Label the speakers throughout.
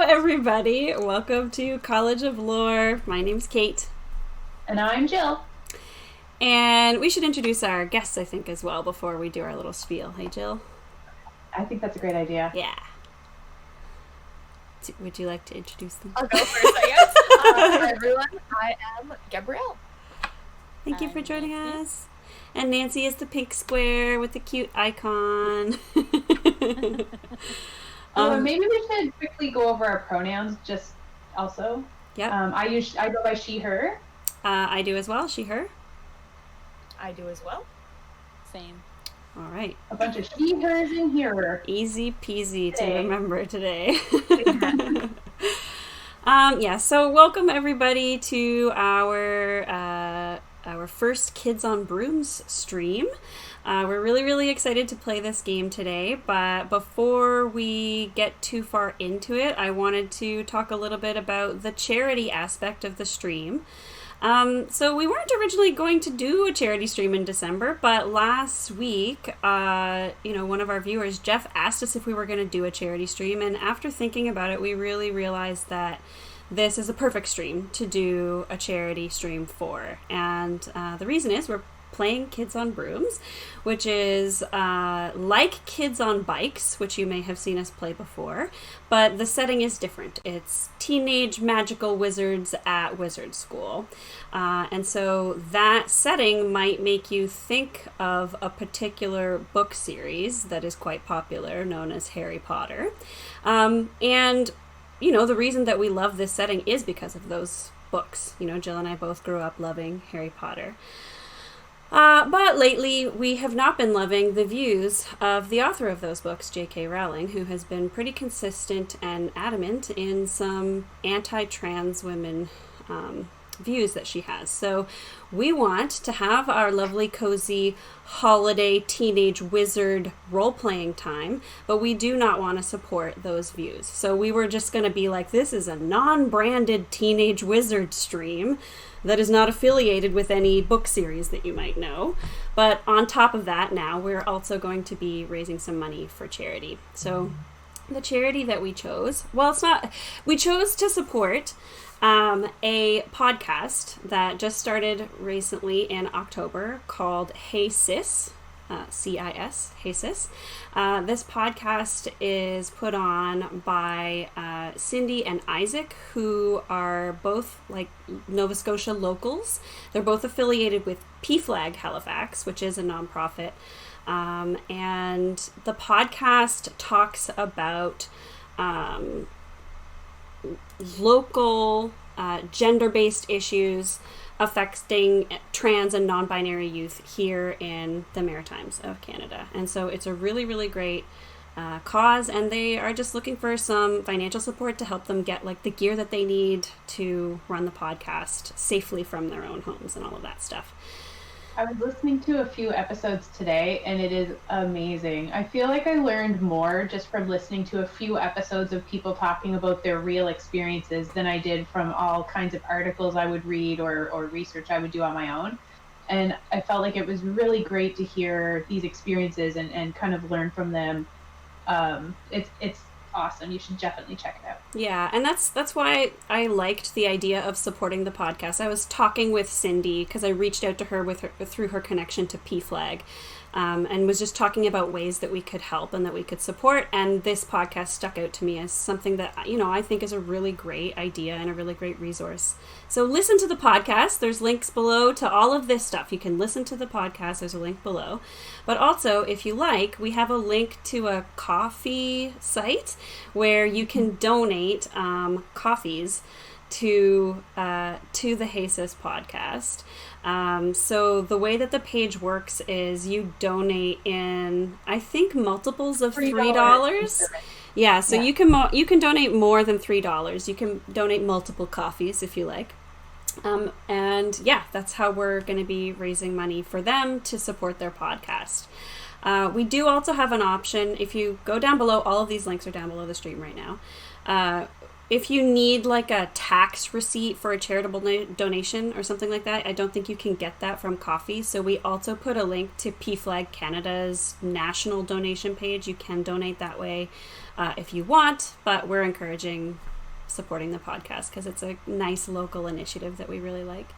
Speaker 1: everybody. Welcome to College of Lore. My name's Kate.
Speaker 2: And I'm Jill.
Speaker 1: And we should introduce our guests, I think, as well before we do our little spiel. Hey, Jill.
Speaker 2: I think that's a great idea.
Speaker 1: Yeah. Would you like to introduce them?
Speaker 3: I'll go first, I guess. Hi, everyone. I am Gabrielle.
Speaker 1: Thank you for joining us. And Nancy is the pink square with the cute icon.
Speaker 2: Maybe we should quickly go over our pronouns just also.
Speaker 1: Yeah.
Speaker 2: I go by she, her.
Speaker 1: I do as well. She, her.
Speaker 3: I do as well. Same.
Speaker 1: All right.
Speaker 2: A bunch of she, hers, and here.
Speaker 1: Easy peasy to remember today. So welcome everybody to our first Kids on Brooms stream. We're really excited to play this game today, but before we get too far into it, I wanted to talk a little bit about the charity aspect of the stream. So we weren't originally going to do a charity stream in December, but last week, one of our viewers, Jeff, asked us if we were going to do a charity stream, and after thinking about it, we really realized that this is a perfect stream to do a charity stream for. And the reason is we're playing Kids on Brooms, which is like Kids on Bikes, which you may have seen us play before, but the setting is different. It's teenage magical wizards at wizard school. And so that setting might make you think of a particular book series that is quite popular, known as Harry Potter. And the reason that we love this setting is because of those books. Jill and I both grew up loving Harry Potter. But lately, we have not been loving the views of the author of those books, J.K. Rowling, who has been pretty consistent and adamant in some anti-trans women views that she has. So we want to have our lovely, cozy, holiday, teenage wizard role-playing time, but we do not want to support those views. So we were just going to be like, this is a non-branded teenage wizard stream that is not affiliated with any book series that you might know. But on top of that, now we're also going to be raising some money for charity. So the charity that we chose, we chose to support a podcast that just started recently in October called Hey Cis, C-I-S, Hey Cis. This podcast is put on by Cindy and Isaac, who are both like Nova Scotia locals. They're both affiliated with PFLAG Halifax, which is a nonprofit. And the podcast talks about local gender-based issues affecting trans and non-binary youth here in the Maritimes of Canada. And so it's a really great cause, and they are just looking for some financial support to help them get like the gear that they need to run the podcast safely from their own homes and all of that stuff.
Speaker 2: I was listening to a few episodes today, and it is amazing. I feel like I learned more just from listening to a few episodes of people talking about their real experiences than I did from all kinds of articles I would read or research I would do on my own. And I felt like it was really great to hear these experiences and kind of learn from them. It's awesome. You should definitely check it out.
Speaker 1: Yeah, and that's why I liked the idea of supporting the podcast. I was talking with Cindy because I reached out to her through her connection to PFLAG, and was just talking about ways that we could help and that we could support. And this podcast stuck out to me as something that I think is a really great idea and a really great resource. So listen to the podcast. There's links below to all of this stuff. You can listen to the podcast. There's a link below. But also, if you like, we have a link to a coffee site where you can donate coffees to the Hey Cis podcast. So the way that the page works is you donate in, I think, multiples of $3. Yeah, so you can donate more than $3. You can donate multiple coffees if you like. And yeah, that's how we're going to be raising money for them to support their podcast. We do also have an option. If you go down below, all of these links are down below the stream right now. If you need like a tax receipt for a charitable donation or something like that, I don't think you can get that from Coffee. So we also put a link to PFLAG Canada's national donation page. You can donate that way if you want, but we're encouraging supporting the podcast because it's a nice local initiative that we really like.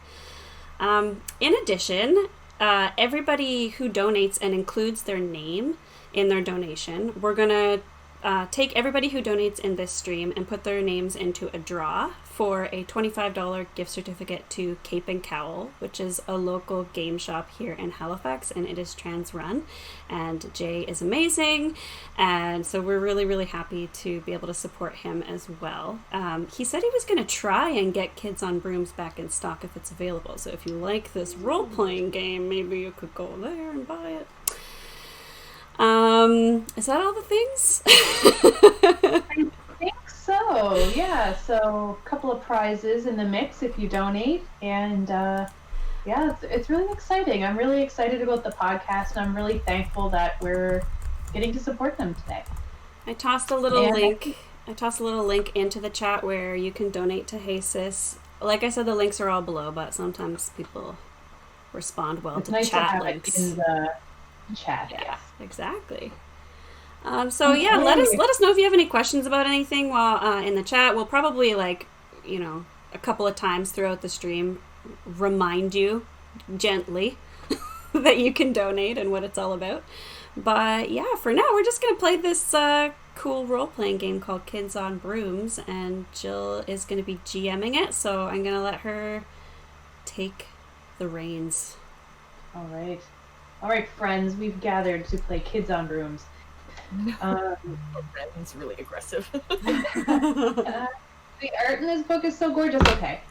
Speaker 1: In addition, everybody who donates and includes their name in their donation, we're going to take everybody who donates in this stream and put their names into a draw for a $25 gift certificate to Cape and Cowl, which is a local game shop here in Halifax, and it is trans run, and Jay is amazing, and so we're really, really happy to be able to support him as well. He said he was going to try and get Kids on Brooms back in stock if it's available, so if you like this role-playing game, maybe you could go there and buy it. Is that all the things?
Speaker 2: I think so, yeah. So a couple of prizes in the mix if you donate. And yeah, it's really exciting. I'm really excited about the podcast, and I'm really thankful that we're getting to support them today.
Speaker 1: I tossed a little link into the chat where you can donate to Hey Cis. Like I said, the links are all below, but sometimes people respond well to
Speaker 2: nice
Speaker 1: chat
Speaker 2: to have
Speaker 1: links.
Speaker 2: it in the chat.
Speaker 1: Yeah, exactly. So yeah, let us know if you have any questions about anything while in the chat. We'll probably a couple of times throughout the stream remind you gently that you can donate and what it's all about. But yeah, for now we're just gonna play this cool role-playing game called Kids on Brooms, and Jill is gonna be GMing it, so I'm gonna let her take the reins.
Speaker 2: All right, friends, we've gathered to play Kids on Brooms.
Speaker 3: Brandon's really aggressive.
Speaker 2: The art in this book is so gorgeous. Okay,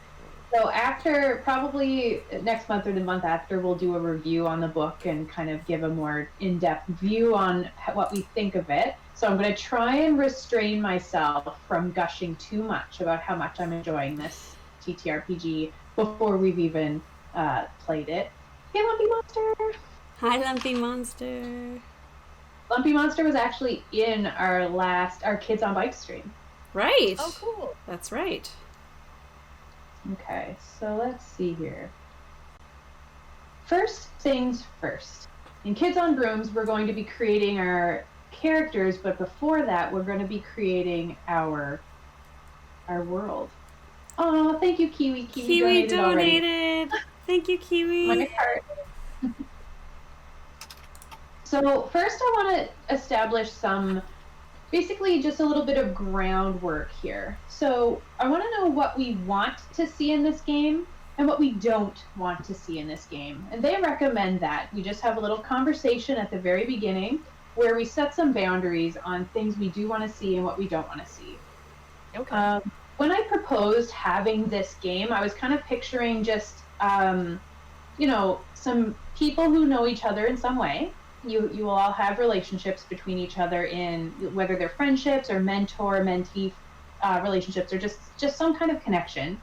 Speaker 2: so after, probably next month or the month after, we'll do a review on the book and kind of give a more in-depth view on what we think of it. So I'm going to try and restrain myself from gushing too much about how much I'm enjoying this TTRPG before we've even played it. Hey, Lumpy Monster!
Speaker 1: Hi, Lumpy Monster.
Speaker 2: Lumpy Monster was actually in our Kids on Bike stream.
Speaker 1: Right.
Speaker 3: Oh, cool.
Speaker 1: That's right.
Speaker 2: Okay, so let's see here. First things first. In Kids on Brooms, we're going to be creating our characters, but before that, we're going to be creating our world. Oh, thank you, Kiwi.
Speaker 1: Kiwi
Speaker 2: donated.
Speaker 1: donated. Thank you, Kiwi.
Speaker 2: My heart. So first I want to establish basically just a little bit of groundwork here. So I want to know what we want to see in this game and what we don't want to see in this game. And they recommend that we just have a little conversation at the very beginning where we set some boundaries on things we do want to see and what we don't want to see.
Speaker 3: Okay.
Speaker 2: When I proposed having this game, I was kind of picturing just, some people who know each other in some way. You will all have relationships between each other, in whether they're friendships or mentor-mentee relationships, or just some kind of connection.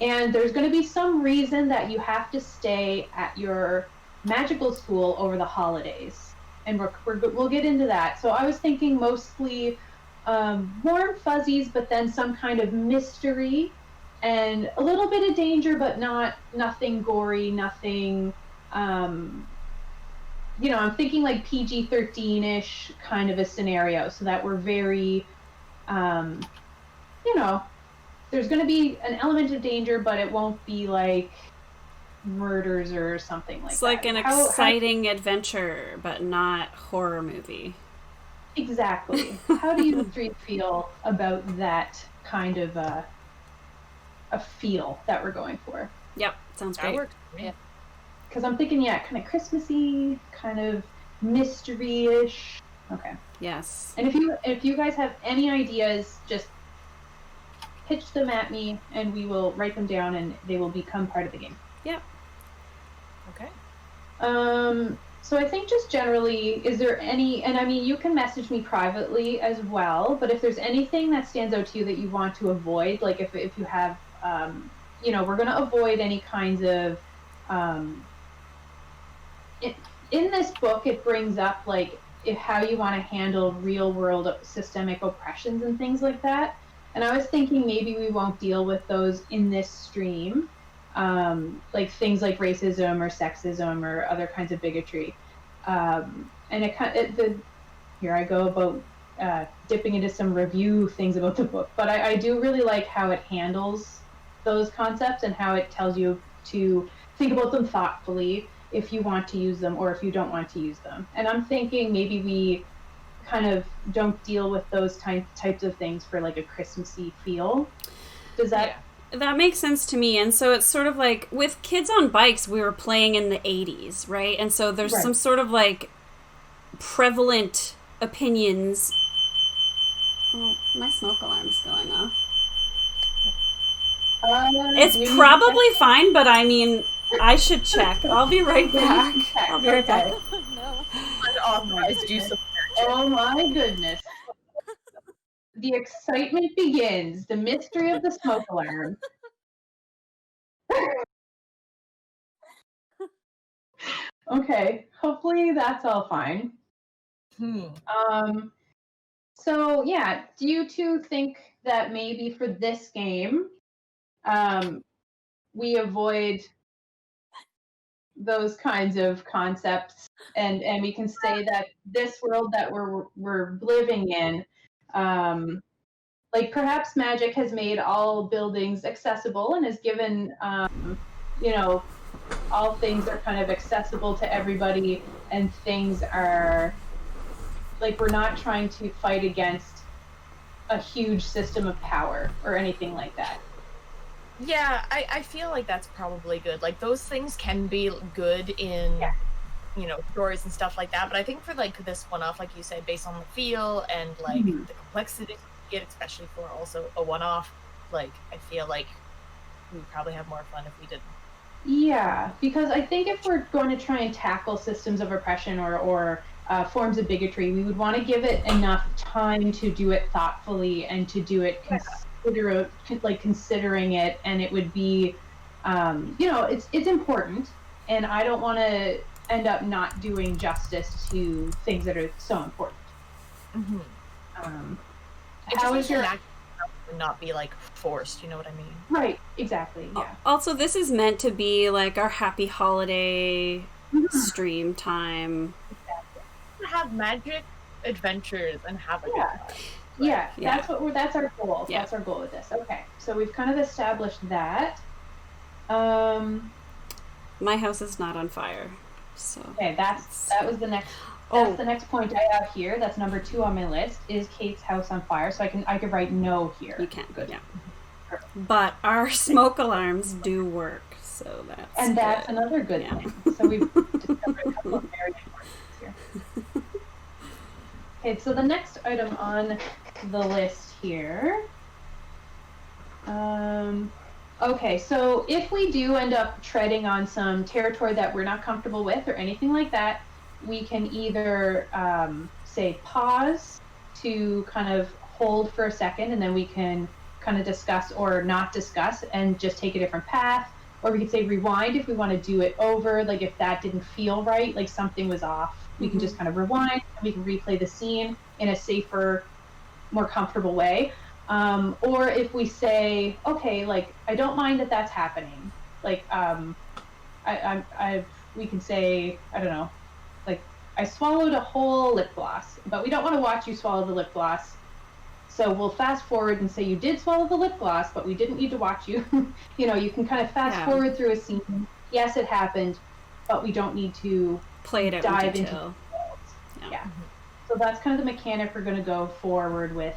Speaker 2: And there's going to be some reason that you have to stay at your magical school over the holidays. And we'll get into that. So I was thinking mostly warm fuzzies, but then some kind of mystery and a little bit of danger, but nothing gory, nothing... I'm thinking like PG-13-ish kind of a scenario, so that we're very, there's going to be an element of danger, but it won't be like murders or something like that.
Speaker 1: It's like an exciting adventure, but not horror movie.
Speaker 2: Exactly. How do you three feel about that kind of a feel that we're going for?
Speaker 1: Yep, sounds great.
Speaker 3: That worked. Yeah.
Speaker 2: Because I'm thinking, kind of Christmassy, kind of mystery-ish. Okay.
Speaker 1: Yes.
Speaker 2: And if you guys have any ideas, just pitch them at me, and we will write them down, and they will become part of the game.
Speaker 1: Yep.
Speaker 3: Okay.
Speaker 2: So I think just generally, is there any, and I mean, you can message me privately as well, but if there's anything that stands out to you that you want to avoid, like if you have, we're going to avoid any kinds of, in this book, it brings up how you want to handle real world systemic oppressions and things like that. And I was thinking maybe we won't deal with those in this stream, like things like racism or sexism or other kinds of bigotry. And here I go about dipping into some review things about the book, but I do really like how it handles those concepts and how it tells you to think about them thoughtfully if you want to use them or if you don't want to use them. And I'm thinking maybe we kind of don't deal with those types of things for like a Christmassy feel. Does that...
Speaker 1: That makes sense to me. And so it's sort of like with Kids on Bikes, we were playing in the 80s, right? And so there's some sort of like prevalent opinions. Oh, my smoke alarm's going off. It's probably fine, but I mean, I should check. I'll be right back. I'll be right back.
Speaker 3: No. Unauthorized use of
Speaker 2: Oh my goodness. The excitement begins. The mystery of the smoke alarm. Okay, hopefully that's all fine. So yeah, do you two think that maybe for this game, we avoid those kinds of concepts, and we can say that this world that we're living in, like perhaps magic has made all buildings accessible and has given, all things are kind of accessible to everybody, and things are like we're not trying to fight against a huge system of power or anything like that.
Speaker 3: Yeah, I feel like that's probably good. Like, those things can be good in, stories and stuff like that, but I think for, like, this one-off, like you said, based on the feel and, like, the complexity you get, especially for also a one-off, like, I feel like we'd probably have more fun if we didn't.
Speaker 2: Yeah, because I think if we're going to try and tackle systems of oppression or forms of bigotry, we would want to give it enough time to do it thoughtfully and to do it considering it, and it would be, it's important, and I don't want to end up not doing justice to things that are so important.
Speaker 3: How is your not be like forced, you know what I mean?
Speaker 2: Right, exactly. Yeah.
Speaker 1: Also, this is meant to be like our happy holiday stream time.
Speaker 3: Have magic adventures and have a good time.
Speaker 2: Yeah, that's our goal. Yeah. That's our goal with this. Okay, so we've kind of established that.
Speaker 1: My house is not on fire, so.
Speaker 2: Okay, that was the next. That's the next point I have here. That's number 2 on my list. Is Kate's house on fire? So I could write no here.
Speaker 1: You can. Good. Yeah. But our smoke alarms do work, so that's
Speaker 2: another good thing. So we've discovered a couple of very important things here. Okay, so the next item on the list here. Okay, so if we do end up treading on some territory that we're not comfortable with or anything like that, we can either say pause to kind of hold for a second, and then we can kind of discuss or not discuss and just take a different path. Or we could say rewind if we want to do it over, like if that didn't feel right, like something was off. We can just kind of rewind, and we can replay the scene in a safer, more comfortable way. Or if we say, okay, like, I don't mind that that's happening. Like, we can say, I don't know, like, I swallowed a whole lip gloss, but we don't want to watch you swallow the lip gloss. So we'll fast forward and say you did swallow the lip gloss, but we didn't need to watch you. You can kind of fast forward through a scene. Yes, it happened, but we don't need to
Speaker 1: play it out
Speaker 2: dive
Speaker 1: in
Speaker 2: into
Speaker 1: detail.
Speaker 2: Yeah. So that's kind of the mechanic we're going to go forward with,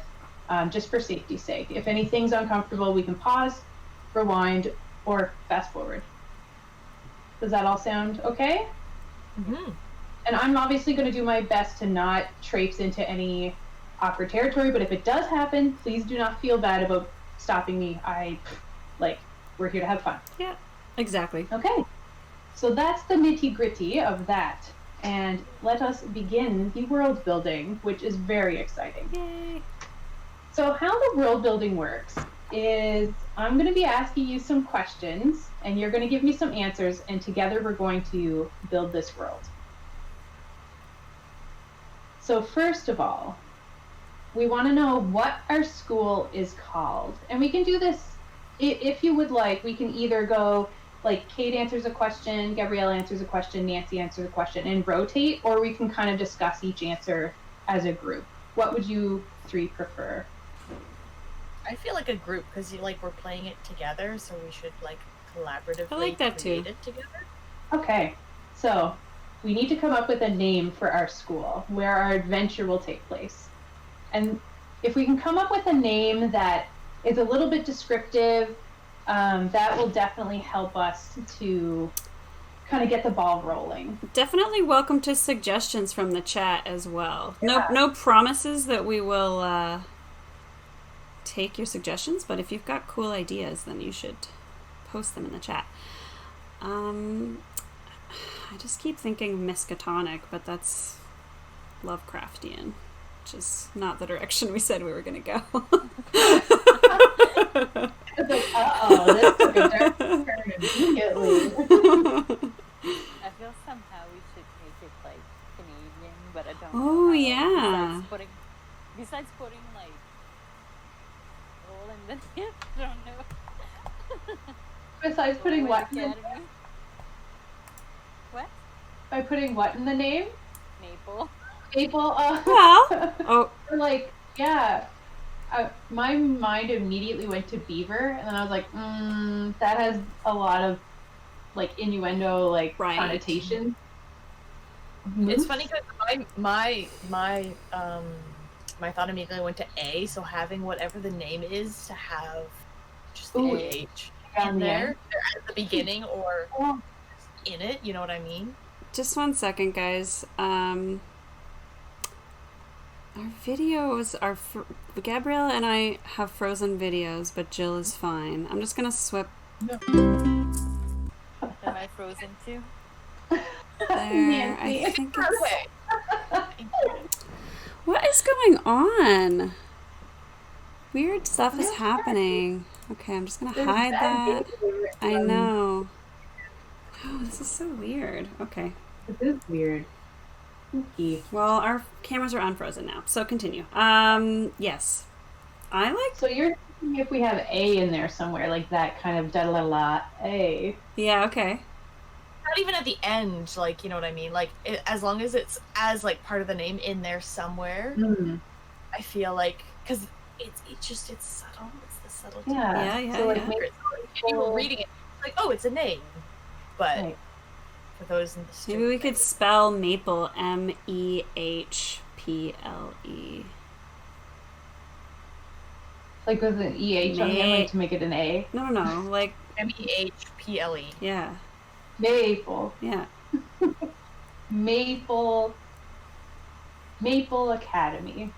Speaker 2: just for safety's sake. If anything's uncomfortable, we can pause, rewind, or fast forward. Does that all sound okay?
Speaker 3: Mm-hmm.
Speaker 2: And I'm obviously going to do my best to not traipse into any awkward territory, but if it does happen, please do not feel bad about stopping me. We're here to have fun.
Speaker 1: Yeah, exactly.
Speaker 2: Okay. So that's the nitty-gritty of that. And let us begin the world building, which is very exciting.
Speaker 1: Yay.
Speaker 2: So how the world building works is I'm going to be asking you some questions, and you're going to give me some answers, and together we're going to build this world. So first of all, we want to know what our school is called. And we can do this, if you would like, we can either go like Kate answers a question, Gabrielle answers a question, Nancy answers a question, and rotate, or we can kind of discuss each answer as a group. what would you three prefer?
Speaker 3: I feel like a group, because we're playing it together, so we should collaboratively
Speaker 1: I like that
Speaker 3: create
Speaker 1: too.
Speaker 3: it together.
Speaker 2: Okay, so we need to come up with a name for our school where our adventure will take place. And if we can come up with a name that is a little bit descriptive, that will definitely help us to kind of get the ball rolling.
Speaker 1: Definitely welcome to suggestions from the chat as well.
Speaker 2: Yeah.
Speaker 1: No promises that we will take your suggestions, but if you've got cool ideas, then you should post them in the chat. I just keep thinking of Miskatonic, but that's Lovecraftian, which is not the direction we said we were going to go.
Speaker 2: I was like, uh-oh, this took a dark turn immediately.
Speaker 4: I feel somehow we should make it Canadian, but I don't
Speaker 1: Oh,
Speaker 4: know how.
Speaker 1: yeah.
Speaker 4: Besides putting roll in the name, I don't know.
Speaker 2: Besides putting what in the
Speaker 4: Academy. What?
Speaker 2: By putting what in the name?
Speaker 4: Maple.
Speaker 2: Maple.
Speaker 1: Well, oh,
Speaker 2: Yeah. My mind immediately went to beaver, and then I was like, that has a lot of innuendo,
Speaker 1: Right.
Speaker 2: connotations.
Speaker 3: It's funny because my thought immediately went to A, so having whatever the name is to have just the AH in there at the beginning or in it, you know what I mean?
Speaker 1: just 1 second, guys. Our videos are... Gabrielle and I have frozen videos, but Jill is fine. I'm just going to swip...
Speaker 4: Am I frozen too?
Speaker 1: There. I think it's...
Speaker 3: Okay.
Speaker 1: What is going on? Weird stuff is happening. Okay, I'm just going to hide that. I know. Oh, this is so weird. Okay.
Speaker 2: This is weird. Spooky.
Speaker 1: Well, our cameras are unfrozen now, so continue. Yes. I like...
Speaker 2: So you're thinking if we have A in there somewhere, that kind of da-la-la, A.
Speaker 1: Yeah, okay.
Speaker 3: Not even at the end, you know what I mean? As long as it's as, part of the name in there somewhere, I feel because it's subtle. It's the subtlety.
Speaker 1: Yeah.
Speaker 2: So,
Speaker 1: yeah.
Speaker 3: If you were reading it, it's oh, it's a name. But
Speaker 2: Right.
Speaker 3: for those in the
Speaker 1: Maybe we could spell maple MEHPLE.
Speaker 2: With an EH on the end, to make it an A.
Speaker 1: No.
Speaker 3: MEHPLE.
Speaker 1: Yeah.
Speaker 2: Maple.
Speaker 1: Yeah.
Speaker 2: Maple Academy.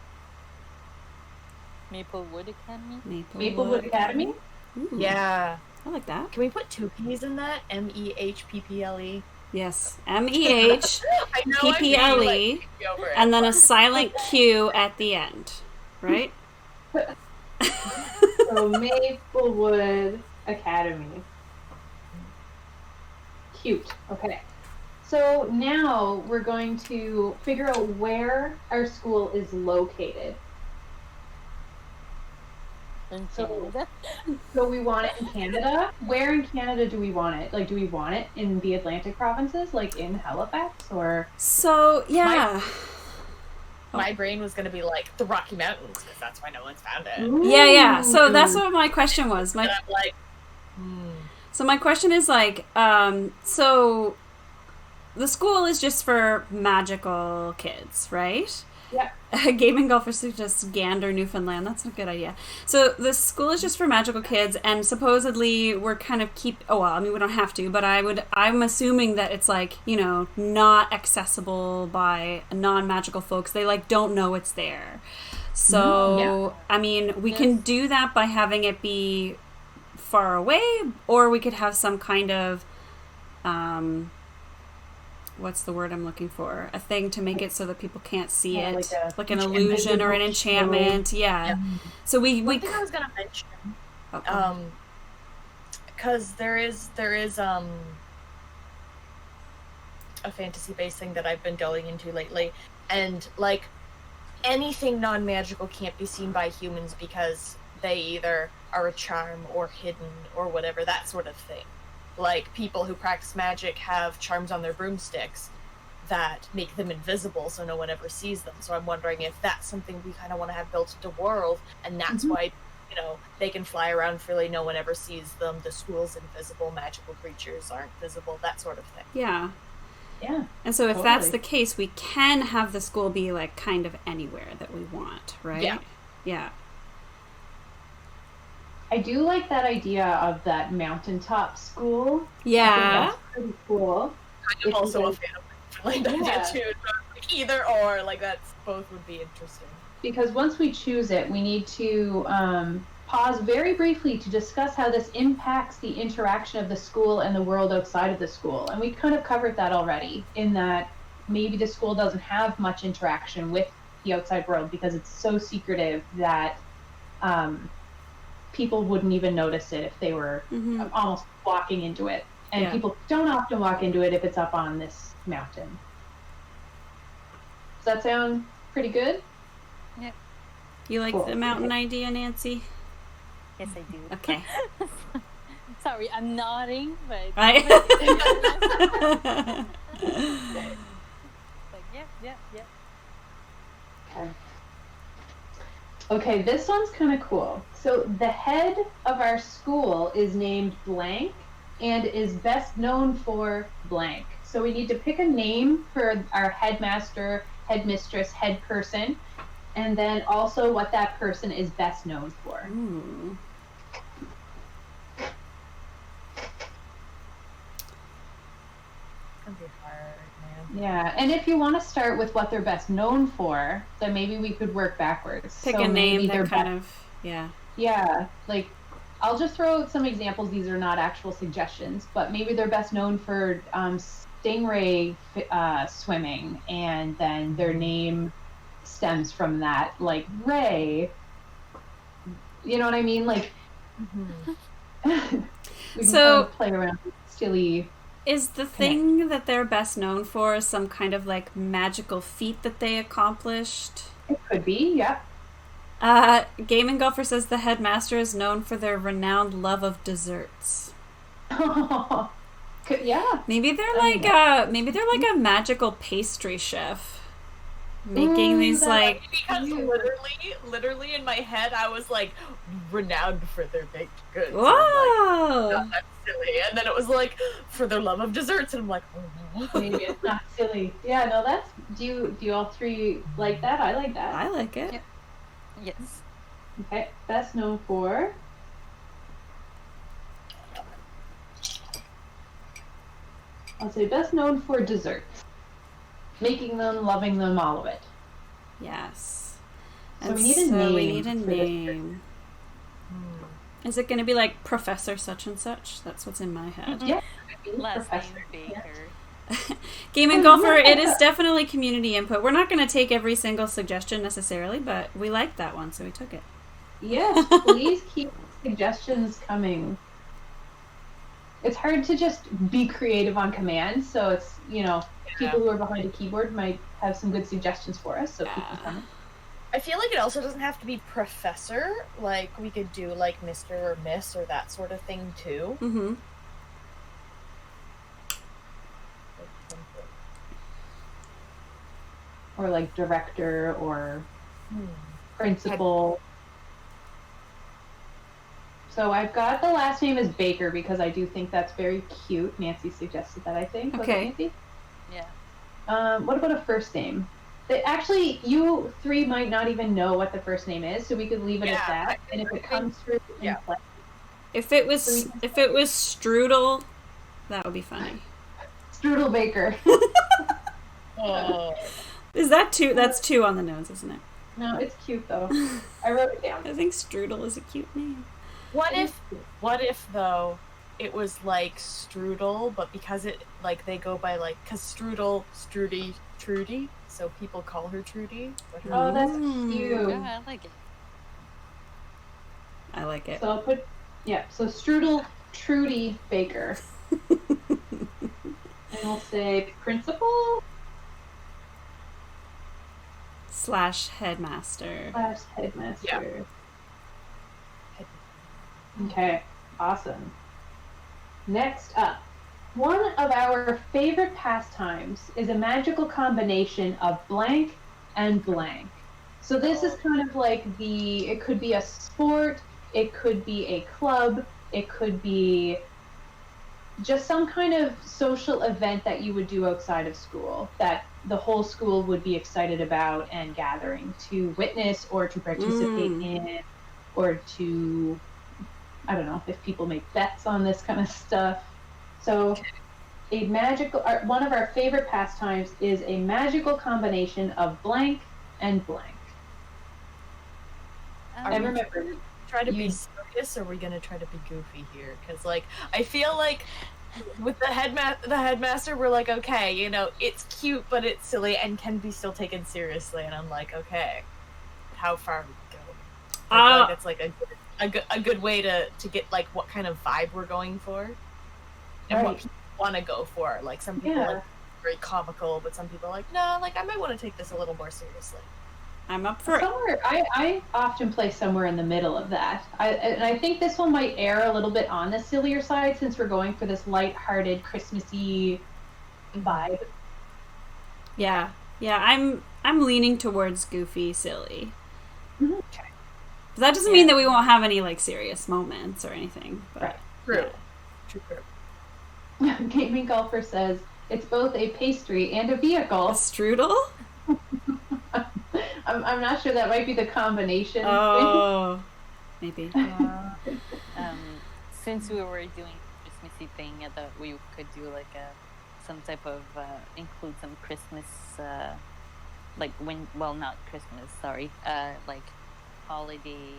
Speaker 4: Maplewood Academy?
Speaker 2: Maplewood Academy?
Speaker 1: Ooh,
Speaker 3: Yeah.
Speaker 1: I like that.
Speaker 3: Can we put two P's in that? MEHPPLE.
Speaker 1: Yes. MEHPPLE.
Speaker 3: I know. I'm being, over it.
Speaker 1: And then a silent Q at the end. Right?
Speaker 2: So Maplewood Academy. Cute. Okay. So now we're going to figure out where our school is located.
Speaker 4: In
Speaker 2: So-
Speaker 4: Canada?
Speaker 2: So we want it in Canada. Where in Canada do we want it? Do we want it in the Atlantic provinces, in Halifax, or?
Speaker 1: So, yeah.
Speaker 3: My brain was going to be the Rocky Mountains, because that's why no one's found it.
Speaker 1: Yeah. So that's what my question was.
Speaker 3: And I'm
Speaker 1: So my question is so the school is just for magical kids, right?
Speaker 2: Yeah.
Speaker 1: Gaming Golfer suggests Gander, Newfoundland. That's a good idea. So the school is just for magical kids, and supposedly we're kind of we don't have to, but I'm assuming that it's not accessible by non-magical folks. They don't know it's there. So we can do that by having it be far away, or we could have some kind of what's the word I'm looking for? A thing to make it so that people can't see it, like an illusion or an enchantment. Yeah. So we
Speaker 3: One thing I was gonna mention, because there is a fantasy-based thing that I've been delving into lately, and anything non-magical can't be seen by humans because they either are a charm or hidden or whatever, that sort of thing. People who practice magic have charms on their broomsticks. that make them invisible so no one ever sees them. So I'm wondering if that's something we kind of want to have built into world, and that's why, you know, they can fly around freely, no one ever sees them, the school's invisible, magical creatures aren't visible, that sort of thing.
Speaker 1: Yeah.
Speaker 2: Yeah.
Speaker 1: And so if that's the case, we can have the school be like kind of anywhere that we want, right?
Speaker 3: Yeah.
Speaker 1: Yeah.
Speaker 2: I do like that idea of that mountaintop school.
Speaker 1: Yeah.
Speaker 2: I think that's pretty cool.
Speaker 3: I'm also a fan of that idea too. So like either or, like that's both would be interesting.
Speaker 2: Because once we choose it, we need to pause very briefly to discuss how this impacts the interaction of the school and the world outside of the school. And we kind of covered that already, in that maybe the school doesn't have much interaction with the outside world because it's so secretive that people wouldn't even notice it if they were almost walking into it. And people don't often walk into it if it's up on this mountain. Does that sound pretty good?
Speaker 4: Yep.
Speaker 1: You like the mountain idea, Nancy?
Speaker 4: Yes, I do.
Speaker 1: Okay.
Speaker 4: Sorry, I'm nodding, but...
Speaker 1: Right?
Speaker 4: Like, yeah.
Speaker 2: Okay. Okay, this one's kind of cool. So the head of our school is named blank and is best known for blank. So we need to pick a name for our headmaster, headmistress, head person, and then also what that person is best known for.
Speaker 1: Ooh.
Speaker 3: It's gonna be hard, man.
Speaker 2: Yeah, and if you want to start with what they're best known for, then maybe we could work backwards.
Speaker 1: Pick
Speaker 2: so
Speaker 1: a name
Speaker 2: maybe
Speaker 1: that
Speaker 2: they're
Speaker 1: kind of,
Speaker 2: Yeah, like I'll just throw out some examples. These are not actual suggestions, but maybe they're best known for stingray swimming, and then their name stems from that, like Ray. You know what I mean? Like, we can
Speaker 1: So-
Speaker 2: kind of play around with silly.
Speaker 1: Is the thing that they're best known for some kind of like magical feat that they accomplished?
Speaker 2: It could be, yeah.
Speaker 1: Game and Golfer says the headmaster is known for their renowned love of desserts.
Speaker 2: Yeah.
Speaker 1: Maybe they're like a magical pastry chef. Making these like
Speaker 3: Because literally in my head I was like renowned for their baked goods.
Speaker 1: whoa.
Speaker 3: I'm like, that's silly. And then it was like for their love of desserts, and I'm like, oh no.
Speaker 2: Maybe it's not silly. Yeah, no, that's. Do you all three like that? I like that.
Speaker 1: I like it.
Speaker 4: Yep. Yes.
Speaker 2: Okay, best known for. I'll say best known for desserts. Making them, loving them, all of it.
Speaker 1: Yes.
Speaker 2: So
Speaker 1: And
Speaker 2: we need a name.
Speaker 1: we need a
Speaker 2: for this
Speaker 1: name. Is it going to be like Professor such and such? That's what's in my head.
Speaker 2: Yeah.
Speaker 4: Last name
Speaker 2: Professor.
Speaker 4: Baker.
Speaker 1: Game and Golfer, it is definitely community input. We're not going to take every single suggestion necessarily, but we liked that one, so we took it.
Speaker 2: Yes, please keep suggestions coming. It's hard to just be creative on command, so it's, people who are behind a keyboard might have some good suggestions for us, so keep them coming.
Speaker 3: I feel like it also doesn't have to be professor. Like we could do like Mr. or Miss or that sort of thing too.
Speaker 1: Mm-hmm.
Speaker 2: Or like director or principal. So I've got the last name is Baker because I do think that's very cute. Nancy suggested that, I think. Was it
Speaker 1: Okay.
Speaker 2: Nancy?
Speaker 4: Yeah.
Speaker 2: What about a first name? Actually, you three might not even know what the first name is, so we could leave it at that. And if it comes through in play,
Speaker 1: If it was Strudel, that would be funny.
Speaker 2: Strudel Baker.
Speaker 3: Oh.
Speaker 1: Is that two? That's two on the nose, isn't it?
Speaker 2: No, it's cute though. I wrote it down.
Speaker 1: I think Strudel is a cute name.
Speaker 3: What if though it was like Strudel, but because it like they go by like cause Strudel, Strudy, Trudy, so people call her Trudy. But her
Speaker 2: Oh, that's
Speaker 1: Mm.
Speaker 2: cute.
Speaker 4: Yeah, I like it.
Speaker 1: I like it.
Speaker 2: So I'll put, so Strudel Trudy Baker. And I'll say principal
Speaker 1: / headmaster.
Speaker 2: / headmaster.
Speaker 3: Yeah.
Speaker 2: Okay, awesome. Next up, One of our favorite pastimes is a magical combination of blank and blank. So this is kind of like it could be a sport, it could be a club, it could be just some kind of social event that you would do outside of school that the whole school would be excited about and gathering to witness or to participate in, or to, I don't know, if people make bets on this kind of stuff. So one of our favorite pastimes is a magical combination of blank and blank. And remember,
Speaker 3: try to be serious, or are we gonna try to be goofy here? Because like I feel like with the headmaster, we're like, okay, you know, it's cute but it's silly and can be still taken seriously, and I'm like, okay, how far we go? I feel like it's like a good way to get like what kind of vibe we're going for and what people want to go for. Like some people are very comical, but some people are like, no, like I might want to take this a little more seriously.
Speaker 1: I'm up for it.
Speaker 2: I often play somewhere in the middle of that. And I think this one might err a little bit on the sillier side since we're going for this light-hearted, Christmassy vibe.
Speaker 1: Yeah. I'm leaning towards goofy, silly.
Speaker 2: Mm-hmm.
Speaker 1: Okay. But that doesn't mean that we won't have any like serious moments or anything. But,
Speaker 2: right.
Speaker 3: True.
Speaker 2: True. Gaming Golfer says it's both a pastry and a vehicle.
Speaker 1: A strudel?
Speaker 2: I'm not sure, that might be the combination.
Speaker 1: Oh, maybe.
Speaker 4: Since we were doing Christmassy thing, I thought we could do like some type of include some Christmas, like not Christmas, sorry, like holiday,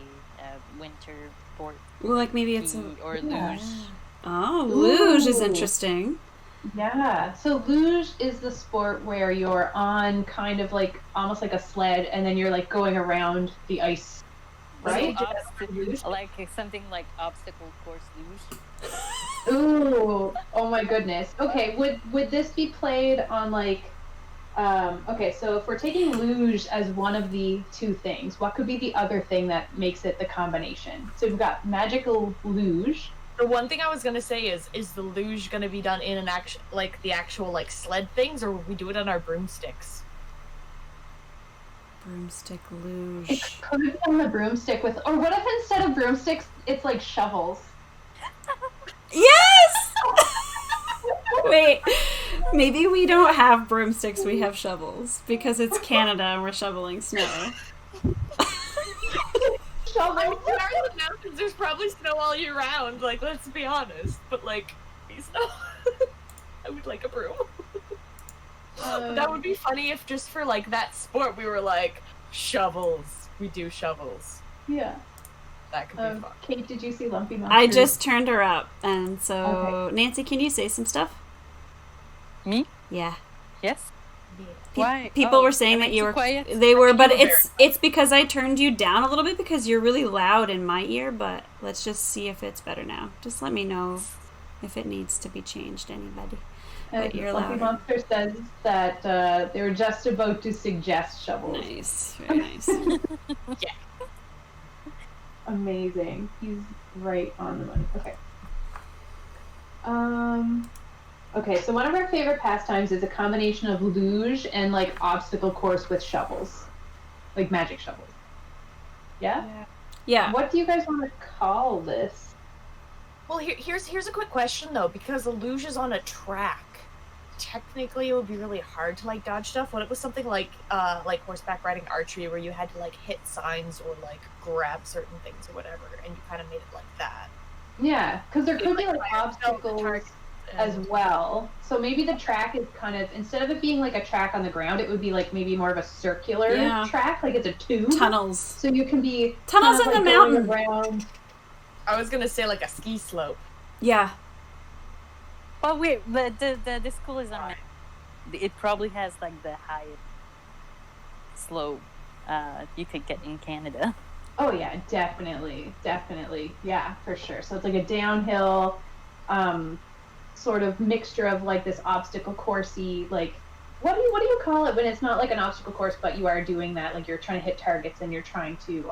Speaker 4: winter sport.
Speaker 1: Well, like maybe it's
Speaker 4: or luge.
Speaker 1: Oh, luge is interesting.
Speaker 2: Yeah, so luge is the sport where you're on kind of like almost like a sled, and then you're like going around the ice, right?
Speaker 4: Like something like obstacle course luge.
Speaker 2: Ooh, oh my goodness. Okay, would this be played on like, okay, so if we're taking luge as one of the two things, what could be the other thing that makes it the combination? So we've got magical luge.
Speaker 3: The one thing I was gonna say is the luge gonna be done in an the actual like sled things, or will we do it on our broomsticks?
Speaker 1: Broomstick luge.
Speaker 2: It could be on the broomstick or what if instead of broomsticks, it's like shovels?
Speaker 1: Yes! Wait, maybe we don't have broomsticks, we have shovels, because it's Canada and we're shoveling snow.
Speaker 3: I mean, we are in the mountains, there's probably snow all year round, like, let's be honest. But, like, snow. I would like a broom. That would be funny if just for, like, that sport we were like, shovels. We do shovels.
Speaker 2: Yeah.
Speaker 3: That could be fun.
Speaker 2: Kate, did you see Lumpy Monster?
Speaker 1: I just turned her up, and so... Okay. Nancy, can you say some stuff?
Speaker 4: Me?
Speaker 1: Yeah.
Speaker 4: Yes? Why?
Speaker 1: People were saying that you were
Speaker 4: quiet.
Speaker 1: They were, but it's because I turned you down a little bit because you're really loud in my ear. But let's just see if it's better now. Just let me know if it needs to be changed. Anybody? But you're
Speaker 2: Lumpy
Speaker 1: loud.
Speaker 2: Monster says that they were just about to suggest shovels.
Speaker 1: Nice, very nice.
Speaker 3: Yeah.
Speaker 2: Amazing. He's right on the money. Okay. Okay, so one of our favorite pastimes is a combination of luge and like obstacle course with shovels, like magic shovels. Yeah?
Speaker 1: Yeah.
Speaker 2: What do you guys want to call this?
Speaker 3: Well, here's a quick question though, because the luge is on a track. Technically, it would be really hard to like dodge stuff. What if it was something like horseback riding archery, where you had to like hit signs or like grab certain things or whatever, and you kind of made it like that?
Speaker 2: Yeah, because there could be like obstacles as well. So maybe the track is kind of, instead of it being like a track on the ground, it would be like maybe more of a circular track, like it's a tube.
Speaker 1: Tunnels.
Speaker 2: So you can be
Speaker 1: tunnels in the mountain.
Speaker 2: Around.
Speaker 3: I was gonna say like a ski slope.
Speaker 1: Yeah.
Speaker 4: Well, wait, but the school is on. It probably has like the highest slope you could get in Canada.
Speaker 2: Oh yeah, definitely, yeah, for sure. So it's like a downhill, sort of mixture of like this obstacle coursey, like what do you call it when it's not like an obstacle course, but you are doing that, like you're trying to hit targets and you're trying to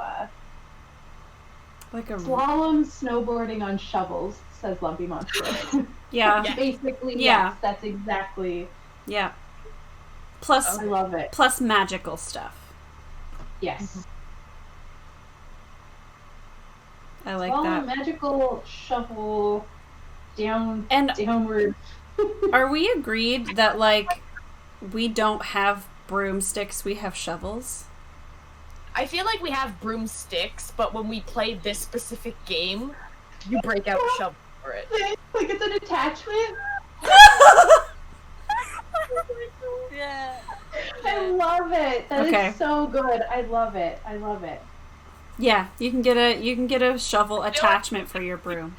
Speaker 1: like a
Speaker 2: slalom snowboarding on shovels, says Lumpy Monster.
Speaker 1: Yeah.
Speaker 2: Basically,
Speaker 1: Yeah.
Speaker 2: yes, that's exactly.
Speaker 1: Yeah. Plus,
Speaker 2: I love it.
Speaker 1: plus magical stuff.
Speaker 2: Yes.
Speaker 1: I like
Speaker 2: Well,
Speaker 1: that.
Speaker 2: magical shuffle
Speaker 1: And
Speaker 2: downward.
Speaker 1: are we agreed that, like, we don't have broomsticks, we have shovels?
Speaker 3: I feel like we have broomsticks, but when we play this specific game, you break out a shovel for it.
Speaker 2: Like it's an attachment.
Speaker 4: Yeah.
Speaker 2: I love it. That
Speaker 1: Okay.
Speaker 2: is so good. I love it. I love it.
Speaker 1: Yeah, you can get a shovel attachment for your broom.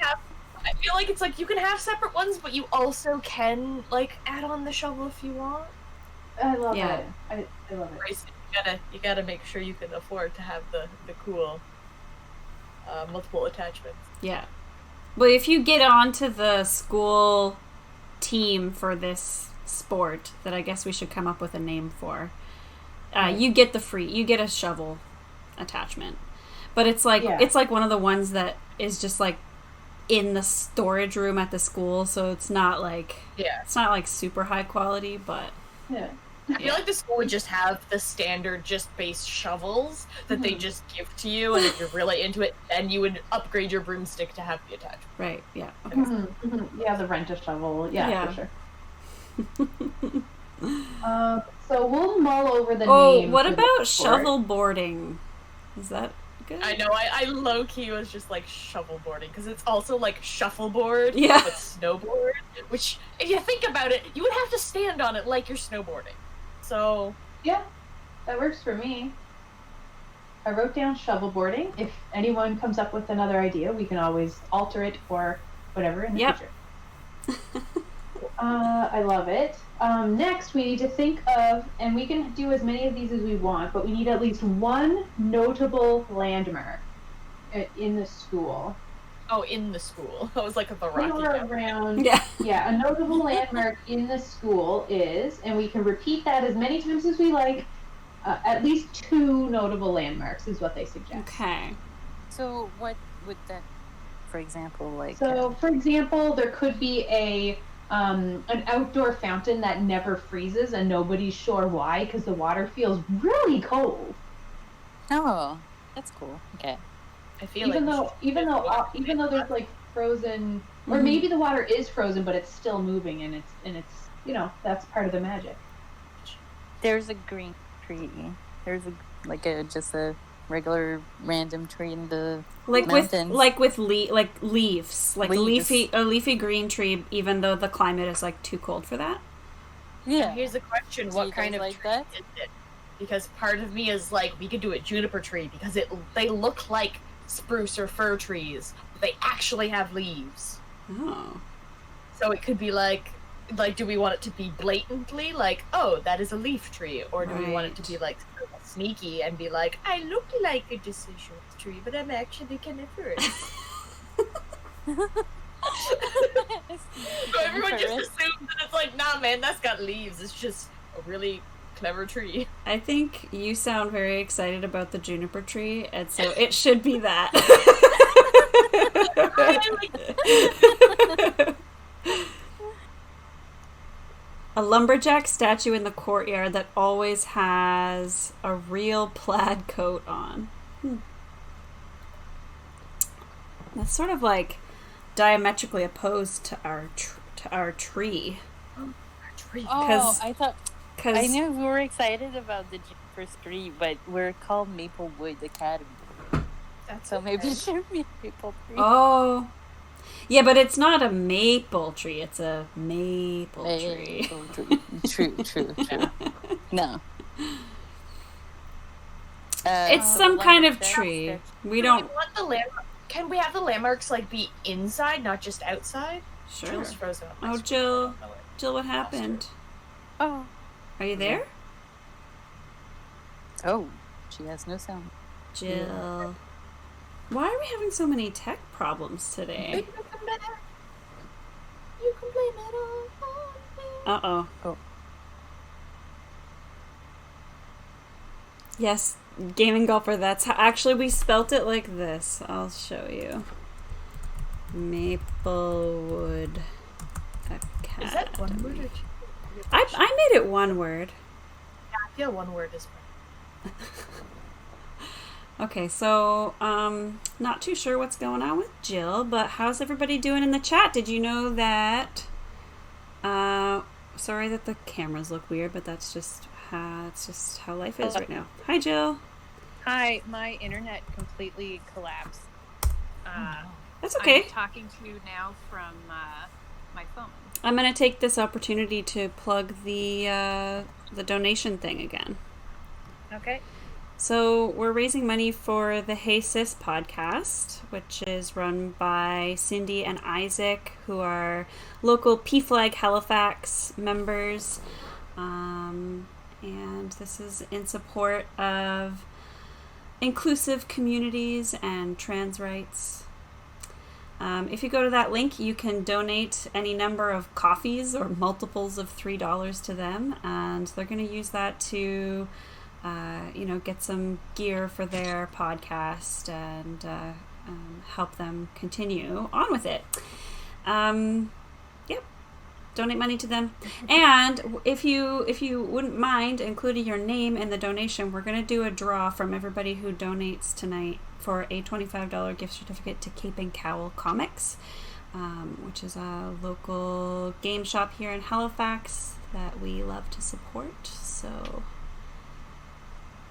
Speaker 3: I feel like it's like you can have separate ones, but you also can like add on the shovel if you want.
Speaker 2: I love
Speaker 1: Yeah.
Speaker 2: it. I love it.
Speaker 3: Right, so you gotta make sure you can afford to have the cool multiple attachments.
Speaker 1: Yeah. Well, if you get onto the school team for this sport, that I guess we should come up with a name for, you get a shovel attachment. But it's like it's like one of the ones that is just like in the storage room at the school, so it's not like super high quality, but
Speaker 2: Yeah.
Speaker 3: I feel like the school would just have the standard just base shovels that they just give to you, and if you're really into it, then you would upgrade your broomstick to have the attachment.
Speaker 1: right, yeah. Okay.
Speaker 2: Yeah, the rent a shovel. Yeah, for sure. So we'll mull over the name.
Speaker 1: Oh, what
Speaker 2: for the
Speaker 1: about
Speaker 2: sport.
Speaker 1: shovel boarding? Is that good?
Speaker 3: I know, I low key was just like shovel boarding because it's also like shuffleboard,
Speaker 1: Yeah.
Speaker 3: but snowboard. Which, if you think about it, you would have to stand on it like you're snowboarding. So
Speaker 2: Yeah, that works for me. I wrote down shovelboarding. If anyone comes up with another idea, we can always alter it or whatever in the future. I love it. Next, we need to think of, and we can do as many of these as we want, but we need at least one notable landmark in the school.
Speaker 3: Oh, in the school. I was like the
Speaker 2: Or
Speaker 3: Rocky Mountain.
Speaker 2: around.
Speaker 1: Yeah.
Speaker 2: A notable landmark in the school is, and we can repeat that as many times as we like, at least 2 notable landmarks is what they suggest.
Speaker 1: Okay.
Speaker 4: So what would that, for example, like?
Speaker 2: So, for example, there could be an outdoor fountain that never freezes, and nobody's sure why, because the water feels really cold.
Speaker 4: Oh, that's cool. Okay.
Speaker 3: I feel
Speaker 2: Even
Speaker 3: like
Speaker 2: though there's like frozen, or maybe the water is frozen, but it's still moving, and it's that's part of the magic.
Speaker 4: There's a green tree. There's just a regular random tree in the mountains.
Speaker 1: with leaves, like
Speaker 4: Leaves.
Speaker 1: a leafy green tree, even though the climate is like too cold for that.
Speaker 4: Yeah.
Speaker 3: Here's the question:
Speaker 4: Do
Speaker 3: what
Speaker 4: you
Speaker 3: kind
Speaker 4: guys
Speaker 3: of
Speaker 4: like
Speaker 3: tree
Speaker 4: that?
Speaker 3: is it? Because part of me is like, we could do a juniper tree because they look like spruce or fir trees, but they actually have leaves.
Speaker 1: Oh.
Speaker 3: So it could be like, do we want it to be blatantly like, oh, that is a leaf tree, or do we want it to be like sneaky and be like, I look like a deciduous tree, but I'm actually coniferous. So everyone just assumes that it's like, nah, man, that's got leaves. It's just a really clever tree.
Speaker 1: I think you sound very excited about the juniper tree, and so it should be that. A lumberjack statue in the courtyard that always has a real plaid coat on. That's sort of like diametrically opposed to our tree.
Speaker 4: Oh, I thought.
Speaker 1: Cause
Speaker 4: I knew we were excited about the Juniper tree, but we're called Maplewood Academy. So maybe it should be Maple tree.
Speaker 1: Oh. Yeah, but it's not a maple tree, it's a maple tree.
Speaker 4: True. No.
Speaker 1: It's some kind of tree. We don't...
Speaker 3: Can we have the landmarks like be inside, not just outside?
Speaker 1: Sure.
Speaker 3: Jill's frozen on my
Speaker 1: Oh,
Speaker 3: screen.
Speaker 1: Jill, what happened?
Speaker 4: Oh.
Speaker 1: Are you there?
Speaker 4: Oh, she has no sound.
Speaker 1: Jill. Why are we having so many tech problems today?
Speaker 3: You can blame it all on me.
Speaker 1: Uh-oh.
Speaker 4: Oh.
Speaker 1: Yes, Gaming Golfer, that's how... Actually, we spelt it like this. I'll show you. Maplewood Academy.
Speaker 3: Is that one word or two?
Speaker 1: I made it one word.
Speaker 3: Yeah, I feel one word is fine.
Speaker 1: Okay, so not too sure what's going on with Jill, but how's everybody doing in the chat? Did you know that? Sorry that the cameras look weird, but that's just how life is right now. Hi, Jill.
Speaker 5: Hi, my internet completely collapsed.
Speaker 1: That's okay.
Speaker 5: I'm talking to you now from my phone.
Speaker 1: I'm gonna take this opportunity to plug the donation thing again.
Speaker 5: Okay.
Speaker 1: So we're raising money for the Hey Cis podcast, which is run by Cindy and Isaac, who are local PFLAG Halifax members. And this is in support of inclusive communities and trans rights. If you go to that link, you can donate any number of coffees or multiples of $3 to them, and they're going to use that to get some gear for their podcast and help them continue on with it. Yep. Donate money to them. And if you wouldn't mind including your name in the donation, we're going to do a draw from everybody who donates tonight for a $25 gift certificate to Cape and Cowl Comics, which is a local game shop here in Halifax that we love to support. So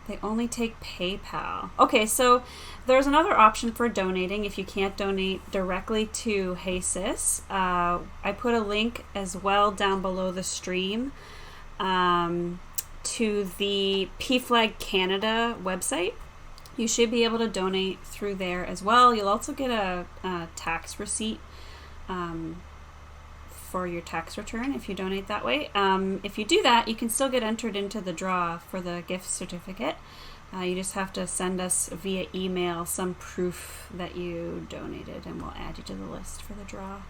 Speaker 1: they only take PayPal. Okay, so there's another option for donating if you can't donate directly to Hey Cis. I put a link as well down below the stream to the PFLAG Canada website. You should be able to donate through there as well. You'll also get a tax receipt for your tax return if you donate that way. If you do that, you can still get entered into the draw for the gift certificate. You just have to send us via email some proof that you donated, and we'll add you to the list for the draw.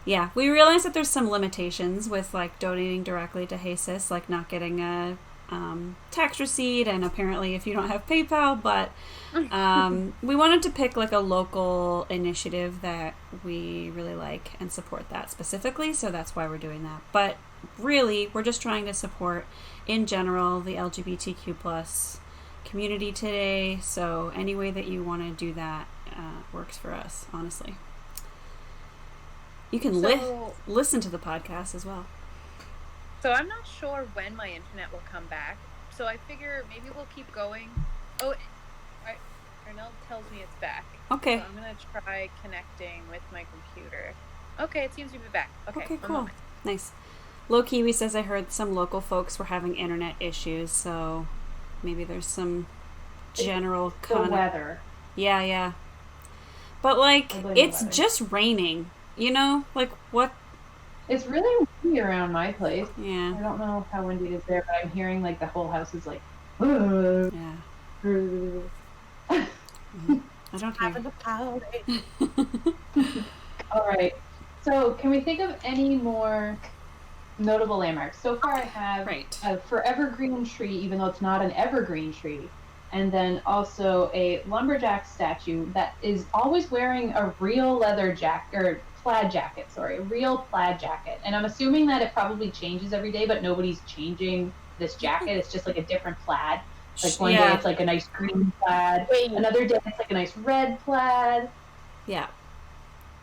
Speaker 1: Yeah, we realize that there's some limitations with like donating directly to Hey Cis, like not getting a tax receipt, and apparently if you don't have PayPal, but we wanted to pick like a local initiative that we really like and support that specifically, so that's why we're doing that. But really, we're just trying to support in general the LGBTQ plus community today, so any way that you want to do that works for us, honestly. You can listen to the podcast as well.
Speaker 5: So I'm not sure when my internet will come back. So I figure maybe we'll keep going. Oh, Arnell tells me it's back.
Speaker 1: Okay.
Speaker 5: So I'm going to try connecting with my computer. Okay, it seems to be back. Okay,
Speaker 1: cool. Nice. Low Kiwi says I heard some local folks were having internet issues, so maybe there's some general
Speaker 2: the weather.
Speaker 1: Yeah. But like, it's just raining, you know? Like, what?
Speaker 2: It's really windy around my place.
Speaker 1: Yeah.
Speaker 2: I don't know how windy it is there, but I'm hearing like the whole house is like.
Speaker 1: Yeah. I don't hear.
Speaker 3: Having a party.
Speaker 2: All right. So, can we think of any more notable landmarks? So far, I have a forever green tree, even though it's not an evergreen tree, and then also a lumberjack statue that is always wearing a real leather jacket or plaid jacket. Sorry, a real plaid jacket. And I'm assuming that it probably changes every day, but nobody's changing this jacket. It's just like a different plaid. Like one day it's like a nice green plaid. Another day it's like a nice red plaid.
Speaker 1: Yeah.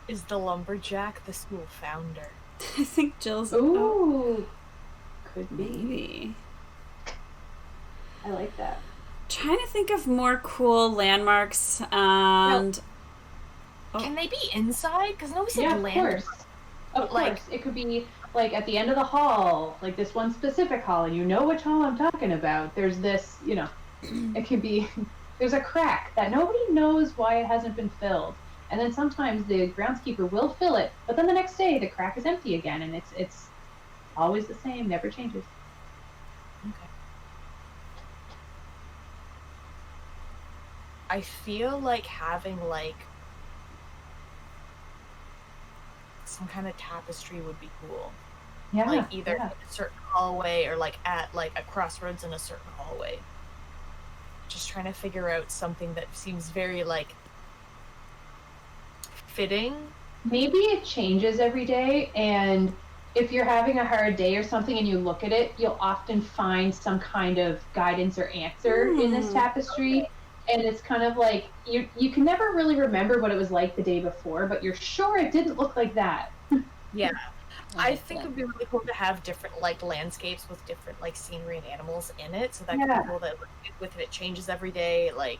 Speaker 3: Is the lumberjack the school founder?
Speaker 1: I think Jill's.
Speaker 2: Ooh. Could be.
Speaker 1: Maybe.
Speaker 2: I like that.
Speaker 1: Trying to think of more cool landmarks. And
Speaker 3: can they be inside? Because nobody said
Speaker 2: landmarks. Of course. It could be like at the end of the hall, like this one specific hall, and you know which hall I'm talking about. There's this, it could be, there's a crack that nobody knows why it hasn't been filled. And then sometimes the groundskeeper will fill it, but then the next day the crack is empty again, and it's always the same, never changes.
Speaker 3: Okay. I feel like having like some kind of tapestry would be cool.
Speaker 2: Yeah.
Speaker 3: Like either in a certain hallway or like at like a crossroads in a certain hallway. Just trying to figure out something that seems very like fitting
Speaker 2: maybe it changes every day, and if you're having a hard day or something and you look at it, you'll often find some kind of guidance or answer in this tapestry. And it's kind of like you can never really remember what it was like the day before, but you're sure it didn't look like that.
Speaker 3: Yeah. I think it would be really cool to have different like landscapes with different like scenery and animals in it, so that could be cool that with it changes every day. Like,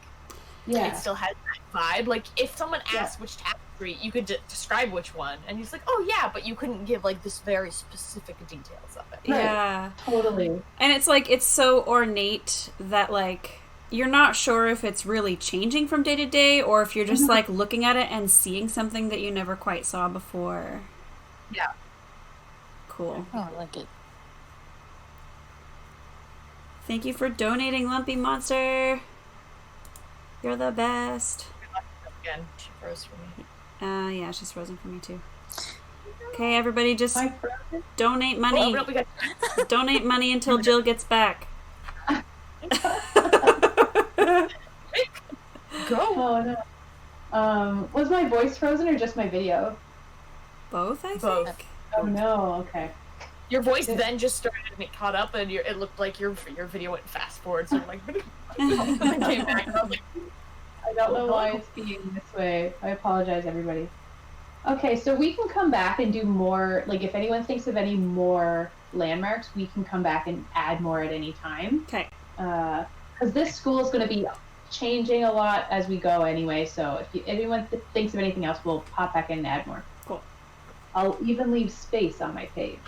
Speaker 3: it still has that vibe. Like, if someone asked which tapestry, you could describe which one, and he's like, "Oh yeah," but you couldn't give like this very specific details of it.
Speaker 2: Right.
Speaker 1: Yeah,
Speaker 2: totally.
Speaker 1: And it's like it's so ornate that like you're not sure if it's really changing from day to day or if you're just like looking at it and seeing something that you never quite saw before.
Speaker 3: Yeah.
Speaker 1: Cool.
Speaker 4: Oh, I like it.
Speaker 1: Thank you for donating, Lumpy Monster. You're the best.
Speaker 3: Again, she froze for me.
Speaker 1: Yeah, she's frozen for me too. Okay, everybody, just donate money.
Speaker 3: Oh, no, we got...
Speaker 1: Donate money until Jill gets back.
Speaker 3: Go.
Speaker 2: Oh no. Was my voice frozen or just my video?
Speaker 1: Both, I
Speaker 3: Both.
Speaker 1: think.
Speaker 2: Oh no. Okay.
Speaker 3: Your voice then just started and it caught up, and it looked like your video went fast forward. So like, came back. And I was like,
Speaker 2: I don't know why it's being this way. I apologize, everybody. Okay, so we can come back and do more. Like, if anyone thinks of any more landmarks, we can come back and add more at any time.
Speaker 1: Okay.
Speaker 2: Because this school is going to be changing a lot as we go anyway. So if anyone thinks of anything else, we'll pop back in and add more.
Speaker 1: Cool.
Speaker 2: I'll even leave space on my page.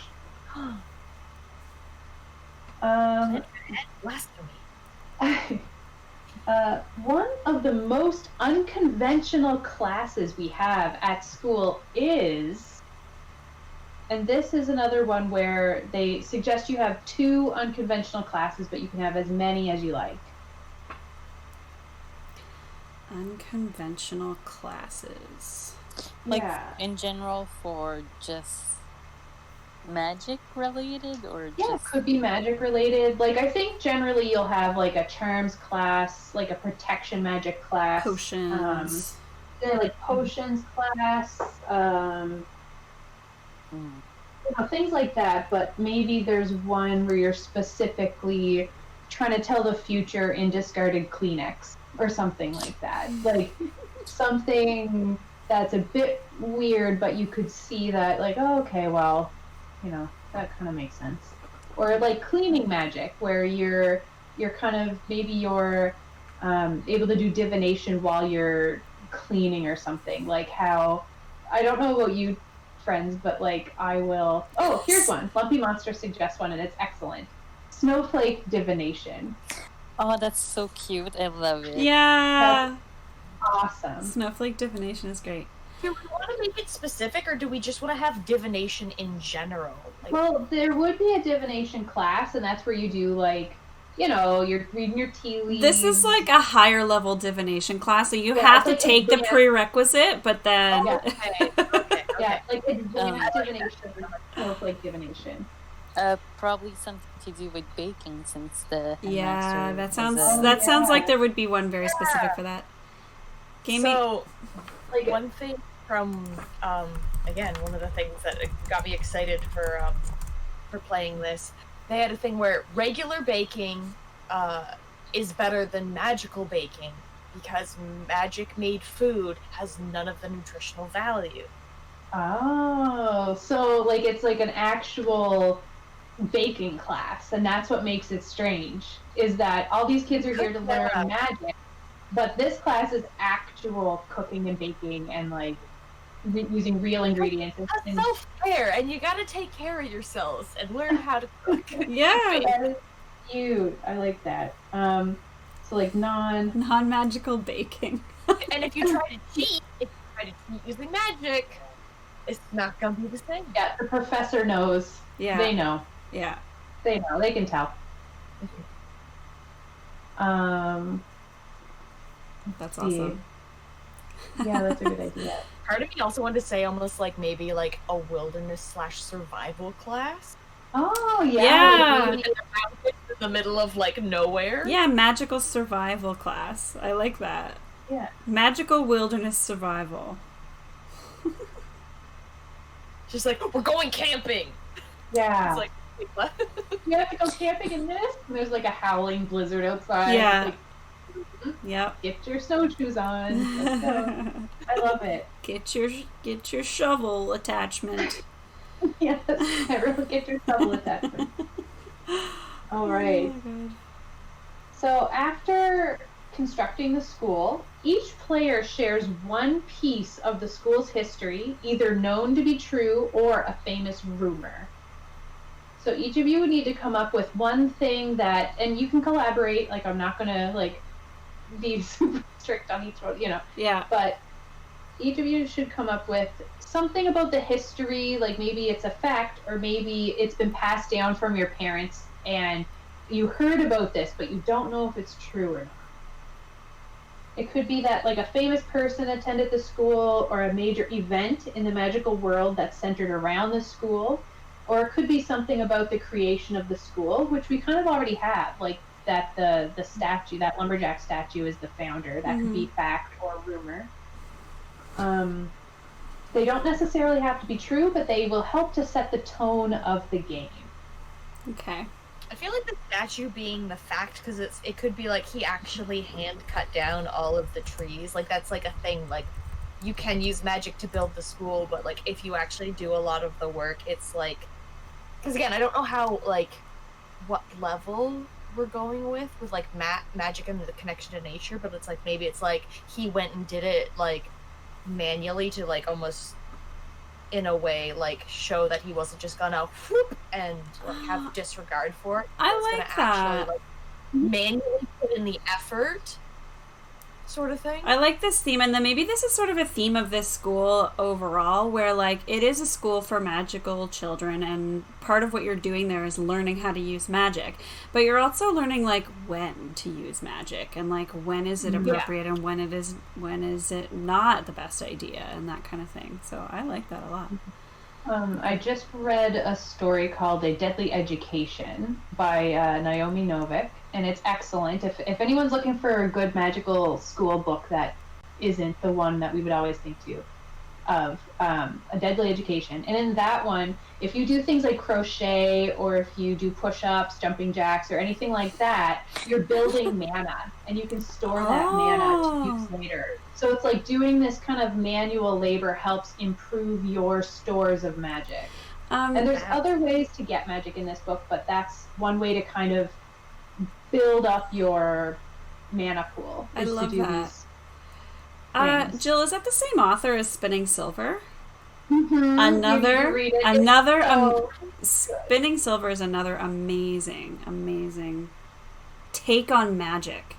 Speaker 2: Um,
Speaker 3: blasphemy.
Speaker 2: One of the most unconventional classes we have at school is, and this is another one where they suggest you have 2 unconventional classes, but you can have as many as you like.
Speaker 1: Unconventional classes.
Speaker 4: Like,
Speaker 2: yeah.
Speaker 4: in general, for just magic related, or
Speaker 2: Yeah,
Speaker 4: just...
Speaker 2: it could be magic related. Like, I think generally you'll have like a charms class, like a protection magic class.
Speaker 1: Potions.
Speaker 2: Like potions class. You know, things like that, but maybe there's one where you're specifically trying to tell the future in discarded Kleenex or something like that. Like something that's a bit weird, but you could see that, like, oh, okay, well, you know, that kind of makes sense. Or like cleaning magic, where you're kind of, maybe you're able to do divination while you're cleaning or something. Like how, I don't know about you friends, but like I will, oh, here's one. Lumpy Monster suggests one and it's excellent. Snowflake divination.
Speaker 4: Oh, that's so cute. I love it.
Speaker 1: Yeah.
Speaker 2: Awesome.
Speaker 1: Snowflake divination is great.
Speaker 3: Do we want to make it specific, or do we just want to have divination in general? Like,
Speaker 2: Well, there would be a divination class, and that's where you do, like, you know, you're reading your tea leaves.
Speaker 1: This is like a higher level divination class, so you have to
Speaker 2: like
Speaker 1: take the
Speaker 2: advanced-
Speaker 1: prerequisite, but then...
Speaker 3: okay.
Speaker 2: Yeah, like advanced divination, snowflake divination.
Speaker 4: Probably something to do with baking, since the
Speaker 1: Yeah,
Speaker 4: headmaster
Speaker 1: that
Speaker 4: is
Speaker 1: sounds
Speaker 4: a-
Speaker 1: that sounds like there would be one very specific for that. Gaming.
Speaker 3: So,
Speaker 2: Like,
Speaker 3: one thing from again, one of the things that got me excited for playing this, they had a thing where regular baking is better than magical baking because magic made food has none of the nutritional value.
Speaker 2: oh, so like it's like an actual baking class, and that's what makes it strange, is that all these kids are here to learn magic, but this class is actual cooking and baking and like using real ingredients.
Speaker 3: That's so fair, and you gotta take care of yourselves and learn how to cook.
Speaker 1: Yeah.
Speaker 2: That is cute. I like that. So like
Speaker 1: Non-magical baking.
Speaker 3: And if you try to cheat, using magic, it's not gonna be the same.
Speaker 2: yeah, the professor knows.
Speaker 1: Yeah.
Speaker 2: They know.
Speaker 1: Yeah.
Speaker 2: They know. They can tell.
Speaker 1: That's
Speaker 2: see.
Speaker 1: awesome.
Speaker 2: Yeah, that's a good idea.
Speaker 3: Part of me also wanted to say almost like maybe like a wilderness/survival class.
Speaker 2: Oh
Speaker 1: Yeah.
Speaker 3: In the middle of like nowhere.
Speaker 1: Yeah, magical survival class. I like that.
Speaker 2: Yeah.
Speaker 1: Magical wilderness survival.
Speaker 3: Just like, we're going camping.
Speaker 2: Yeah.
Speaker 3: It's like, wait, what?
Speaker 2: You have to go camping in this? And there's like a howling blizzard outside.
Speaker 1: Yeah.
Speaker 2: It's like,
Speaker 1: Yep.
Speaker 2: get your snowshoes on. Let's go. I love it.
Speaker 1: Get your shovel attachment.
Speaker 2: Yes. Everyone get your shovel attachment. All right.
Speaker 1: Oh my God.
Speaker 2: So after constructing the school, each player shares one piece of the school's history, either known to be true or a famous rumor. So each of you would need to come up with one thing that, and you can collaborate, like I'm not gonna like be super strict on each one,
Speaker 1: Yeah.
Speaker 2: but each of you should come up with something about the history, like maybe it's a fact or maybe it's been passed down from your parents and you heard about this, but you don't know if it's true or not. It could be that like a famous person attended the school or a major event in the magical world that's centered around the school, or it could be something about the creation of the school, which we kind of already have, like that the statue, that lumberjack statue is the founder. That could be fact or rumor. They don't necessarily have to be true, but they will help to set the tone of the game.
Speaker 1: Okay.
Speaker 3: I feel like the statue being the fact, because it could be like he actually hand cut down all of the trees. Like that's like a thing. Like you can use magic to build the school, but like if you actually do a lot of the work, it's like, because again, I don't know how like what level we're going with like magic and the connection to nature, but it's like maybe it's like he went and did it like manually to like almost in a way like show that he wasn't just gonna whoop and like have disregard for it.
Speaker 1: I
Speaker 3: It's
Speaker 1: like
Speaker 3: gonna
Speaker 1: that.
Speaker 3: actually, like, manually put in the effort sort of thing.
Speaker 1: I like this theme, and then maybe this is sort of a theme of this school overall, where like it is a school for magical children, and part of what you're doing there is learning how to use magic, but you're also learning like when to use magic, and like when is it appropriate, and when is it not the best idea, and that kind of thing. So I like that a lot.
Speaker 2: I just read a story called A Deadly Education by Naomi Novik, and it's excellent. If anyone's looking for a good magical school book that isn't the one that we would always think of, A Deadly Education. And in that one, if you do things like crochet or if you do push-ups, jumping jacks, or anything like that, you're building mana, and you can store that mana to use later. So it's like doing this kind of manual labor helps improve your stores of magic. And there's other ways to get magic in this book, but that's one way to kind of build up your mana pool.
Speaker 1: I love
Speaker 2: to do
Speaker 1: that.
Speaker 2: these
Speaker 1: Jill, is that the same author as Spinning Silver?
Speaker 2: Mm-hmm.
Speaker 1: Spinning Silver is another amazing take on magic.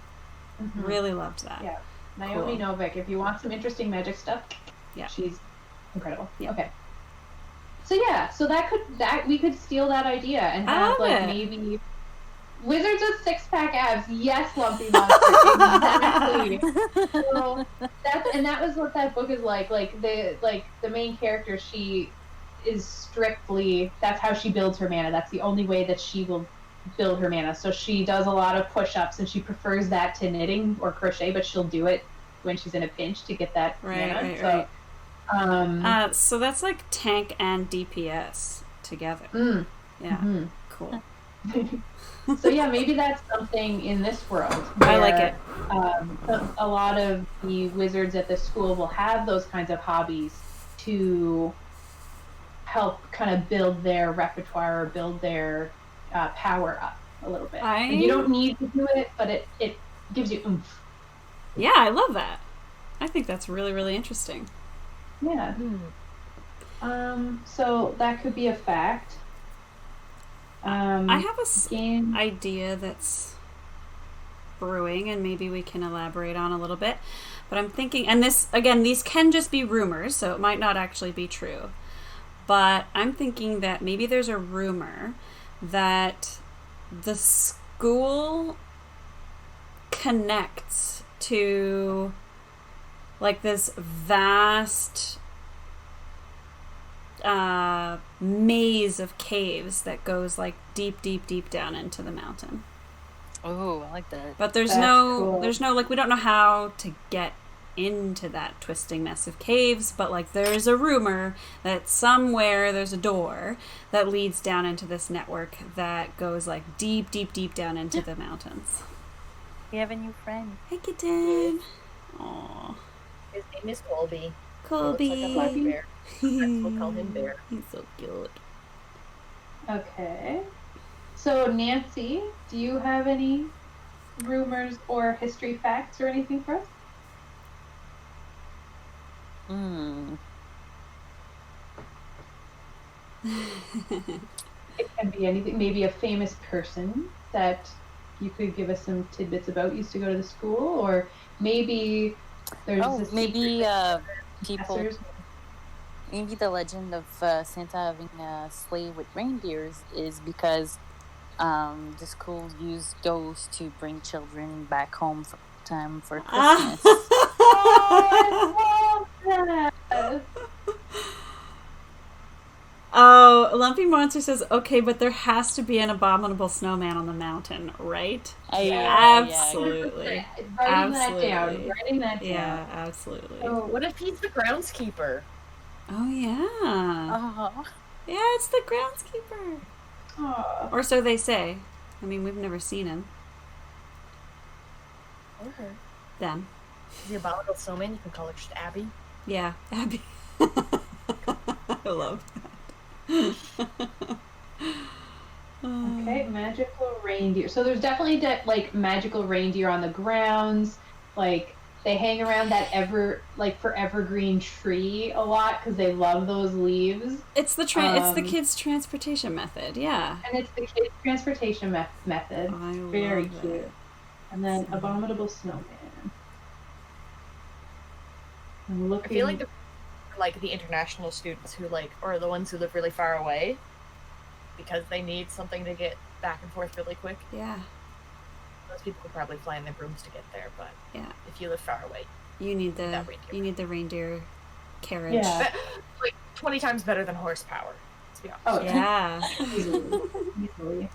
Speaker 2: Mm-hmm.
Speaker 1: Really loved that.
Speaker 2: Yeah. Naomi Novik, if you want some interesting magic stuff,
Speaker 1: yeah,
Speaker 2: she's incredible.
Speaker 1: Yeah.
Speaker 2: Okay. So yeah, so we could steal that idea and have like maybe wizards with 6-pack abs. Yes, Lumpy Monster. Exactly. So that was what that book is like. Like the main character, she is strictly, that's how she builds her mana. That's the only way that she will build her mana. So she does a lot of push-ups, and she prefers that to knitting or crochet, but she'll do it when she's in a pinch to get that mana.
Speaker 1: Right. So that's like tank and DPS together. Yeah.
Speaker 2: Mm-hmm.
Speaker 1: Cool.
Speaker 2: So yeah, maybe that's something in this world.
Speaker 1: I like it.
Speaker 2: A lot of the wizards at the school will have those kinds of hobbies to help kind of build their repertoire or build their power up a little bit. And you don't need to do it, but it gives you oomph.
Speaker 1: Yeah, I love that. I think that's really, really interesting.
Speaker 2: Yeah. So that could be a fact.
Speaker 1: I have a idea that's brewing, and maybe we can elaborate on a little bit. But I'm thinking, and these can just be rumors, so it might not actually be true. But I'm thinking that maybe there's a rumor that the school connects to like this vast maze of caves that goes like deep down into the mountain.
Speaker 4: Oh, I like that.
Speaker 1: But there's
Speaker 2: That's
Speaker 1: no
Speaker 2: cool.
Speaker 1: like we don't know how to get into that twisting mess of caves, but like there's a rumor that somewhere there's a door that leads down into this network that goes like deep, deep, deep down into the mountains.
Speaker 4: We have a new friend.
Speaker 1: Hey, kitten. Aww.
Speaker 3: His name is Colby.
Speaker 1: Colby.
Speaker 3: He looks like a black bear. We'll call him Bear.
Speaker 1: He's so cute.
Speaker 2: Okay. So, Nancy, do you have any rumors or history facts or anything for us? It can be anything. Maybe a famous person that you could give us some tidbits about used to go to the school, or maybe there's
Speaker 4: maybe people.
Speaker 2: professors.
Speaker 4: Maybe the legend of Santa having a sleigh with reindeers is because the school used those to bring children back home for time for Christmas.
Speaker 2: Oh, I love that.
Speaker 1: Oh, Lumpy Monster says, okay, but there has to be an abominable snowman on the mountain, right? Absolutely.
Speaker 2: Writing that down.
Speaker 1: Yeah, absolutely.
Speaker 3: Oh, what if he's the groundskeeper?
Speaker 1: Oh, yeah. Yeah, it's the groundskeeper.
Speaker 2: Oh.
Speaker 1: Or so they say. I mean, we've never seen him.
Speaker 3: Okay.
Speaker 1: Them.
Speaker 3: The abominable snowman, you can call her just Abby.
Speaker 1: Yeah, Abby. I love that.
Speaker 2: Okay, magical reindeer. So there's definitely like magical reindeer on the grounds. Like they hang around that evergreen tree a lot because they love those leaves.
Speaker 1: It's the kids' transportation method. Yeah.
Speaker 2: And it's the kids' transportation method. Very
Speaker 1: love
Speaker 2: cute.
Speaker 1: it.
Speaker 2: And then abominable snowman. I'm looking.
Speaker 3: I feel like the international students who or the ones who live really far away because they need something to get back and forth really quick.
Speaker 1: Yeah.
Speaker 3: Those people could probably fly in their brooms to get there, but
Speaker 1: yeah,
Speaker 3: if you live far away,
Speaker 1: you need the reindeer carriage.
Speaker 2: Yeah.
Speaker 3: Like 20 times better than horsepower. Let's be honest.
Speaker 2: Oh
Speaker 1: Yeah.
Speaker 2: Easily.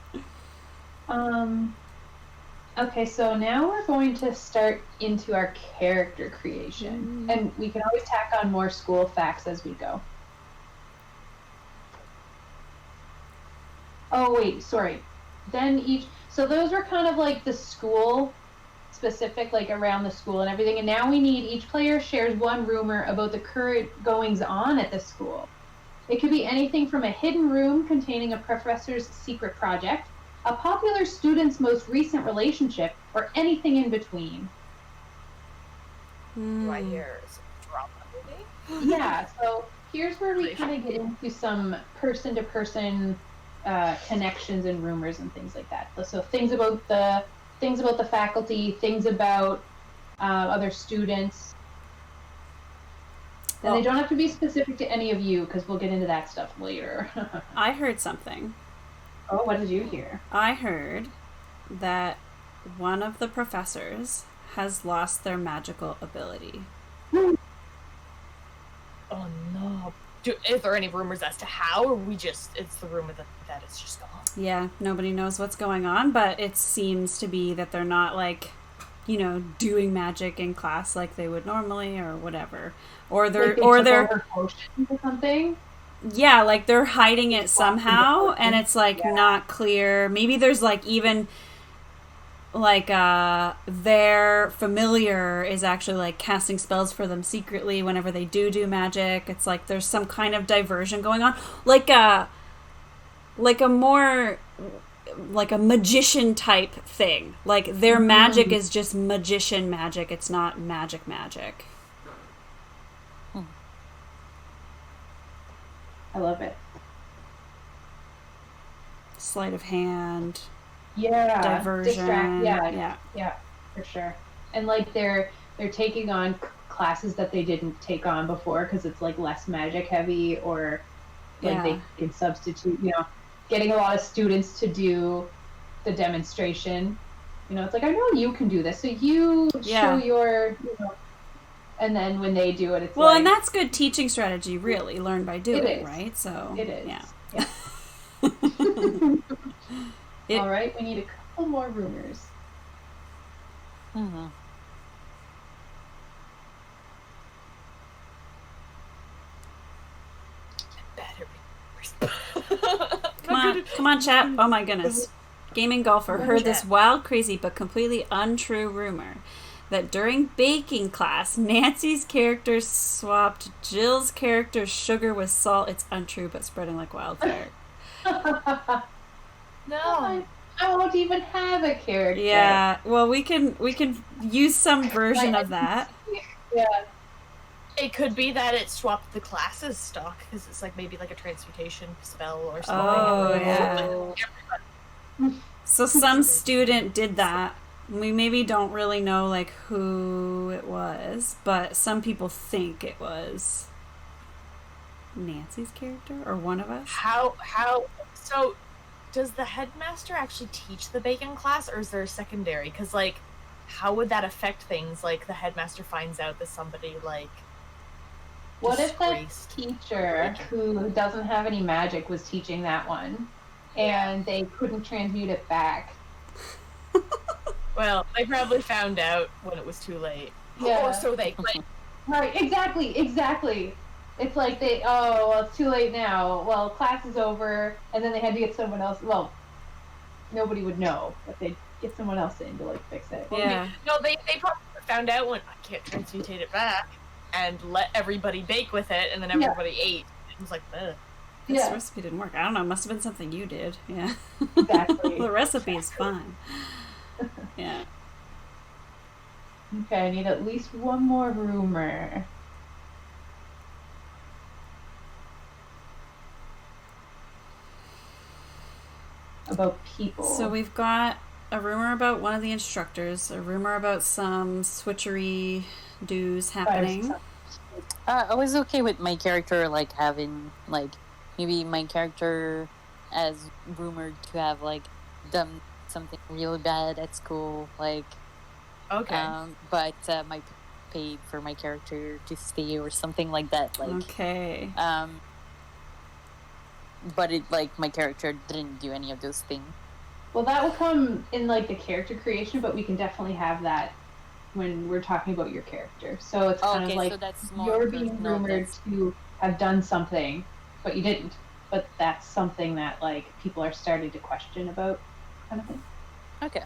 Speaker 2: Okay, so now we're going to start into our character creation. And we can always tack on more school facts as we go. Oh, wait, sorry. So those were kind of like the school specific, like around the school and everything. And now we need each player shares one rumor about the current goings on at the school. It could be anything from a hidden room containing a professor's secret project, a popular student's most recent relationship, or anything in between.
Speaker 3: Do I hear some drama movie?
Speaker 2: Yeah, so here's where we kind of get into some person-to-person connections and rumors and things like that. So things about the faculty, things about other students. And they don't have to be specific to any of you, because we'll get into that stuff later.
Speaker 1: I heard something.
Speaker 2: Oh, what did you hear?
Speaker 1: I heard that one of the professors has lost their magical ability.
Speaker 3: Oh no. Is there any rumors as to how, or it's the rumor that it's just gone?
Speaker 1: Yeah, nobody knows what's going on, but it seems to be that they're not doing magic in class like they would normally or whatever. Or they're
Speaker 2: potions or something.
Speaker 1: Yeah, like they're hiding it somehow, and it's not clear. Maybe there's even their familiar is actually casting spells for them secretly whenever they do magic. It's like there's some kind of diversion going on, like a magician type thing. Like their magic is just magician magic. It's not magic.
Speaker 2: I love it.
Speaker 1: Sleight of hand.
Speaker 2: Yeah.
Speaker 1: Diversion.
Speaker 2: Yeah, for sure. And they're taking on classes that they didn't take on before because it's less magic heavy, or they can substitute. Getting a lot of students to do the demonstration. It's I know you can do this, so you show your. And then when they do it, it's
Speaker 1: and that's good teaching strategy, really. Learn by doing, right? So
Speaker 2: it is.
Speaker 1: Yeah.
Speaker 2: All right, we need a couple more rumors.
Speaker 1: Come on, chat. Oh my goodness. Gaming Golfer heard this wild, crazy, but completely untrue rumor that during baking class, Nancy's character swapped Jill's character's sugar with salt. It's untrue, but spreading like wildfire.
Speaker 3: No.
Speaker 2: I won't even have a character.
Speaker 1: Yeah, well, we can use some version of that.
Speaker 2: Yeah.
Speaker 3: It could be that it swapped the class's stock because it's like maybe like a transmutation spell or something.
Speaker 1: Oh, yeah. So some student did that. We maybe don't really know like who it was, but some people think it was Nancy's character or one of us.
Speaker 3: How so does the headmaster actually teach the baking class, or is there a secondary? Because like how would that affect things? Like the headmaster finds out that somebody like
Speaker 2: what if that
Speaker 3: disgraced
Speaker 2: teacher who doesn't have any magic was teaching that one and they couldn't transmute it back?
Speaker 3: Well, they probably found out when it was too late.
Speaker 2: Yeah.
Speaker 3: Or so they claim.
Speaker 2: Right, exactly. It's like well, it's too late now. Well, class is over, and then they had to get someone else. Well, nobody would know, but they'd get someone else in to like fix it.
Speaker 1: Yeah.
Speaker 3: No, they probably found out when I can't transmutate it back, and let everybody bake with it, and then everybody ate. It was like, ugh.
Speaker 1: This recipe didn't work. I don't know. It must have been something you did. Yeah.
Speaker 2: Exactly.
Speaker 1: The recipe is fine. Yeah.
Speaker 2: Okay, I need at least one more rumor. About people.
Speaker 1: So we've got a rumor about one of the instructors, a rumor about some switchery do's happening.
Speaker 4: I was okay with my character like having like maybe my character as rumored to have like done something really bad at school, like
Speaker 3: Okay.
Speaker 4: but might pay for my character to stay or something like that, like
Speaker 1: Okay.
Speaker 4: but it like my character didn't do any of those things.
Speaker 2: Well, that will come in like the character creation, but we can definitely have that when we're talking about your character. So it's kind of like
Speaker 4: so that's more
Speaker 2: you're being rumored to have done something, but you didn't. But that's something that like people are starting to question about, kind of thing.
Speaker 4: Okay.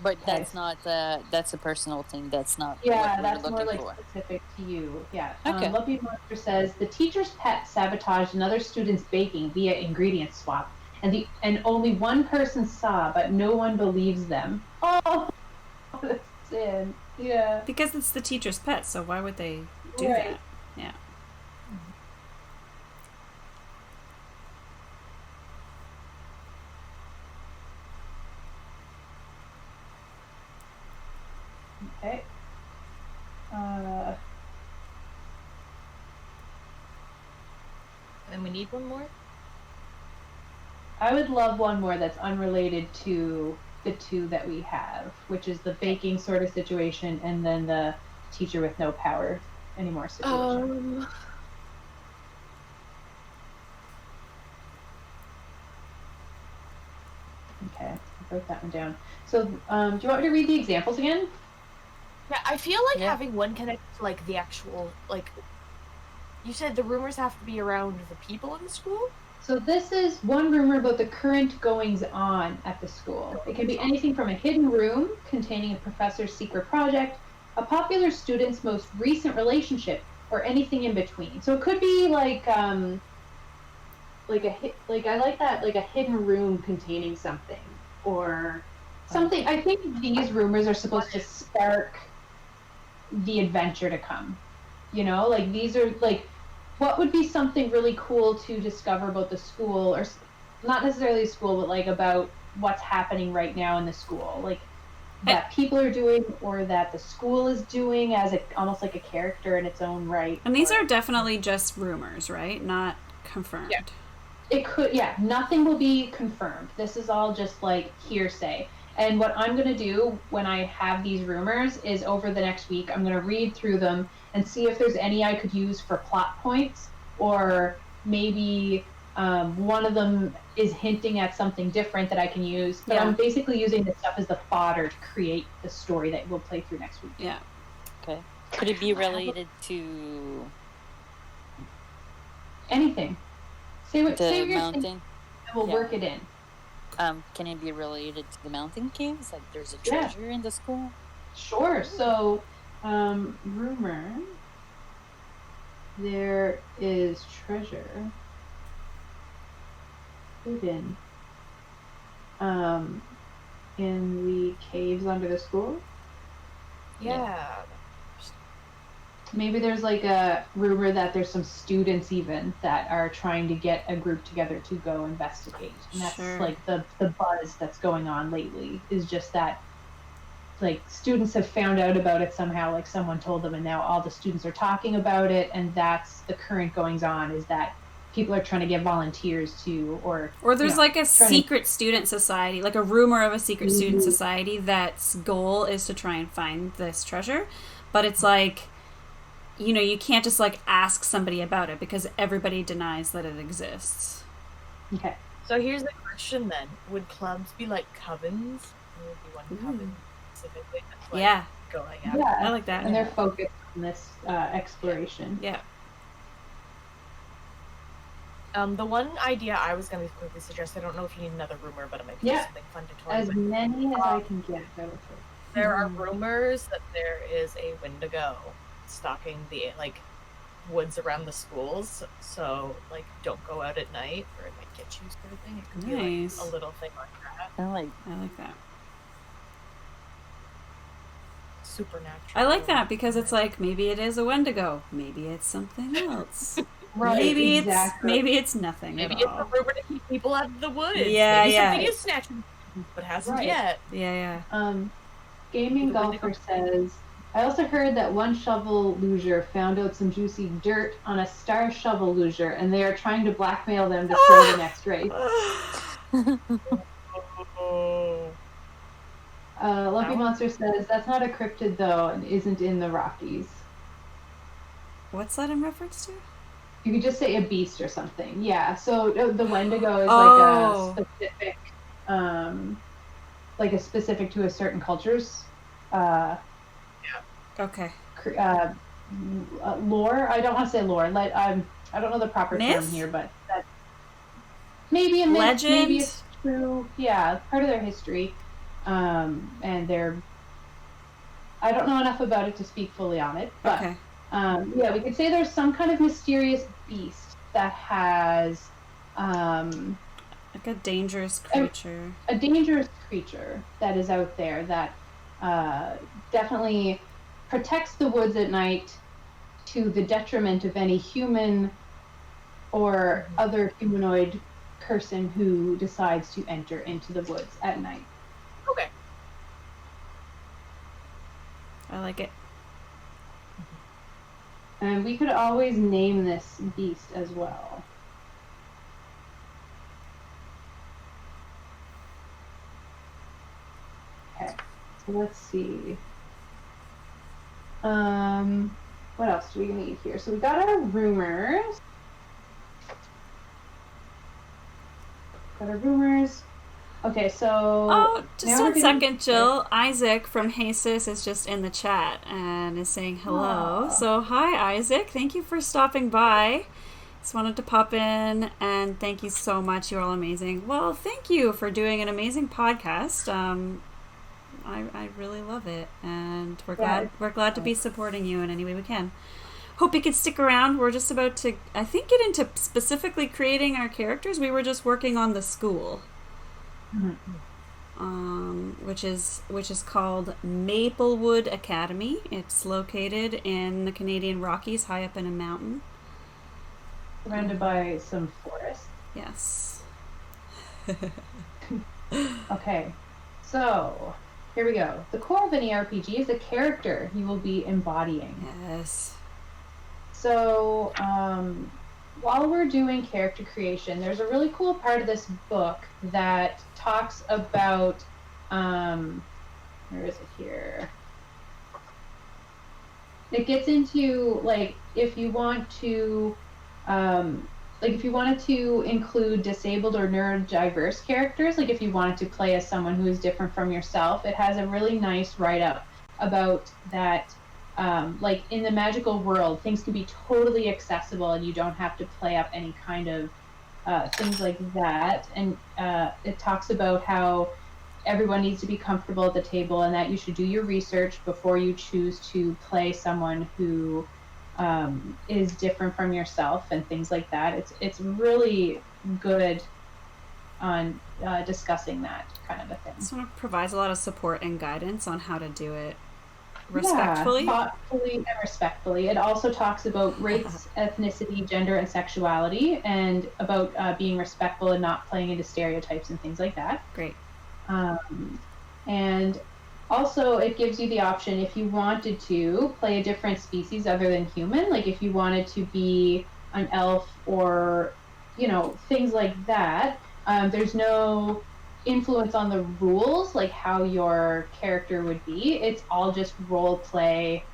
Speaker 4: But that's not that's a personal thing. That's not
Speaker 2: Yeah,
Speaker 4: what
Speaker 2: that's
Speaker 4: we're
Speaker 2: more
Speaker 4: looking
Speaker 2: like
Speaker 4: for.
Speaker 2: specific to you. Yeah.
Speaker 4: Okay.
Speaker 2: Lucky Monster says the teacher's pet sabotaged another student's baking via ingredient swap, and only one person saw, but no one believes them. Oh, that's sad. Yeah.
Speaker 1: Because it's the teacher's pet, so why would they do
Speaker 2: Right.
Speaker 1: that? Yeah.
Speaker 2: Okay.
Speaker 3: And we need one more?
Speaker 2: I would love one more that's unrelated to the two that we have, which is the baking sort of situation and then the teacher with no power anymore situation. Okay, I wrote that one down. So, do you want me to read the examples again?
Speaker 3: Yeah, I feel like having one connect to like the actual like. You said the rumors have to be around the people in the school.
Speaker 2: So this is one rumor about the current goings on at the school. It can be anything from a hidden room containing a professor's secret project, a popular student's most recent relationship, or anything in between. So it could be like I like that, like a hidden room containing something or something. I think these rumors are supposed to spark the adventure to come. You know, like these are like, what would be something really cool to discover about the school, or not necessarily the school, but like about what's happening right now in the school, like that people are doing or that the school is doing as almost like a character in its own right.
Speaker 1: And these are definitely just rumors, right? Not confirmed.
Speaker 2: Yeah. It could, nothing will be confirmed. This is all just like hearsay. And what I'm going to do when I have these rumors is over the next week, I'm going to read through them and see if there's any I could use for plot points, or maybe one of them is hinting at something different that I can use. But I'm basically using this stuff as the fodder to create the story that we'll play through next week.
Speaker 1: Yeah.
Speaker 4: Okay. Could it be related to
Speaker 2: anything? Say what
Speaker 4: The
Speaker 2: you're
Speaker 4: mountain.
Speaker 2: thinking, and we'll work it in.
Speaker 4: Can it be related to the mountain caves? Like there's a treasure in the school?
Speaker 2: Sure. So, rumor, there is treasure hidden in the caves under the school.
Speaker 3: Yeah.
Speaker 2: Maybe there's like a rumor that there's some students even that are trying to get a group together to go investigate. And that's like the buzz that's going on lately is just that like students have found out about it somehow, like someone told them, and now all the students are talking about it, and that's the current goings on is that people are trying to get volunteers to or
Speaker 1: there's like a secret student society, like a rumor of a secret student society that's goal is to try and find this treasure, but it's like, you know, you can't just like ask somebody about it because everybody denies that it exists.
Speaker 2: Okay.
Speaker 3: So here's the question then. Would clubs be like covens? There would be one coven specifically that's like going out.
Speaker 2: Yeah,
Speaker 1: I like that.
Speaker 2: And they're focused on this exploration.
Speaker 1: Yeah.
Speaker 3: The one idea I was going to quickly suggest, I don't know if you need another rumor, but it might be something fun to toy
Speaker 2: as
Speaker 3: with.
Speaker 2: many as I can get.
Speaker 3: There are rumors that there is a Wendigo stalking the like woods around the schools, so like don't go out at night or it might get you sort of thing. It could be like a little thing like that.
Speaker 1: I like that.
Speaker 3: Supernatural.
Speaker 1: I like that because it's like maybe it is a Wendigo, maybe it's something else.
Speaker 2: Right,
Speaker 1: maybe it's nothing.
Speaker 3: Maybe
Speaker 1: at
Speaker 3: it's
Speaker 1: all.
Speaker 3: a rumor to keep people out of the woods.
Speaker 1: Yeah,
Speaker 3: maybe something is snatching, but hasn't yet.
Speaker 1: Yeah.
Speaker 2: Gaming Golfer says, I also heard that one shovel loser found out some juicy dirt on a star shovel loser, and they are trying to blackmail them to throw the next race. Lumpy Monster says, that's not a cryptid though, and isn't in the Rockies.
Speaker 1: What's that in reference to?
Speaker 2: You could just say a beast or something. Yeah, so the Wendigo is like a specific, like a specific to a certain culture's
Speaker 1: okay.
Speaker 2: Lore. I don't want to say lore. I don't know the proper term here, but that maybe a myth,
Speaker 1: legend.
Speaker 2: Maybe it's true. Yeah, part of their history, and they're. I don't know enough about it to speak fully on it, but yeah, we could say there's some kind of mysterious beast that has
Speaker 1: like a dangerous creature.
Speaker 2: A dangerous creature that is out there that definitely protects the woods at night to the detriment of any human or other humanoid person who decides to enter into the woods at night.
Speaker 3: Okay.
Speaker 1: I like it.
Speaker 2: And we could always name this beast as well. Okay, so let's see. What else do we need here? So we got our rumors. Okay, so...
Speaker 1: just 1 second, Jill. Isaac from Hey Cis is just in the chat and is saying hello. So, hi, Isaac. Thank you for stopping by. Just wanted to pop in and thank you so much. You're all amazing. Well, thank you for doing an amazing podcast. I really love it, and we're glad to be supporting you in any way we can. Hope you can stick around. We're just about to, I think, get into specifically creating our characters. We were just working on the school, which is called Maplewood Academy. It's located in the Canadian Rockies, high up in a mountain,
Speaker 2: surrounded by some forest.
Speaker 1: Yes.
Speaker 2: Okay, so here we go. The core of any RPG is a character you will be embodying.
Speaker 1: Yes.
Speaker 2: So, while we're doing character creation, there's a really cool part of this book that talks about, where is it here? It gets into, like, if you want to, if you wanted to include disabled or neurodiverse characters, like if you wanted to play as someone who is different from yourself, it has a really nice write-up about that. Like in the magical world, things can be totally accessible and you don't have to play up any kind of things like that. And it talks about how everyone needs to be comfortable at the table and that you should do your research before you choose to play someone who is different from yourself and things like that. It's really good on discussing that kind of a thing.
Speaker 1: Sort of provides a lot of support and guidance on how to do it respectfully.
Speaker 2: Yeah, thoughtfully and respectfully. It also talks about race, ethnicity, gender, and sexuality, and about being respectful and not playing into stereotypes and things like that.
Speaker 1: Great.
Speaker 2: And also, it gives you the option if you wanted to play a different species other than human, like if you wanted to be an elf or, things like that. There's no influence on the rules, like how your character would be. It's all just role play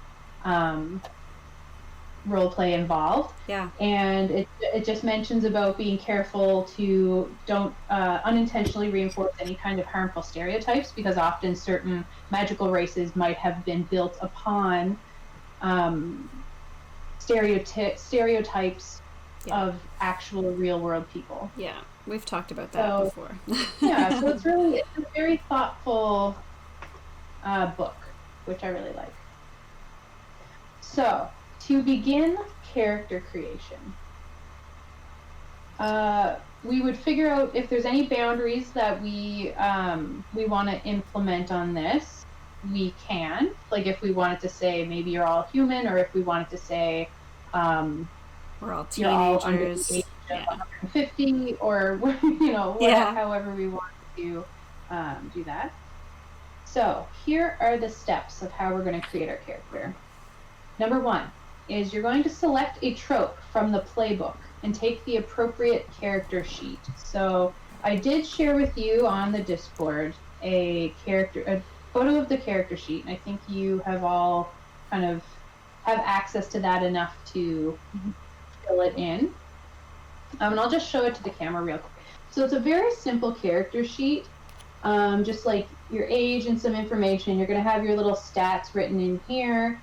Speaker 2: involved.
Speaker 1: Yeah.
Speaker 2: And it just mentions about being careful to don't unintentionally reinforce any kind of harmful stereotypes, because often certain magical races might have been built upon stereotypes of actual real world people.
Speaker 1: Yeah, we've talked about that before.
Speaker 2: Yeah, so it's a very thoughtful book, which I really like. So, to begin character creation, we would figure out if there's any boundaries that we want to implement on this. We can, like if we wanted to say maybe you're all human, or if we wanted to say
Speaker 1: we're all teenagers,
Speaker 2: you're all under the age of 150, or however we want to do that. So here are the steps of how we're going to create our character. Number 1 is you're going to select a trope from the playbook and take the appropriate character sheet. So I did share with you on the Discord a photo of the character sheet, and I think you have all kind of have access to that enough to fill it in. And I'll just show it to the camera real quick. So it's a very simple character sheet, just like your age and some information. You're going to have your little stats written in here,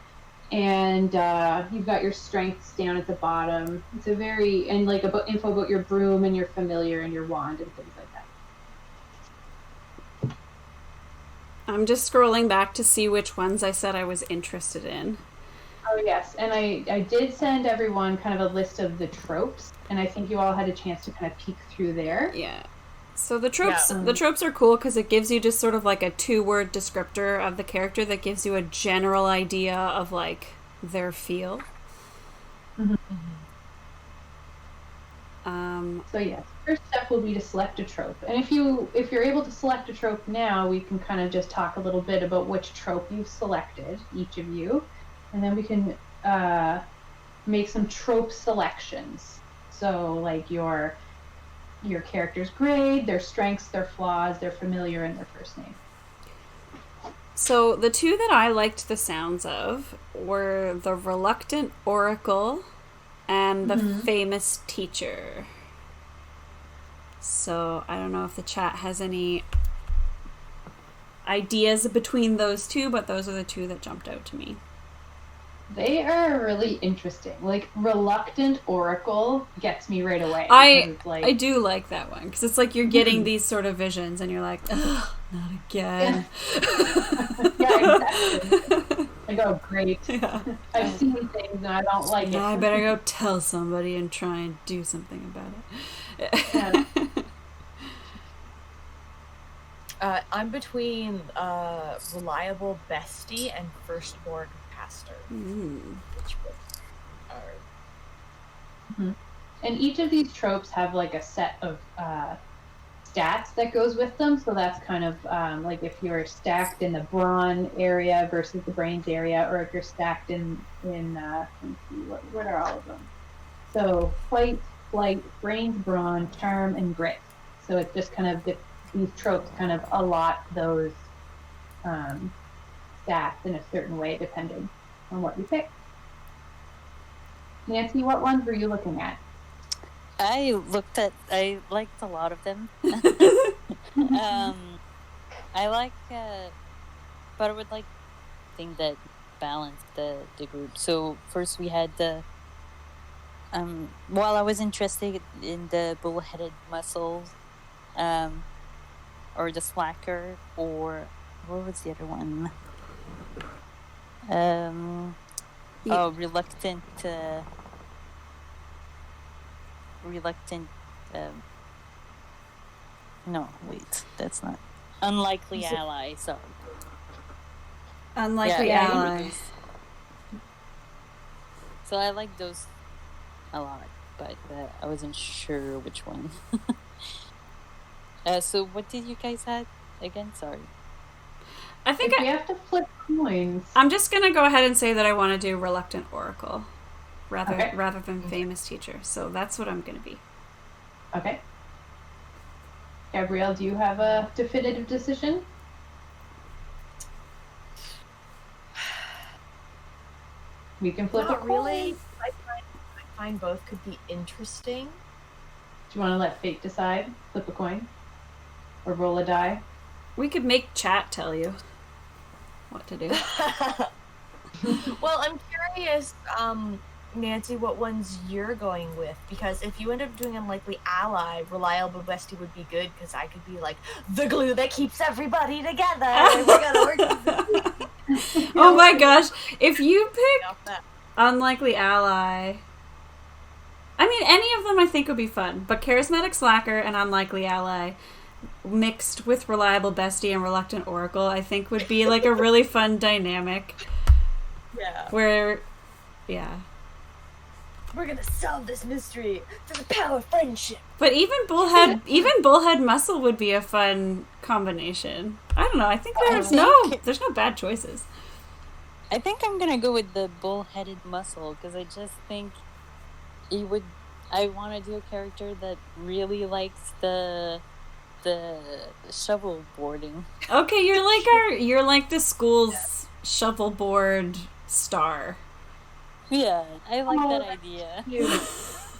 Speaker 2: and you've got your strengths down at the bottom. It's and about info about your broom and your familiar and your wand and things like that.
Speaker 1: I'm just scrolling back to see which ones I said I was interested in.
Speaker 2: Oh yes, and I did send everyone kind of a list of the tropes, and I think you all had a chance to kind of peek through there.
Speaker 1: Yeah. So the tropes are cool because it gives you just sort of like a 2-word descriptor of the character that gives you a general idea of like their feel.
Speaker 2: Mm-hmm. So yes, first step will be to select a trope, and if you're able to select a trope now, we can kind of just talk a little bit about which trope you've selected, each of you, and then we can make some trope selections. So like your character's grade, their strengths, their flaws, their familiar, and their first name.
Speaker 1: So the 2 that I liked the sounds of were the reluctant oracle and the famous teacher. So I don't know if the chat has any ideas between those 2, but those are the 2 that jumped out to me.
Speaker 2: They are really interesting. Like, reluctant oracle gets me right away.
Speaker 1: I do like that one, because it's like you're getting these sort of visions, and you're like, ugh, not again.
Speaker 2: Yeah, exactly. I go, great.
Speaker 1: Yeah.
Speaker 2: I've seen things, and I don't like it.
Speaker 1: I better go tell somebody and try and do something about it.
Speaker 2: Yeah.
Speaker 3: I'm between reliable bestie and firstborn pastor. Which books are...
Speaker 2: And each of these tropes have like a set of stats that goes with them. So that's kind of like if you're stacked in the brawn area versus the brains area, or if you're stacked in what are all of them? So fight, flight, brains, brawn, charm, and grit. So it's just kind of these tropes kind of allot those stats in a certain way depending on what you pick. Nancy, what ones were you looking at?
Speaker 4: I liked a lot of them. I like, but I would like thing that balanced the group. So first we had the Well, I was interested in the bullheaded muscles, or the slacker, or what was the other one? Reluctant. No, wait, that's not. Unlikely ally. Sorry.
Speaker 1: Unlikely ally.
Speaker 4: Those. So I like those a lot, but I wasn't sure which one. So what did you guys have again? Sorry.
Speaker 1: I think
Speaker 2: we have to flip coins.
Speaker 1: I'm just gonna go ahead and say that I want to do Reluctant Oracle rather than Famous Teacher. So that's what I'm gonna be.
Speaker 2: Okay. Gabrielle, do you have a definitive decision? We can flip
Speaker 3: Not
Speaker 2: a
Speaker 3: really.
Speaker 2: coin.
Speaker 3: I find both could be interesting.
Speaker 2: Do you want to let fate decide? Flip a coin? Or roll a die?
Speaker 1: We could make chat tell you what to do.
Speaker 3: Well, I'm curious, Nancy, what ones you're going with, because if you end up doing Unlikely Ally, Reliable Bestie would be good, because I could be like the glue that keeps everybody together. We gotta work with
Speaker 1: Oh my gosh. If you pick Unlikely Ally, I mean, any of them I think would be fun, but Charismatic Slacker and Unlikely Ally mixed with Reliable Bestie and Reluctant Oracle, I think would be like a really fun dynamic.
Speaker 3: Yeah.
Speaker 1: Where,
Speaker 3: we're gonna solve this mystery through the power of friendship.
Speaker 1: But even Bullhead Muscle would be a fun combination. I don't know. I think there's no bad choices.
Speaker 4: I think I'm gonna go with the bullheaded muscle because I just think I want to do a character that really likes the shovel boarding.
Speaker 1: Okay, you're like the school's shovelboard star.
Speaker 4: Yeah, I like that idea.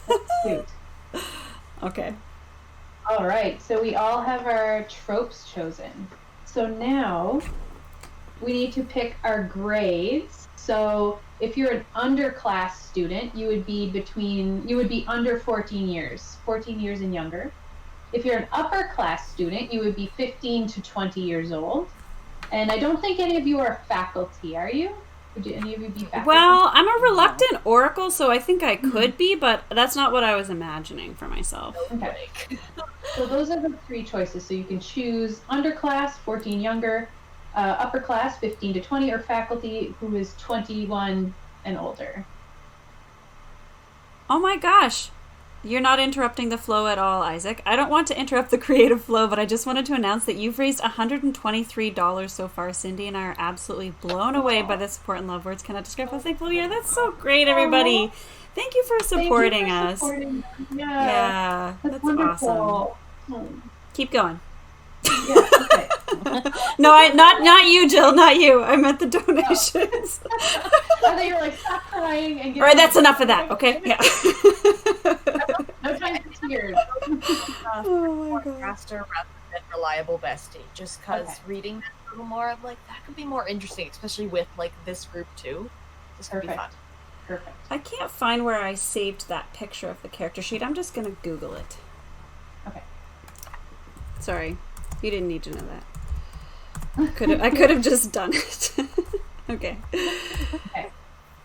Speaker 2: That's cute.
Speaker 1: Okay.
Speaker 2: All right, so we all have our tropes chosen. So now we need to pick our grades. So if you're an underclass student, you would be under 14 years and younger. If you're an upper class student, you would be 15 to 20 years old. And I don't think any of you are faculty, are you? Would any of you be faculty?
Speaker 1: Well, I'm a reluctant oracle, so I think I could be, but that's not what I was imagining for myself.
Speaker 2: Okay. So those are the three choices. So you can choose underclass, 14 younger, upper class, 15 to 20, or faculty who is 21 and older.
Speaker 1: Oh my gosh. You're not interrupting the flow at all, Isaac. I don't want to interrupt the creative flow, but I just wanted to announce that you've raised $123 so far. Cindy and I are absolutely blown away by the support and love words. Cannot describe how thankful we are. That's so great, everybody. Thank you for supporting us. Yeah, that's
Speaker 2: wonderful.
Speaker 1: Awesome. Keep going.
Speaker 2: Yeah, okay.
Speaker 1: No, not you, Jill, not you. I meant the donations.
Speaker 2: I thought you were like, stop crying and get.
Speaker 1: All right, that's enough of that, okay? Yeah.
Speaker 2: No time for tears.
Speaker 1: Oh my God.
Speaker 3: Faster rather than Reliable Bestie, just because reading that a little more, like that could be more interesting, especially with like this group too. This could be fun.
Speaker 2: Perfect.
Speaker 1: I can't find where I saved that picture of the character sheet. I'm just gonna Google it.
Speaker 2: Okay.
Speaker 1: Sorry, you didn't need to know that. I could have just done it. Okay.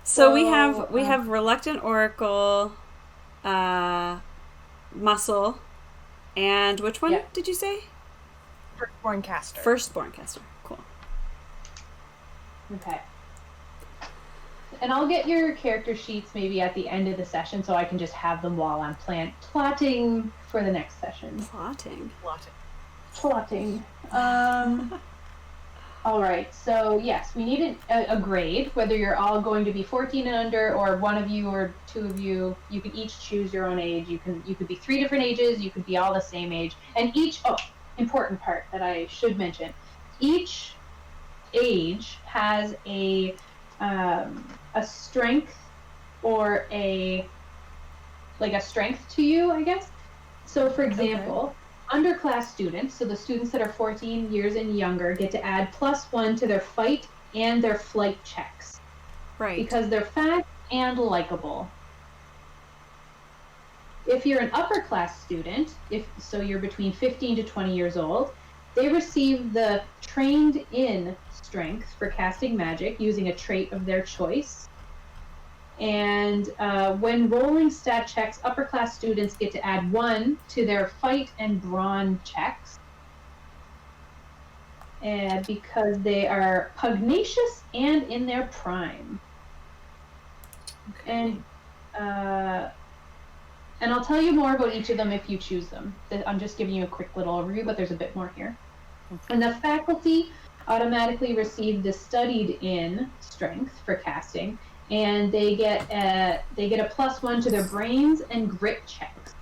Speaker 1: So we have Reluctant Oracle, Muscle, and which one did you say?
Speaker 3: Firstborn Caster.
Speaker 1: Firstborn Caster. Cool.
Speaker 2: Okay. And I'll get your character sheets maybe at the end of the session so I can just have them while I'm plotting for the next session. Plotting. All right, so yes, we need a grade, whether you're all going to be 14 and under, or one of you or two of you. You can each choose your own age. You could be 3 different ages. You could be all the same age. And important part that I should mention, each age has a strength or a strength to you, I guess. So for example, underclass students, so the students that are 14 years and younger, get to add +1 to their fight and their flight checks.
Speaker 1: Right.
Speaker 2: Because they're fast and likable. If you're an upper class student, so you're between 15 to 20 years old, they receive the trained in strength for casting magic using a trait of their choice. And when rolling stat checks, upper class students get to add 1 to their fight and brawn checks. And because they are pugnacious and in their prime.
Speaker 3: Okay.
Speaker 2: And I'll tell you more about each of them if you choose them. I'm just giving you a quick little overview, but there's a bit more here. And the faculty automatically receive the studied in strength for casting, and they get a +1 to their brains and grit checks.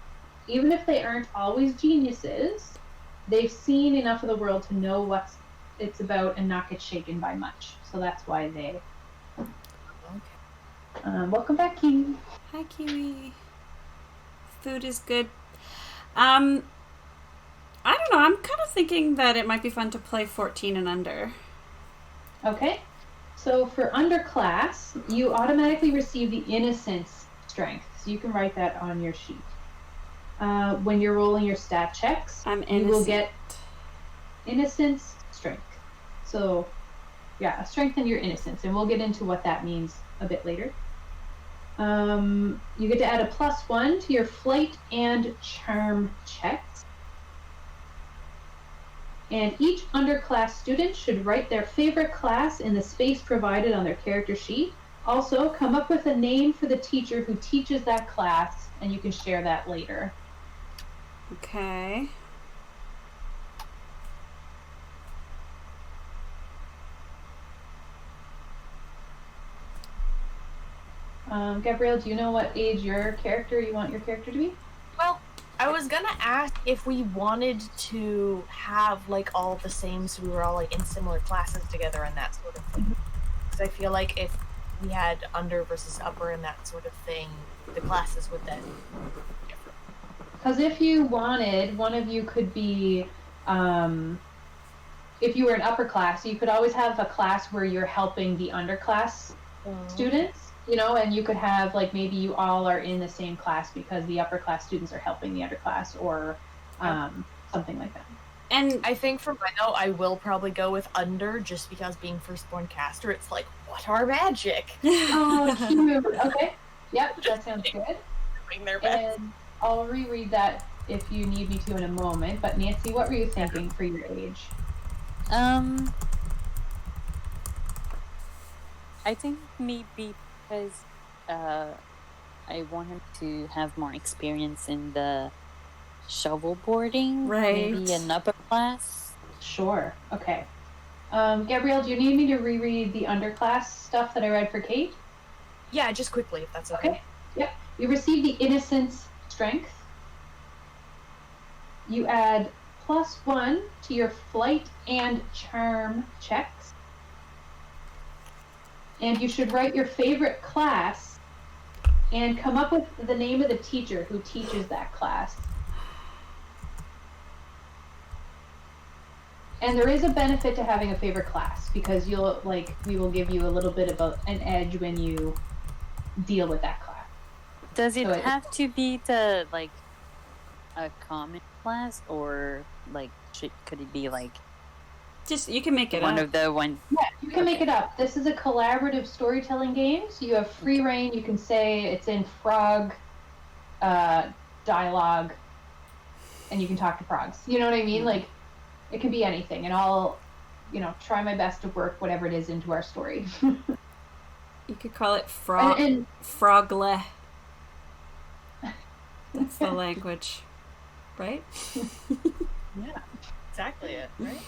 Speaker 2: Even if they aren't always geniuses, they've seen enough of the world to know what it's about and not get shaken by much. So that's why they.
Speaker 3: Okay.
Speaker 2: Welcome back, Kiwi.
Speaker 1: Hi, Kiwi. Food is good. I don't know. I'm kind of thinking that it might be fun to play 14 and under.
Speaker 2: Okay. So for underclass, you automatically receive the innocence strength. So you can write that on your sheet. When you're rolling your stat checks,
Speaker 1: I'm innocent.
Speaker 2: you will get innocence strength. So, yeah, strengthen your innocence, and we'll get into what that means a bit later. You get to add a +1 to your flight and charm checks. And each underclass student should write their favorite class in the space provided on their character sheet. Also, come up with a name for the teacher who teaches that class, and you can share that later.
Speaker 1: Okay.
Speaker 2: Gabrielle, do you know what age you want your character to be?
Speaker 3: Well, I was gonna ask if we wanted to have like all the same, so we were all like in similar classes together and that sort of thing. Because I feel like if we had under versus upper and that sort of thing, the classes would then be different.
Speaker 2: Because if you wanted, one of you could be, if you were an upper class, you could always have a class where you're helping the underclass students. You know, and you could have, like, maybe you all are in the same class because the upper class students are helping the underclass, or something like that.
Speaker 1: And
Speaker 3: I think for my note, I will probably go with under, just because being firstborn caster, it's like, what are magic?
Speaker 2: Oh, cute. Okay. Yep, that sounds good.
Speaker 3: Doing their best.
Speaker 2: And I'll reread that if you need me to in a moment. But Nancy, what were you thinking for your age?
Speaker 4: I think maybe because I want him to have more experience in the shovel boarding.
Speaker 1: Right.
Speaker 4: Maybe an upper class.
Speaker 2: Sure. Okay. Gabrielle, do you need me to reread the underclass stuff that I read for Kate?
Speaker 3: Yeah, just quickly, if that's okay.
Speaker 2: Okay. Yep. You receive the innocence strength. You add +1 to your flight and charm checks. And you should write your favorite class and come up with the name of the teacher who teaches that class. And there is a benefit to having a favorite class, because we will give you a little bit of an edge when you deal with that class.
Speaker 4: Does it have to be a common class, or could it be
Speaker 1: just, you can make it
Speaker 4: one
Speaker 1: up.
Speaker 4: of the one?
Speaker 2: Yeah, you can make it up. This is a collaborative storytelling game, so you have free reign. You can say it's in frog dialogue, and you can talk to frogs. You know what I mean? Like, it can be anything, and I'll, try my best to work whatever it is into our story.
Speaker 1: You could call it
Speaker 2: And
Speaker 1: Frogle. That's the language, right?
Speaker 3: Yeah, exactly it, right?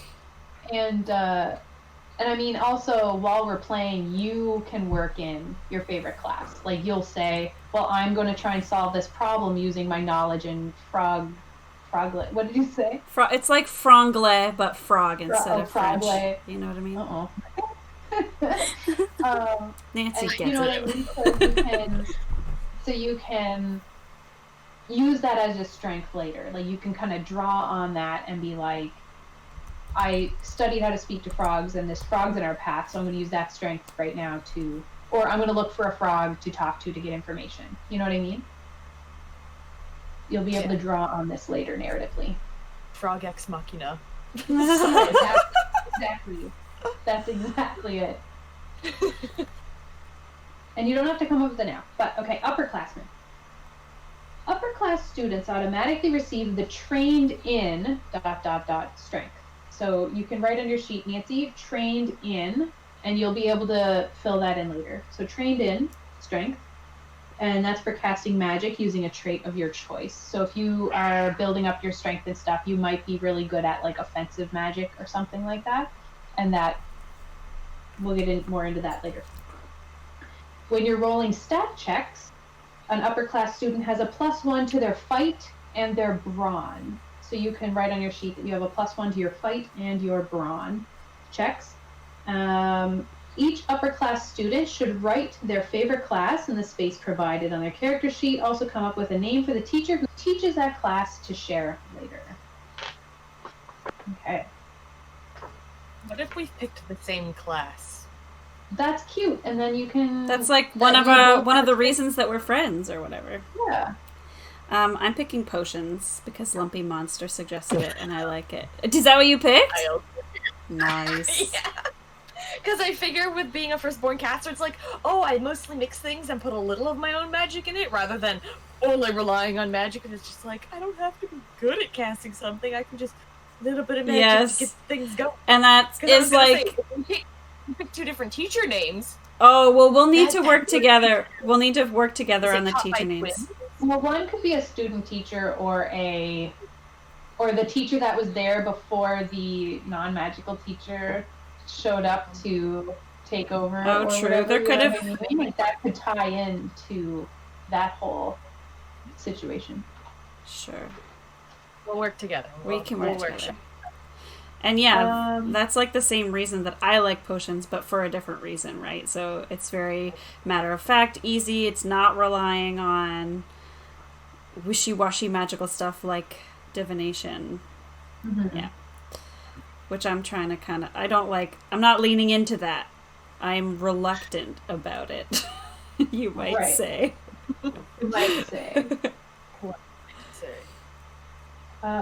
Speaker 2: And I mean, also, while we're playing, you can work in your favorite class. Like, you'll say, well, I'm going to try and solve this problem using my knowledge in froglet. What did you say?
Speaker 1: It's like franglais, but frog instead of French.
Speaker 2: Fraglais.
Speaker 1: You know what I mean? Nancy gets
Speaker 2: you know
Speaker 1: it.
Speaker 2: what I mean? So you can use that as a strength later. Like, you can kind of draw on that and be like, I studied how to speak to frogs, and there's frogs in our path, so I'm going to use that strength right now or I'm going to look for a frog to talk to get information. You know what I mean? You'll be able to draw on this later narratively.
Speaker 3: Frog Ex Machina.
Speaker 2: Exactly. That's exactly it. And you don't have to come up with it now. But, okay, upperclassmen. Upper-class students automatically receive the trained in ... strength. So you can write on your sheet, Nancy, trained in, and you'll be able to fill that in later. So trained in strength, and that's for casting magic using a trait of your choice. So if you are building up your strength and stuff, you might be really good at like offensive magic or something like that, and that we'll get more into that later. When you're rolling stat checks, an upper-class student has a +1 to their fight and their brawn. So you can write on your sheet that you have a +1 to your fight and your brawn checks. Each upper-class student should write their favorite class in the space provided on their character sheet. Also come up with a name for the teacher who teaches that class to share later. Okay.
Speaker 3: What if we've picked the same class?
Speaker 2: That's cute, and then you can...
Speaker 1: That's like one of the reasons that we're friends or whatever.
Speaker 2: Yeah.
Speaker 1: I'm picking potions because Lumpy Monster suggested it, and I like it. Is that what you picked? Nice.
Speaker 3: Yeah. Because I figure with being a firstborn caster, it's like, oh, I mostly mix things and put a little of my own magic in it, rather than only relying on magic. And it's just like, I don't have to be good at casting something. I can just a little bit of magic to get things going.
Speaker 1: And that is like...
Speaker 3: You pick two different teacher names.
Speaker 1: Oh, well, we'll need to work together. We'll need to work together on the teacher names.
Speaker 2: Well, one could be a student teacher or the teacher that was there before the non-magical teacher showed up to take over.
Speaker 1: Oh, true. There could have...
Speaker 2: Like, that could tie in to that whole situation.
Speaker 1: Sure.
Speaker 3: We'll work together.
Speaker 1: We can work together. And yeah, that's like the same reason that I like potions, but for a different reason, right? So it's very matter of fact, easy. It's not relying on wishy-washy magical stuff like divination. Mm-hmm. Yeah. Which I'm trying to I'm not leaning into that. I'm reluctant about it, you might say.
Speaker 2: You might say.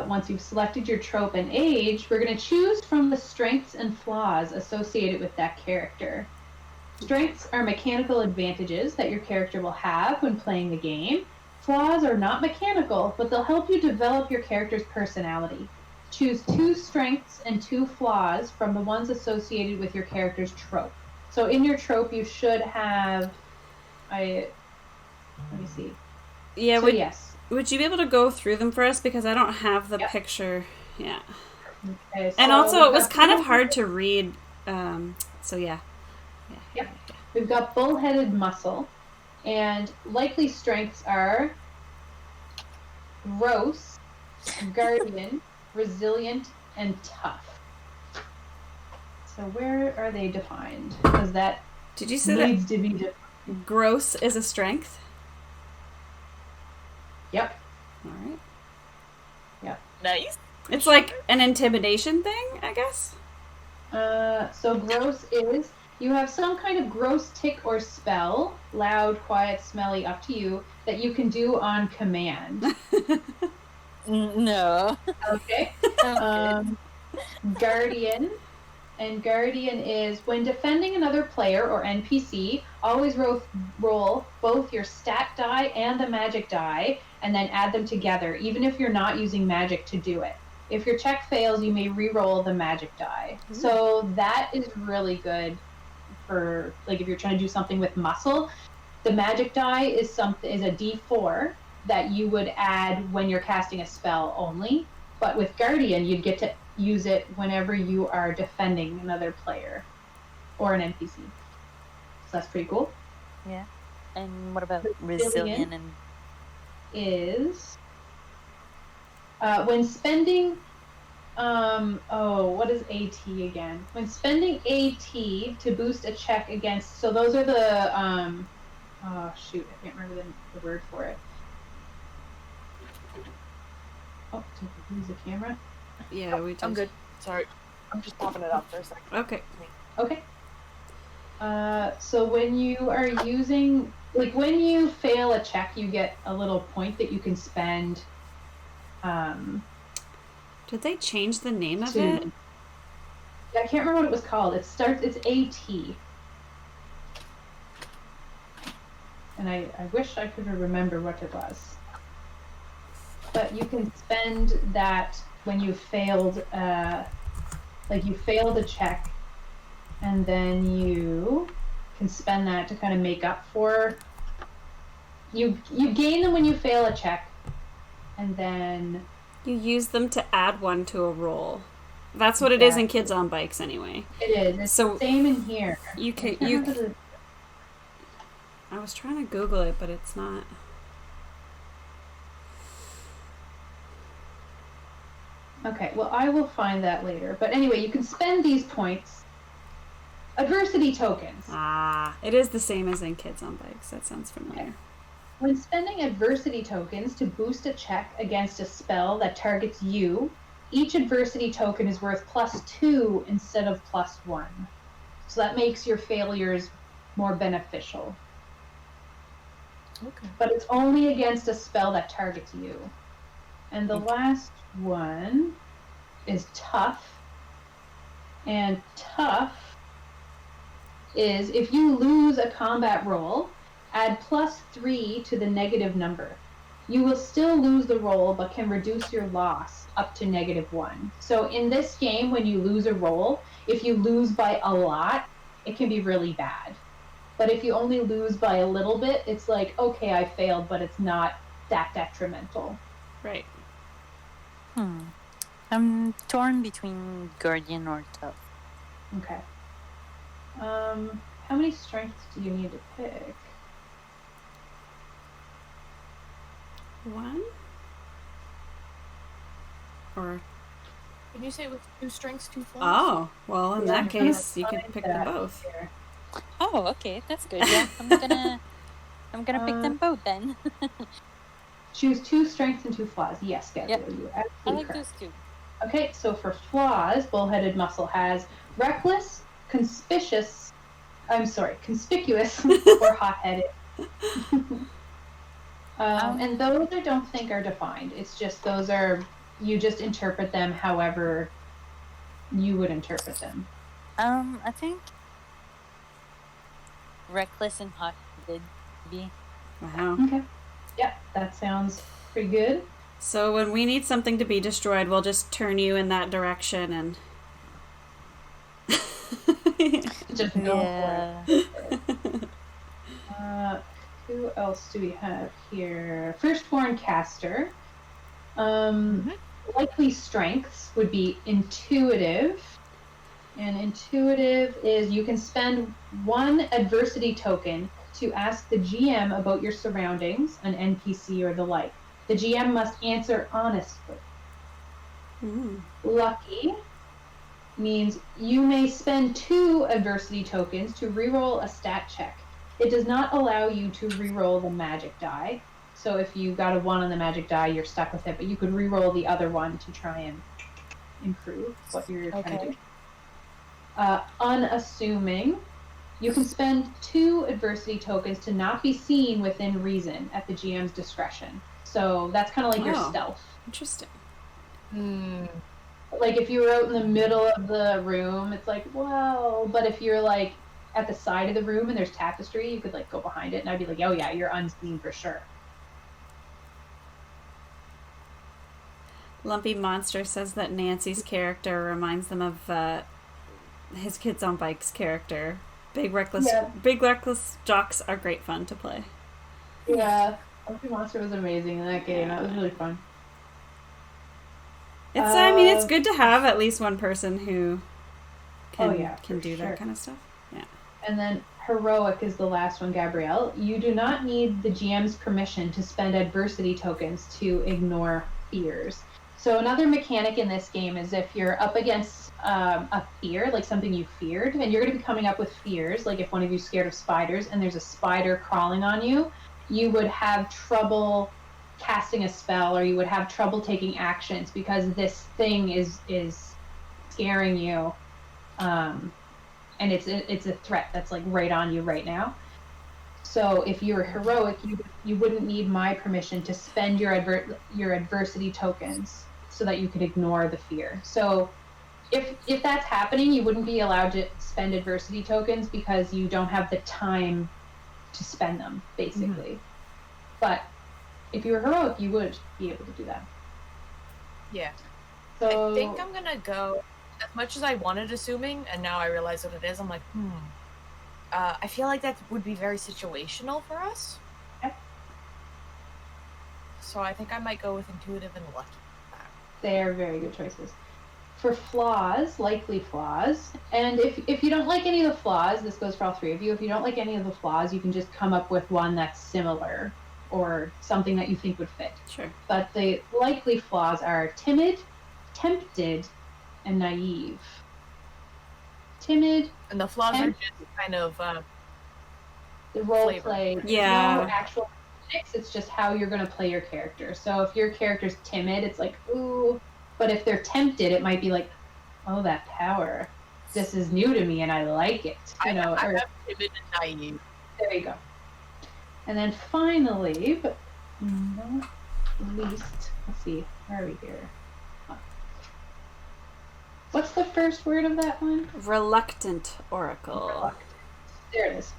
Speaker 2: Once you've selected your trope and age, we're going to choose from the strengths and flaws associated with that character. Strengths are mechanical advantages that your character will have when playing the game. Flaws are not mechanical, but they'll help you develop your character's personality. Choose 2 strengths and 2 flaws from the ones associated with your character's trope. So in your trope, you should have... let me see.
Speaker 1: Yeah,
Speaker 2: so yes.
Speaker 1: Would you be able to go through them for us? Because I don't have the picture. Yeah.
Speaker 2: Okay, so
Speaker 1: and also, it was kind of hard to read. So, yeah.
Speaker 2: Yep. We've got bull-headed muscle. And likely strengths are gross, guardian, resilient, and tough. So where are they defined? Because that
Speaker 1: Did you say
Speaker 2: needs
Speaker 1: that
Speaker 2: to be defined.
Speaker 1: Gross is a strength?
Speaker 2: Yep.
Speaker 1: All right.
Speaker 2: Yep.
Speaker 3: Nice.
Speaker 1: It's like an intimidation thing, I guess?
Speaker 2: So gross is, you have some kind of gross tick or spell, loud, quiet, smelly, up to you, that you can do on command.
Speaker 4: No.
Speaker 2: Okay. Guardian. And Guardian is, when defending another player or NPC, always roll both your stat die and the magic die, and then add them together, even if you're not using magic to do it. If your check fails, you may re-roll the magic die. Ooh. So that is really good for, like, if you're trying to do something with muscle. The magic die is a D4 that you would add when you're casting a spell only. But with Guardian, you'd get to use it whenever you are defending another player or an NPC. So that's pretty cool.
Speaker 4: Yeah. And what about resilient and...
Speaker 2: is when spending what is AT again? When spending AT to boost a check against, so those are the I can't remember the word for it. Oh, did we lose the camera?
Speaker 1: Yeah, we did.
Speaker 3: I'm good. Sorry. I'm just popping it up for a second.
Speaker 1: Okay.
Speaker 2: So when you are using, like, when you fail a check, you get a little point that you can spend
Speaker 1: Did they change the name of
Speaker 2: to-
Speaker 1: it?
Speaker 2: I can't remember what it was called. It's AT. And I wish I could remember what it was. But you can spend that when you failed, you failed a check, and then you can spend that to kind of make up for. You gain them when you fail a check, and then
Speaker 1: You use them to add one to a roll. That's what it is in Kids on Bikes, anyway.
Speaker 2: it is. It's
Speaker 1: So
Speaker 2: the same in here.
Speaker 1: You can.
Speaker 2: I can't remember the-
Speaker 1: I was trying to Google it, but it's not.
Speaker 2: Okay, well, I will find that later. But anyway, you can spend these points. Adversity tokens.
Speaker 1: It is the same as in Kids on Bikes. That sounds familiar.
Speaker 2: When spending adversity tokens to boost a check against a spell that targets you, each adversity token is worth +2 instead of +1. So that makes your failures more beneficial.
Speaker 3: Okay.
Speaker 2: But it's only against a spell that targets you. And the last one is tough. And tough is if you lose a combat roll, add +3 to the negative number. You will still lose the roll, but can reduce your loss up to -1. So in this game, when you lose a roll, if you lose by a lot, it can be really bad. But if you only lose by a little bit, it's like, okay, I failed, but it's not that detrimental.
Speaker 1: Right.
Speaker 4: I'm torn between Guardian or Tough.
Speaker 2: Okay. How many strengths do you need to pick?
Speaker 1: 1? Or
Speaker 3: Can you say with 2 strengths, 2 flaws?
Speaker 1: oh, well, in
Speaker 2: Yeah,
Speaker 1: that
Speaker 2: I'm
Speaker 1: case, you
Speaker 2: gonna
Speaker 1: could
Speaker 2: find
Speaker 1: pick them
Speaker 2: that
Speaker 1: both.
Speaker 2: here.
Speaker 4: Oh, okay, that's good. Yeah, I'm gonna pick them both then.
Speaker 2: Choose 2 strengths and 2 flaws. Yes, Gabrielle,
Speaker 4: Yep.
Speaker 2: you
Speaker 4: I
Speaker 2: absolutely
Speaker 4: like
Speaker 2: correct.
Speaker 4: those two.
Speaker 2: Okay, so for flaws, bullheaded muscle has reckless, conspicuous, or hot-headed. And those I don't think are defined. It's just those are, you just interpret them however you would interpret them.
Speaker 4: I think reckless and hot-headed, maybe.
Speaker 1: Wow.
Speaker 2: Okay. Yeah, that sounds pretty good.
Speaker 1: So when we need something to be destroyed, we'll just turn you in that direction and.
Speaker 2: Just go
Speaker 4: Yeah.
Speaker 2: for it. Who else do we have here? Firstborn caster. Likely strengths would be intuitive. And intuitive is you can spend 1 adversity token to ask the GM about your surroundings, an NPC or the like. The GM must answer honestly. Lucky means you may spend 2 adversity tokens to reroll a stat check. It does not allow you to reroll the magic die. So if you got a 1 on the magic die, you're stuck with it, but you could reroll the other one to try and improve what you're trying to do. Unassuming, you can spend 2 adversity tokens to not be seen within reason at the GM's discretion. So that's kind of like your stealth.
Speaker 1: Interesting.
Speaker 2: Like if you were out in the middle of the room, it's like, well, but if you're like at the side of the room and there's tapestry, you could like go behind it and I'd be like, oh yeah, you're unseen for sure.
Speaker 1: Lumpy Monster says that Nancy's character reminds them of his Kids on Bikes character. Big reckless jocks are great fun to play.
Speaker 2: Yeah, Lumpy Monster was amazing in that game. That was really fun.
Speaker 1: It's I mean it's good to have at least one person who can
Speaker 2: for
Speaker 1: do
Speaker 2: sure.
Speaker 1: that kind of stuff. Yeah.
Speaker 2: And then heroic is the last one, Gabrielle. You do not need the GM's permission to spend adversity tokens to ignore fears. So another mechanic in this game is if you're up against a fear, like something you feared, and you're going to be coming up with fears, like if one of you's scared of spiders and there's a spider crawling on you, you would have trouble casting a spell or you would have trouble taking actions because this thing is scaring you. And it's a threat that's like right on you right now. So if you were heroic, you wouldn't need my permission to spend your adversity tokens so that you could ignore the fear. So if that's happening, you wouldn't be allowed to spend adversity tokens because you don't have the time to spend them, basically. But if you were heroic, you would be able to do that.
Speaker 3: Yeah.
Speaker 2: So
Speaker 3: I think I'm gonna go, as much as I wanted assuming, and now I realize what it is, I'm like, I feel like that would be very situational for us.
Speaker 2: Okay.
Speaker 3: So I think I might go with intuitive and lucky.
Speaker 2: They are very good choices. For flaws, likely flaws, and if you don't like any of the flaws, this goes for all three of you, if you don't like any of the flaws, you can just come up with one that's similar or something that you think would fit.
Speaker 1: Sure.
Speaker 2: But the likely flaws are timid, tempted, and naive. Timid,
Speaker 3: And the flaws are just kind of
Speaker 2: the role
Speaker 3: flavor.
Speaker 2: play.
Speaker 1: Yeah.
Speaker 2: There's no actual mechanics, it's just how you're going to play your character. So if your character's timid, it's like, ooh. But if they're tempted, it might be like, oh, that power. This is new to me and I like it. You know,
Speaker 3: I
Speaker 2: or
Speaker 3: have timid and naive.
Speaker 2: there you go. And then finally, but not least, let's see, where are we here? What's the first word of that one?
Speaker 1: Reluctant oracle.
Speaker 2: There it is.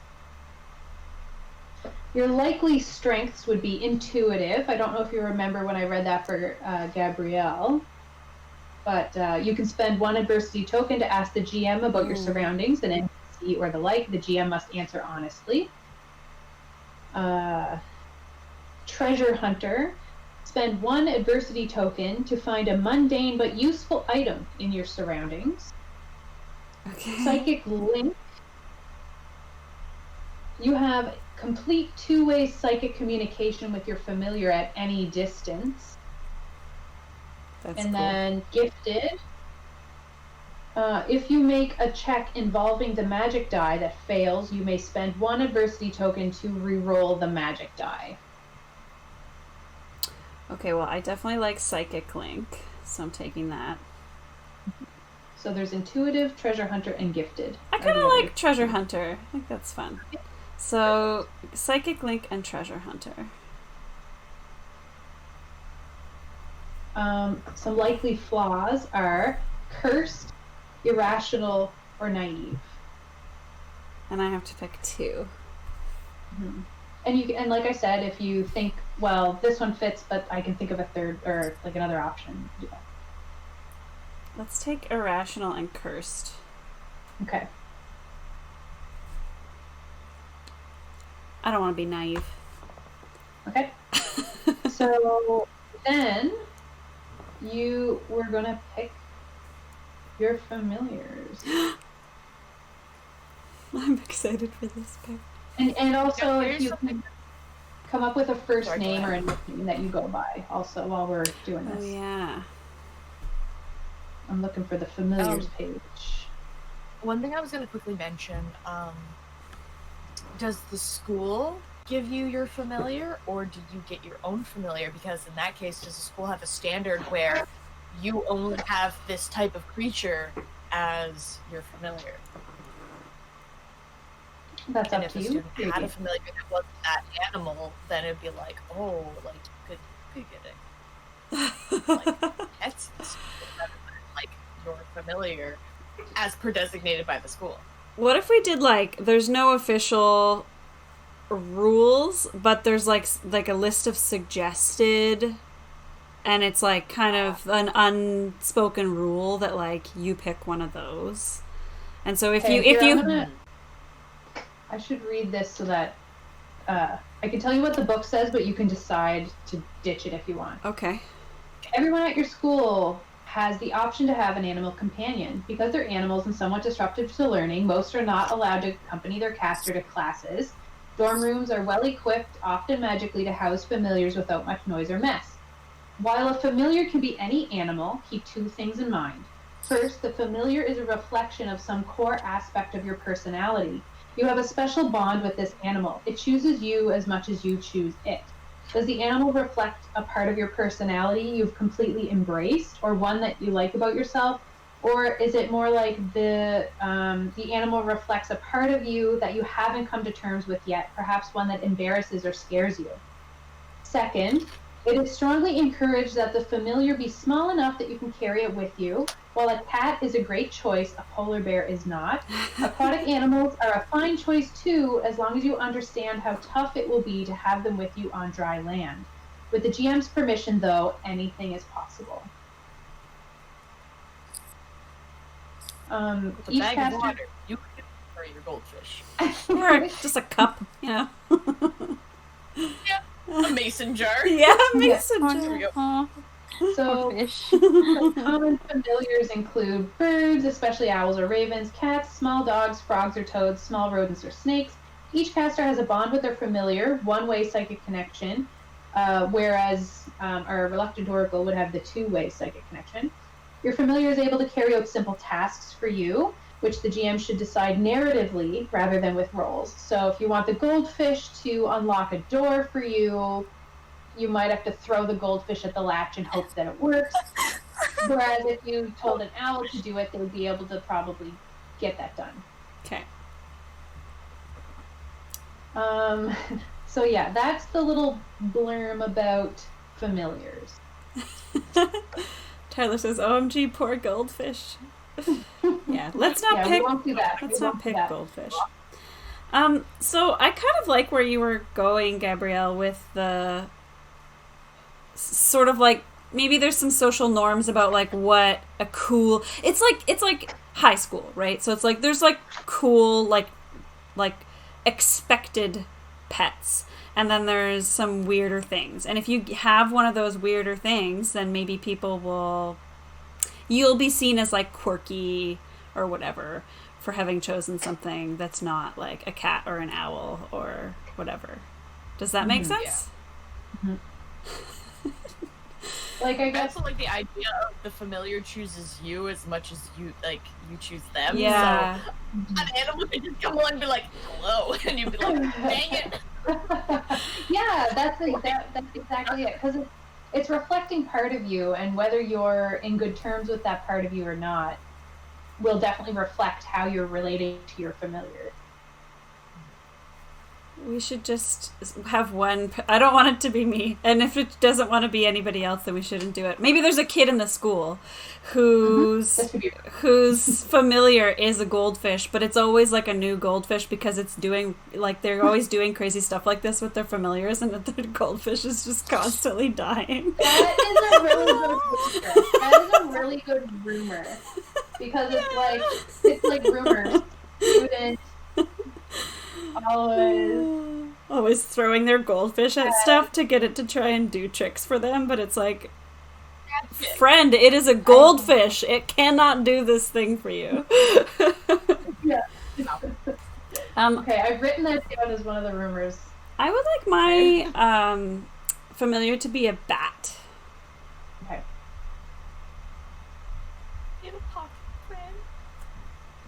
Speaker 2: Your likely strengths would be intuitive. I don't know if you remember when I read that for Gabrielle, but you can spend one adversity token to ask the GM about your surroundings and NPC or the like. The GM must answer honestly. Treasure hunter. Spend one adversity token to find a mundane but useful item in your surroundings.
Speaker 1: Okay.
Speaker 2: Psychic link. You have complete two-way psychic communication with your familiar at any distance.
Speaker 1: That's
Speaker 2: And
Speaker 1: cool.
Speaker 2: then gifted. If you make a check involving the magic die that fails, you may spend one adversity token to re-roll the magic die.
Speaker 1: Okay, well, I definitely like Psychic Link, so I'm taking that.
Speaker 2: So there's intuitive, treasure hunter, and gifted.
Speaker 1: I kind of like Treasure Hunter. I think that's fun. So, Psychic Link and Treasure Hunter.
Speaker 2: Some likely flaws are cursed, irrational, or naive.
Speaker 1: And I have to pick two.
Speaker 2: Mm-hmm. And like I said, if you think, well, this one fits, but I can think of a third or like another option. Do that.
Speaker 1: Let's take Irrational and Cursed.
Speaker 2: Okay.
Speaker 1: I don't want to be naive.
Speaker 2: Okay. So then we're gonna pick your familiars.
Speaker 1: I'm excited for this pick.
Speaker 2: And also,
Speaker 3: Yeah,
Speaker 2: if you can come up with a first
Speaker 3: Sorry, go
Speaker 2: name or a
Speaker 3: ahead.
Speaker 2: nickname that you go by, also while we're doing
Speaker 1: Oh,
Speaker 2: this.
Speaker 1: yeah.
Speaker 2: I'm looking for the familiars page.
Speaker 3: One thing I was going to quickly mention, does the school give you your familiar, or do you get your own familiar? Because in that case, does the school have a standard where you only have this type of creature as your familiar?
Speaker 2: That's
Speaker 3: And
Speaker 2: up
Speaker 3: if
Speaker 2: to
Speaker 3: a
Speaker 2: you.
Speaker 3: student had a familiar that wasn't that animal, then it'd be like, oh, like, could get it. Like, pets, like, your familiar as per designated by the school.
Speaker 1: What if we did, like, there's no official rules, but there's, like a list of suggested, and it's, like, kind of an unspoken rule that, like, you pick one of those. And so if
Speaker 2: I should read this so that I can tell you what the book says, but you can decide to ditch it if you want.
Speaker 1: Okay.
Speaker 2: Everyone at your school has the option to have an animal companion. Because they're animals and somewhat disruptive to learning, most are not allowed to accompany their caster to classes. Dorm rooms are well equipped, often magically, to house familiars without much noise or mess. While a familiar can be any animal, keep two things in mind. First, the familiar is a reflection of some core aspect of your personality. You have a special bond with this animal. It chooses you as much as you choose it. Does the animal reflect a part of your personality you've completely embraced, or one that you like about yourself, Or is it more like the animal reflects a part of you that you haven't come to terms with yet, perhaps one that embarrasses or scares you? Second, it is strongly encouraged that the familiar be small enough that you can carry it with you. While a cat is a great choice, a polar bear is not. Aquatic animals are a fine choice too, as long as you understand how tough it will be to have them with you on dry land. With the GM's permission, though, anything is possible.
Speaker 3: With a
Speaker 2: Each
Speaker 3: bag
Speaker 2: caster...
Speaker 3: of water, you can carry your goldfish.
Speaker 1: Or just a cup, you know.
Speaker 3: Yeah, a mason jar.
Speaker 1: Yeah, mason
Speaker 3: Here
Speaker 1: jar.
Speaker 3: we go.
Speaker 4: Aw,
Speaker 2: So,
Speaker 4: fish.
Speaker 2: common familiars include birds, especially owls or ravens, cats, small dogs, frogs or toads, small rodents or snakes. Each caster has a bond with their familiar, one-way psychic connection, whereas our reluctant oracle would have the two-way psychic connection. Your familiar is able to carry out simple tasks for you, which the GM should decide narratively rather than with rolls. So if you want the goldfish to unlock a door for you, you might have to throw the goldfish at the latch and hope that it works. Whereas if you told an owl to do it, they would be able to probably get that done.
Speaker 1: Okay.
Speaker 2: So yeah, that's the little blurb about familiars.
Speaker 1: Tyler says, "OMG, poor goldfish." Yeah, let's not
Speaker 2: Yeah, we
Speaker 1: pick.
Speaker 2: won't do that.
Speaker 1: Let's
Speaker 2: We
Speaker 1: not
Speaker 2: won't do
Speaker 1: pick
Speaker 2: that.
Speaker 1: goldfish. So I kind of like where you were going, Gabrielle, with the sort of like maybe there's some social norms about like what a cool. It's like high school, right? So it's like there's like cool like expected pets. And then there's some weirder things. And if you have one of those weirder things, then maybe you'll be seen as like quirky or whatever for having chosen something that's not like a cat or an owl or whatever. Does that make sense?
Speaker 2: Yeah. Like I
Speaker 3: I
Speaker 2: guess
Speaker 3: also like the idea of the familiar chooses you as much as you choose them.
Speaker 1: Yeah.
Speaker 3: So an animal could just come along and be like, "Hello," and you'd be like, "Dang it!"
Speaker 2: yeah, that's exactly it. Because it's reflecting part of you, and whether you're in good terms with that part of you or not will definitely reflect how you're relating to your familiar.
Speaker 1: We should just have one. I don't want it to be me. And if it doesn't want to be anybody else, then we shouldn't do it. Maybe there's a kid in the school whose familiar is a goldfish, but it's always like a new goldfish because it's doing, like, they're always doing crazy stuff like this with their familiars, and that the goldfish is just constantly dying.
Speaker 2: That is a really good rumor. That is a really good rumor. Because it's like rumors. Students
Speaker 1: always throwing their goldfish at stuff to get it to try and do tricks for them, but it's like, friend, it is a goldfish. It cannot do this thing for you.
Speaker 2: Yeah. Okay, I've written that down as one of the rumors.
Speaker 1: I would like my familiar to be a bat.
Speaker 2: Okay.
Speaker 3: Little pocket friend.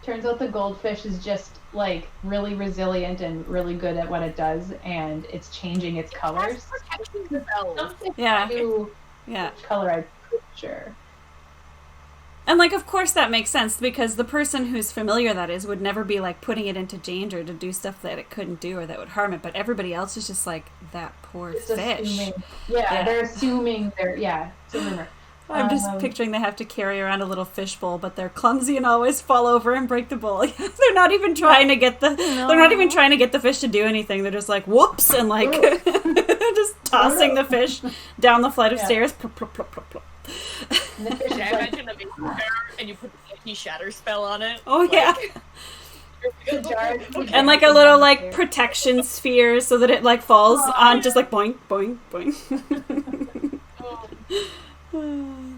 Speaker 2: Turns out the goldfish is just like really resilient and really good at what it does, and it's changing its colors.
Speaker 3: Protection spells.
Speaker 2: Something
Speaker 1: Yeah.
Speaker 2: new
Speaker 1: Yeah.
Speaker 2: color, I'm pretty sure.
Speaker 1: And, like, of course that makes sense, because the person whose familiar that is would never be, like, putting it into danger to do stuff that it couldn't do or that would harm it, but everybody else is just like, that poor
Speaker 2: It's
Speaker 1: fish.
Speaker 2: assuming. Yeah, they're assuming it's a rumor.
Speaker 1: I'm just picturing they have to carry around a little fishbowl, but they're clumsy and always fall over and break the bowl. They're not even trying to get they're not even trying to get the fish to do anything. They're just like, whoops, and like just tossing the fish down the flight of stairs. Plop, plop, plop, plop, plop.
Speaker 2: And the fish is
Speaker 3: Yeah,
Speaker 2: like,
Speaker 3: imagine a mason jar and you put the anti shatter spell on it.
Speaker 1: Oh yeah.
Speaker 2: the jar,
Speaker 1: And like a little like protection sphere so that it like falls on just like boing, boing, boing.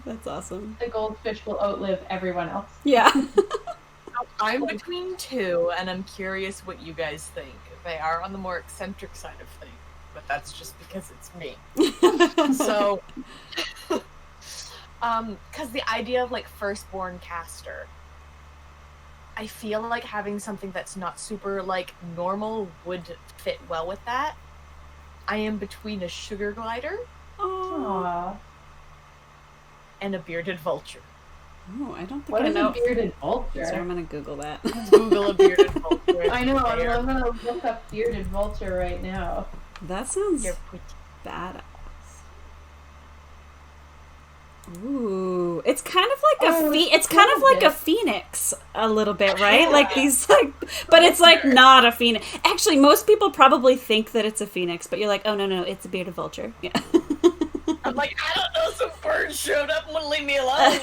Speaker 1: That's awesome.
Speaker 2: the goldfish will outlive everyone else.
Speaker 1: Yeah.
Speaker 3: I'm between two, and I'm curious what you guys think. They are on the more eccentric side of things, but that's just because it's me. So, because the idea of like firstborn caster, I feel like having something that's not super like normal would fit well with that. I am between a sugar glider
Speaker 1: Aww.
Speaker 2: Aww.
Speaker 3: and a bearded vulture.
Speaker 1: Oh, I don't think
Speaker 2: What
Speaker 1: I
Speaker 2: is
Speaker 1: know.
Speaker 2: a bearded vulture?
Speaker 1: Sorry, I'm gonna Google that.
Speaker 3: Google a bearded vulture.
Speaker 2: I know. I'm gonna look up bearded vulture right now.
Speaker 1: That sounds
Speaker 3: You're pretty.
Speaker 1: badass. Ooh, it's kind of like it's kind of like a phoenix a little bit, right?
Speaker 3: Yeah.
Speaker 1: Like these like, but it's like not a phoenix. Actually, most people probably think that it's a phoenix, but you're like, oh no, it's a bearded vulture. Yeah.
Speaker 3: I'm like, I don't know, some bird showed up and wouldn't leave me alone.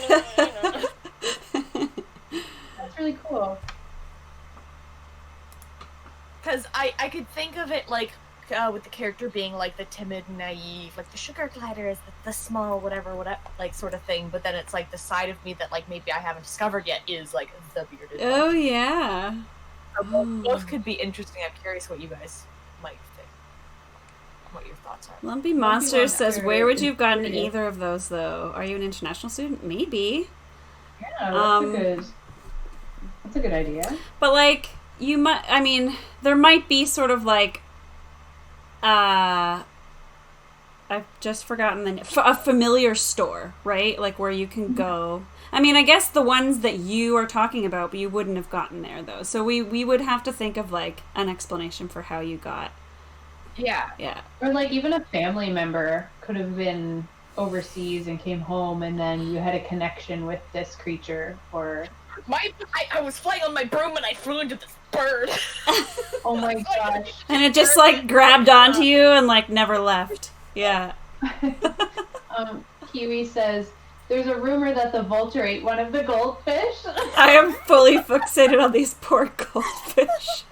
Speaker 2: That's really cool.
Speaker 3: Because I could think of it like with the character being like the timid, naive, like the sugar glider is the small whatever, like sort of thing. But then it's like the side of me that like maybe I haven't discovered yet is like the bearded.
Speaker 1: Oh yeah.
Speaker 3: So both could be interesting. I'm curious what you guys might think. What your thoughts are.
Speaker 1: Lumpy Monster says,
Speaker 2: Monster
Speaker 1: where would you have gotten
Speaker 2: is-
Speaker 1: either of those though? Are you an international student? Maybe.
Speaker 2: Yeah, that's a good idea.
Speaker 1: But like you might, I mean, there might be sort of like, I've just forgotten the name. A familiar store, right? Like where you can go. I mean, I guess the ones that you are talking about, but you wouldn't have gotten there though. So we would have to think of like an explanation for how you got.
Speaker 2: Yeah.
Speaker 1: Yeah.
Speaker 2: Or like even a family member could have been overseas and came home, and then you had a connection with this creature, or
Speaker 3: I was flying on my broom and I flew into this bird.
Speaker 2: oh my gosh.
Speaker 1: And it just like grabbed onto you and like never left. Yeah.
Speaker 2: Kiwi says there's a rumor that the vulture ate one of the goldfish.
Speaker 1: I am fully fixated on these poor goldfish.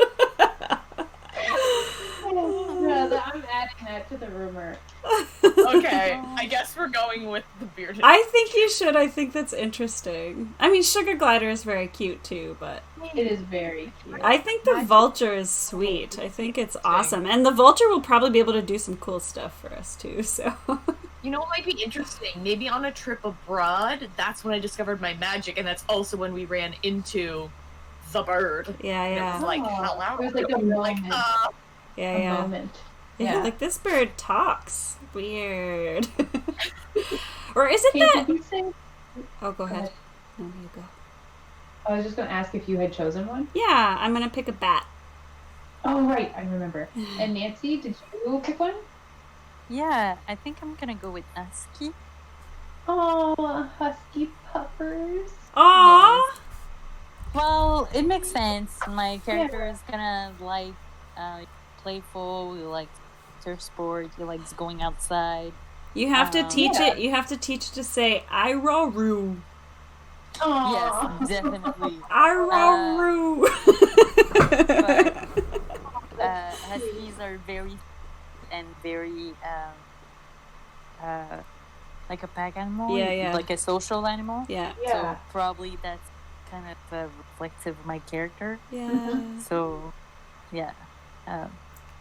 Speaker 2: Yeah, I'm adding that to the rumor.
Speaker 3: Okay, I guess we're going with the bearded.
Speaker 1: I think you should. I think that's interesting. I mean, Sugar Glider is very cute too, but
Speaker 2: It is very cute.
Speaker 1: I think the vulture is sweet. I think it's awesome. And the vulture will probably be able to do some cool stuff for us too, so.
Speaker 3: You know what might be interesting? Maybe on a trip abroad, that's when I discovered my magic, and that's also when we ran into the bird.
Speaker 1: Yeah,
Speaker 3: And it
Speaker 1: yeah.
Speaker 3: was like, hello.
Speaker 2: There's like a
Speaker 3: Like,
Speaker 2: moment.
Speaker 1: Yeah,
Speaker 2: a
Speaker 1: yeah.
Speaker 2: moment.
Speaker 1: Yeah,
Speaker 2: Yeah.
Speaker 1: like this bird talks. Weird. Or is it
Speaker 2: Kate,
Speaker 1: that?
Speaker 2: did you say?
Speaker 1: Oh, go ahead.
Speaker 2: ahead.
Speaker 1: No, you go.
Speaker 2: I was just going to ask if you had chosen one.
Speaker 1: Yeah, I'm gonna pick a bat.
Speaker 2: Oh, right, I remember. And Nancy, did you pick one?
Speaker 4: Yeah, I think I'm gonna go with Husky.
Speaker 2: Oh, husky puppers.
Speaker 1: Aww.
Speaker 4: Well, it makes sense. My character is gonna like playful. He likes surf sport. He likes going outside.
Speaker 1: You have to teach
Speaker 2: Yeah.
Speaker 1: it. You have to teach it to say "Iraru."
Speaker 2: Aww.
Speaker 4: Yes, definitely.
Speaker 1: Iraru.
Speaker 4: Huskies are very and very like a pack animal.
Speaker 1: Yeah, yeah.
Speaker 4: Like a social animal.
Speaker 1: Yeah.
Speaker 2: Yeah.
Speaker 4: So probably that's kind of reflective of my character.
Speaker 1: Yeah.
Speaker 4: So, yeah. And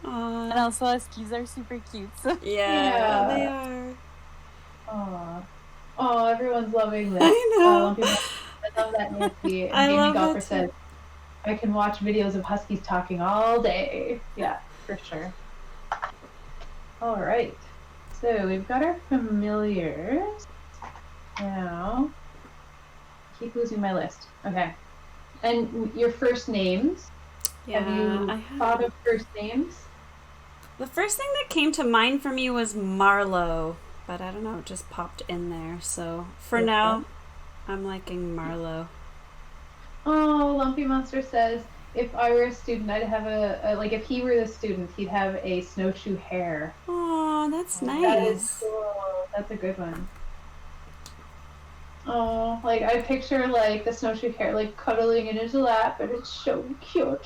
Speaker 1: Aww.
Speaker 4: also huskies are super cute. So.
Speaker 1: Yeah,
Speaker 2: Yeah.
Speaker 1: they are.
Speaker 2: Aww. Oh, everyone's loving this.
Speaker 1: I know.
Speaker 2: I love that, Nancy. And
Speaker 1: I
Speaker 2: Jamie
Speaker 1: love
Speaker 2: Golfer
Speaker 1: that
Speaker 2: says, I can watch videos of huskies talking all day. Yeah, for sure. All right. So we've got our familiars. Now, keep losing my list. Okay. And your first names.
Speaker 1: Yeah.
Speaker 2: Have you
Speaker 1: I have.
Speaker 2: thought of first names?
Speaker 1: The first thing that came to mind for me was Marlowe, but I don't know, it just popped in there. So for
Speaker 2: Okay.
Speaker 1: now, I'm liking Marlowe.
Speaker 2: Oh, Lumpy Monster says, if I were a student, I'd have like, if he were the student, he'd have a snowshoe hare.
Speaker 1: Oh, that's
Speaker 2: That is
Speaker 1: nice.
Speaker 2: cool. That's a good one. Oh, like, I picture, like, the snowshoe hare, like, cuddling in his lap, and it's so cute.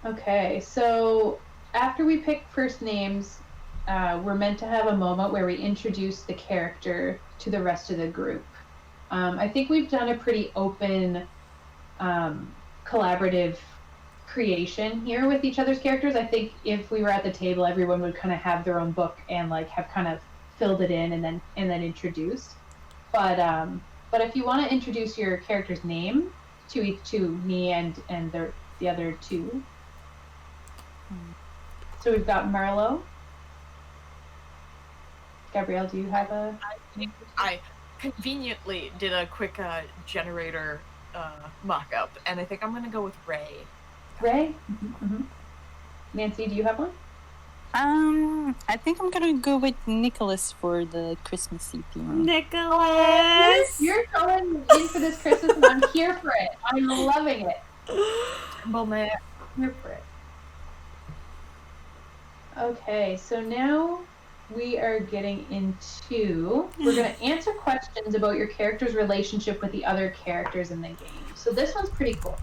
Speaker 2: Okay, so after we pick first names, we're meant to have a moment where we introduce the character to the rest of the group. I think we've done a pretty open, collaborative creation here with each other's characters. I think if we were at the table, everyone would kind of have their own book and like have kind of filled it in and then introduced. But if you want to introduce your character's name to me and the other two. So we've got Marlowe. Gabrielle, do you have a...
Speaker 3: I conveniently did a quick generator mock-up, and I think I'm going to go with Ray.
Speaker 2: Ray? Mm-hmm. Nancy, do you have one?
Speaker 4: I think I'm gonna go with Nicholas for the Christmassy theme.
Speaker 1: Nicholas!
Speaker 2: You're going in for this Christmas, and I'm here for it. I'm loving it.
Speaker 3: Well, man.
Speaker 2: I'm here for it. Okay, so now we are getting into... We're going to answer questions about your character's relationship with the other characters in the game. So this one's pretty cool.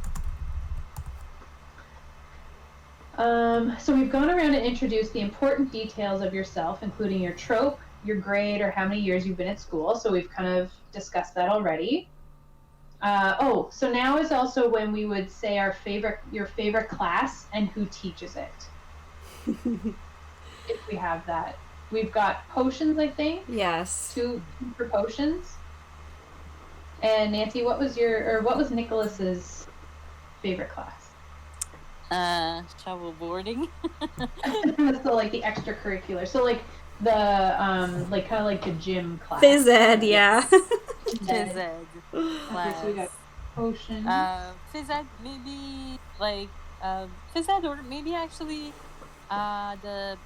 Speaker 2: So we've gone around and introduced the important details of yourself, including your trope, your grade, or how many years you've been at school. So we've kind of discussed that already. So now is also when we would say your favorite class and who teaches it. If we have that. We've got potions, I think.
Speaker 1: Yes.
Speaker 2: Two for potions. And Nancy, what was Nicholas's favorite class?
Speaker 4: Travel boarding.
Speaker 2: So like the extracurricular. So like the like kind of like the gym class.
Speaker 1: Phys ed, yeah.
Speaker 4: Phys ed
Speaker 2: Okay, so we got potion.
Speaker 4: Phys ed, maybe like Phys ed, or maybe actually the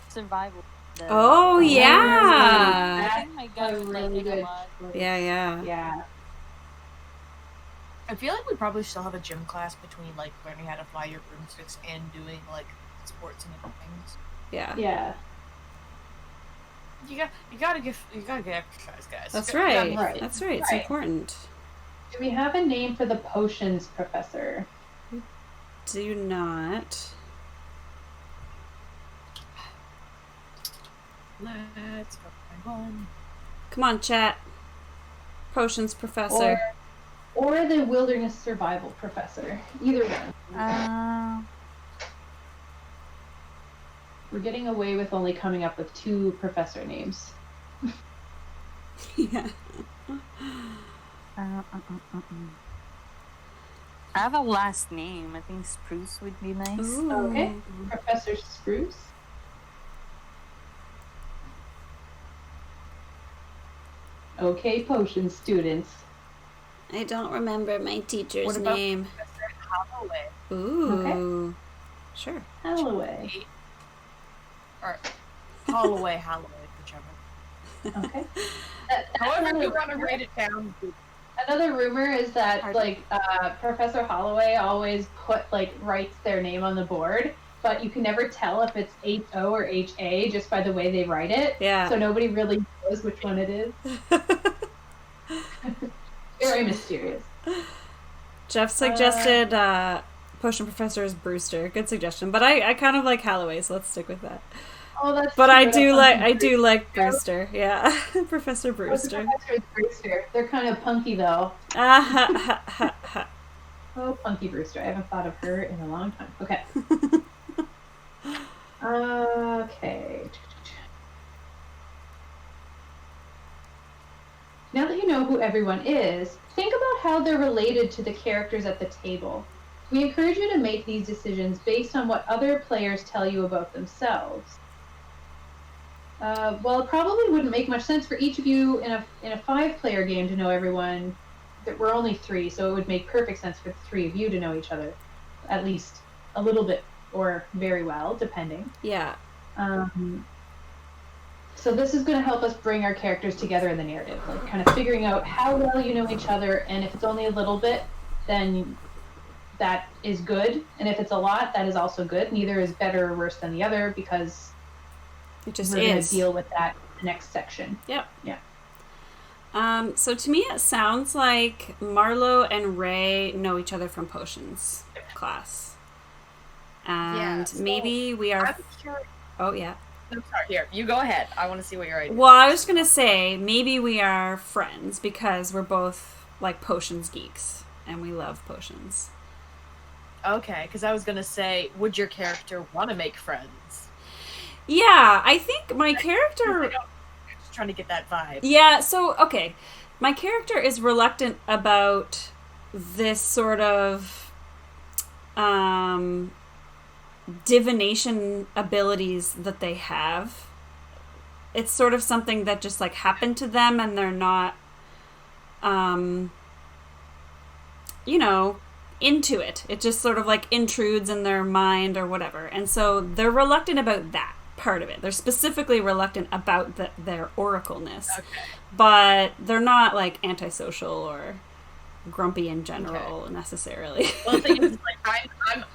Speaker 4: survival.
Speaker 1: Oh, yeah.
Speaker 4: I think my gut would like it a lot.
Speaker 1: Yeah.
Speaker 2: Yeah.
Speaker 3: I feel like we probably still have a gym class between like learning how to fly your broomsticks and doing like sports and other things.
Speaker 1: Yeah.
Speaker 2: Yeah.
Speaker 3: You gotta get exercise, guys.
Speaker 1: That's
Speaker 3: You gotta-
Speaker 1: right. That's right. It's
Speaker 2: Right.
Speaker 1: important.
Speaker 2: Do we have a name for the potions professor?
Speaker 1: Do not.
Speaker 3: Let's go find one.
Speaker 1: Come on, chat. Potions professor.
Speaker 2: Or the wilderness survival professor. Either one. We're getting away with only coming up with 2 professor names.
Speaker 1: Yeah.
Speaker 4: I have a last name. I think Spruce would be nice.
Speaker 1: Ooh.
Speaker 2: Okay. Professor Spruce. Okay, potion students.
Speaker 1: I don't remember my teacher's
Speaker 3: What about
Speaker 1: name.
Speaker 3: Professor Holloway?
Speaker 1: Ooh. Sure.
Speaker 2: Holloway.
Speaker 3: Or Holloway, whichever.
Speaker 2: Okay.
Speaker 3: However you want to write it down.
Speaker 2: Another rumor is that
Speaker 3: Pardon?
Speaker 2: Professor Holloway always writes their name on the board, but you can never tell if it's H-O or H-A just by the way they write it.
Speaker 1: Yeah.
Speaker 2: So nobody really knows which one it is. Very mysterious.
Speaker 1: Jeff suggested potion professor is Brewster. Good suggestion. But I kind of like Holloway, so let's stick with that.
Speaker 2: Oh, that's
Speaker 1: But I
Speaker 2: cute.
Speaker 1: do like Brewster. Yeah. Professor Brewster.
Speaker 2: Professor is Brewster. They're kind of punky though.
Speaker 1: Ah, ha, ha, ha, ha.
Speaker 2: Oh, Punky Brewster. I haven't thought of her in a long time. Okay. Okay. Now that you know who everyone is, think about how they're related to the characters at the table. We encourage you to make these decisions based on what other players tell you about themselves. Well, it probably wouldn't make much sense for each of you in a 5-player game to know everyone. We're only 3, so it would make perfect sense for the 3 of you to know each other, at least a little bit or very well, depending.
Speaker 1: Yeah.
Speaker 2: So this is going to help us bring our characters together in the narrative, like kind of figuring out how well you know each other, and if it's only a little bit, then that is good, and if it's a lot, that is also good. Neither is better or worse than the other, because
Speaker 1: It just
Speaker 2: we're going
Speaker 1: is.
Speaker 2: to deal with that in the next section.
Speaker 1: Yep.
Speaker 2: Yeah.
Speaker 1: So to me, it sounds like Marlo and Ray know each other from potions class, and
Speaker 3: Yeah, so
Speaker 1: maybe we are.
Speaker 3: I'm sure.
Speaker 1: Oh yeah.
Speaker 3: I'm sorry. Here, you go ahead. I want to see what your idea.
Speaker 1: Well, I was gonna say maybe we are friends because we're both like potions geeks and we love potions.
Speaker 3: Okay, because I was gonna say, would your character want to make friends?
Speaker 1: Yeah, I think my character.
Speaker 3: Just trying to get that vibe.
Speaker 1: Yeah, so, okay. My character is reluctant about this sort of divination abilities that they have. it's sort of something that just like happened to them, and they're not, you know, into it. It just sort of like intrudes in their mind or whatever. And so they're reluctant about that part of it. They're specifically reluctant about their oracleness.
Speaker 3: Okay.
Speaker 1: But they're not like antisocial or grumpy in general necessarily.
Speaker 3: Well, the thing is, like,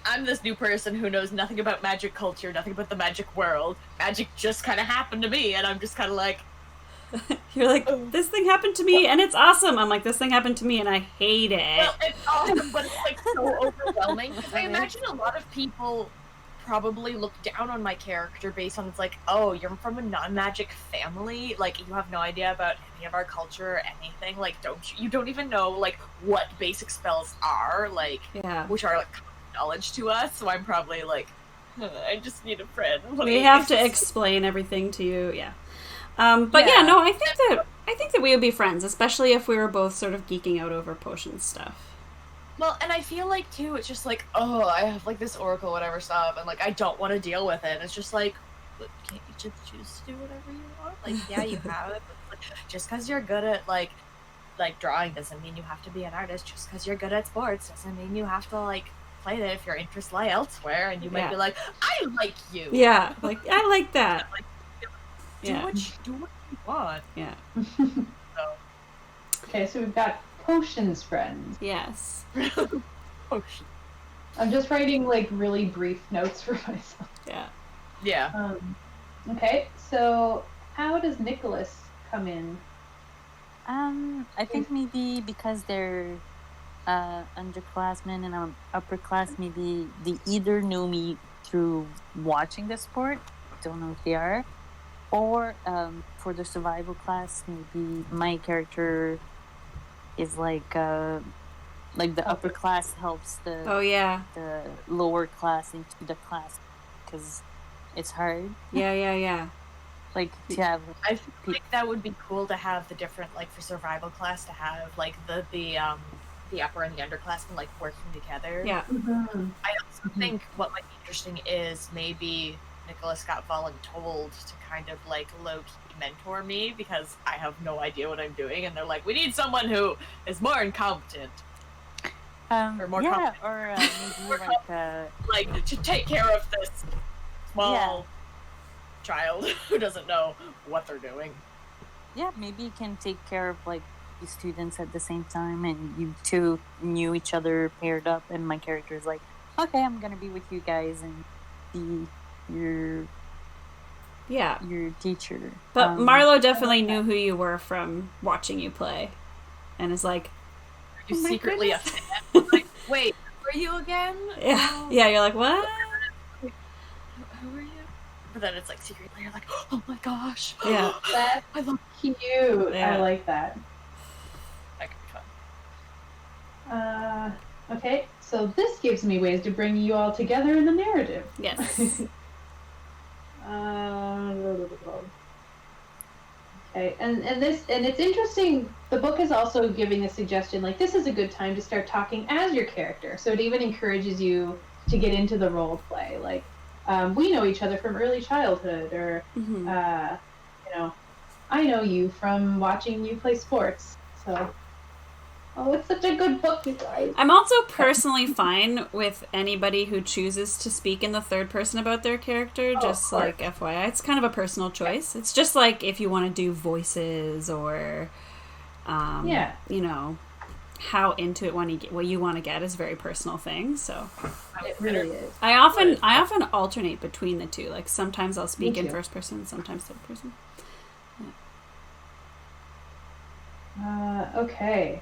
Speaker 3: I'm this new person who knows nothing about magic culture, nothing about the magic world. Magic just kind of happened to me, and I'm just kind of like,
Speaker 1: You're like, this thing happened to me and it's awesome. I'm like, this thing happened to me and I hate it.
Speaker 3: well, it's awesome, but it's like so overwhelming. Because I imagine a lot of people probably look down on my character based on, it's like, oh, you're from a non-magic family, like you have no idea about any of our culture or anything, like you don't even know like what basic spells are, like, which are like common knowledge to us. So I'm probably like, I just need a friend.
Speaker 1: We have to explain everything to you. But no, I think that we would be friends, especially if we were both sort of geeking out over potion stuff.
Speaker 3: Well, and I feel like, too, it's just like, oh, I have, like, this oracle whatever stuff, and, like, I don't want to deal with it. And it's just like, but can't you just choose to do whatever you want? Like, yeah, you have it, but like, just because you're good at, like, drawing doesn't mean you have to be an artist. Just because you're good at sports doesn't mean you have to, like, play it if your interests lie elsewhere. And you might be like, I like you.
Speaker 1: Yeah, like, I like that.
Speaker 3: Like, do what you want.
Speaker 1: Yeah.
Speaker 3: So.
Speaker 2: Okay, so we've got potions friends.
Speaker 1: Yes.
Speaker 3: Potions.
Speaker 2: I'm just writing like really brief notes for myself.
Speaker 1: Yeah.
Speaker 3: Yeah.
Speaker 2: Okay, so how does Nicholas come in?
Speaker 4: I think maybe because they're underclassmen and I'm upperclass, maybe they either knew me through watching the sport, don't know if they are, or for the survival class, maybe my character is like the upper class helps the the lower class into the class because it's hard.
Speaker 1: Yeah.
Speaker 4: Like to have.
Speaker 3: I feel like that would be cool to have the different, like for survival class, to have like the upper and the underclassmen like working together.
Speaker 1: Yeah.
Speaker 2: Mm-hmm.
Speaker 3: I also think what might be interesting is maybe Nicholas got voluntold to kind of like low-key mentor me because I have no idea what I'm doing, and they're like, we need someone who is more incompetent. Or more competent.
Speaker 4: Or maybe
Speaker 3: like to take care of this small child who doesn't know what they're doing.
Speaker 4: Yeah, maybe you can take care of like the students at the same time, and you two knew each other paired up, and my character is like, okay, I'm gonna be with you guys and be your teacher.
Speaker 1: But Marlo definitely knew who you were from watching you play, and is like,
Speaker 3: you secretly a fan. Like, wait, who are you again?
Speaker 1: Yeah, you're like, what?
Speaker 3: Who are you? But then it's like secretly you're like, oh my gosh.
Speaker 1: Yeah.
Speaker 2: That's
Speaker 3: I love
Speaker 2: cute.
Speaker 1: Yeah.
Speaker 2: I like that.
Speaker 3: that could be fun.
Speaker 2: Okay, so this gives me ways to bring you all together in the narrative.
Speaker 1: Yes.
Speaker 2: Okay, and it's interesting. The book is also giving a suggestion, like this is a good time to start talking as your character. So it even encourages you to get into the role play. Like, we know each other from early childhood, or I know you from watching you play sports. So, it's such a good book, you guys.
Speaker 1: I'm also personally fine with anybody who chooses to speak in the third person about their character, just like FYI. It's kind of a personal choice. It's just like if you want to do voices or, how into it what you want to get is a very personal thing. So
Speaker 2: It really is.
Speaker 1: I often alternate between the two. Like sometimes I'll speak in first person, sometimes third person.
Speaker 2: Okay.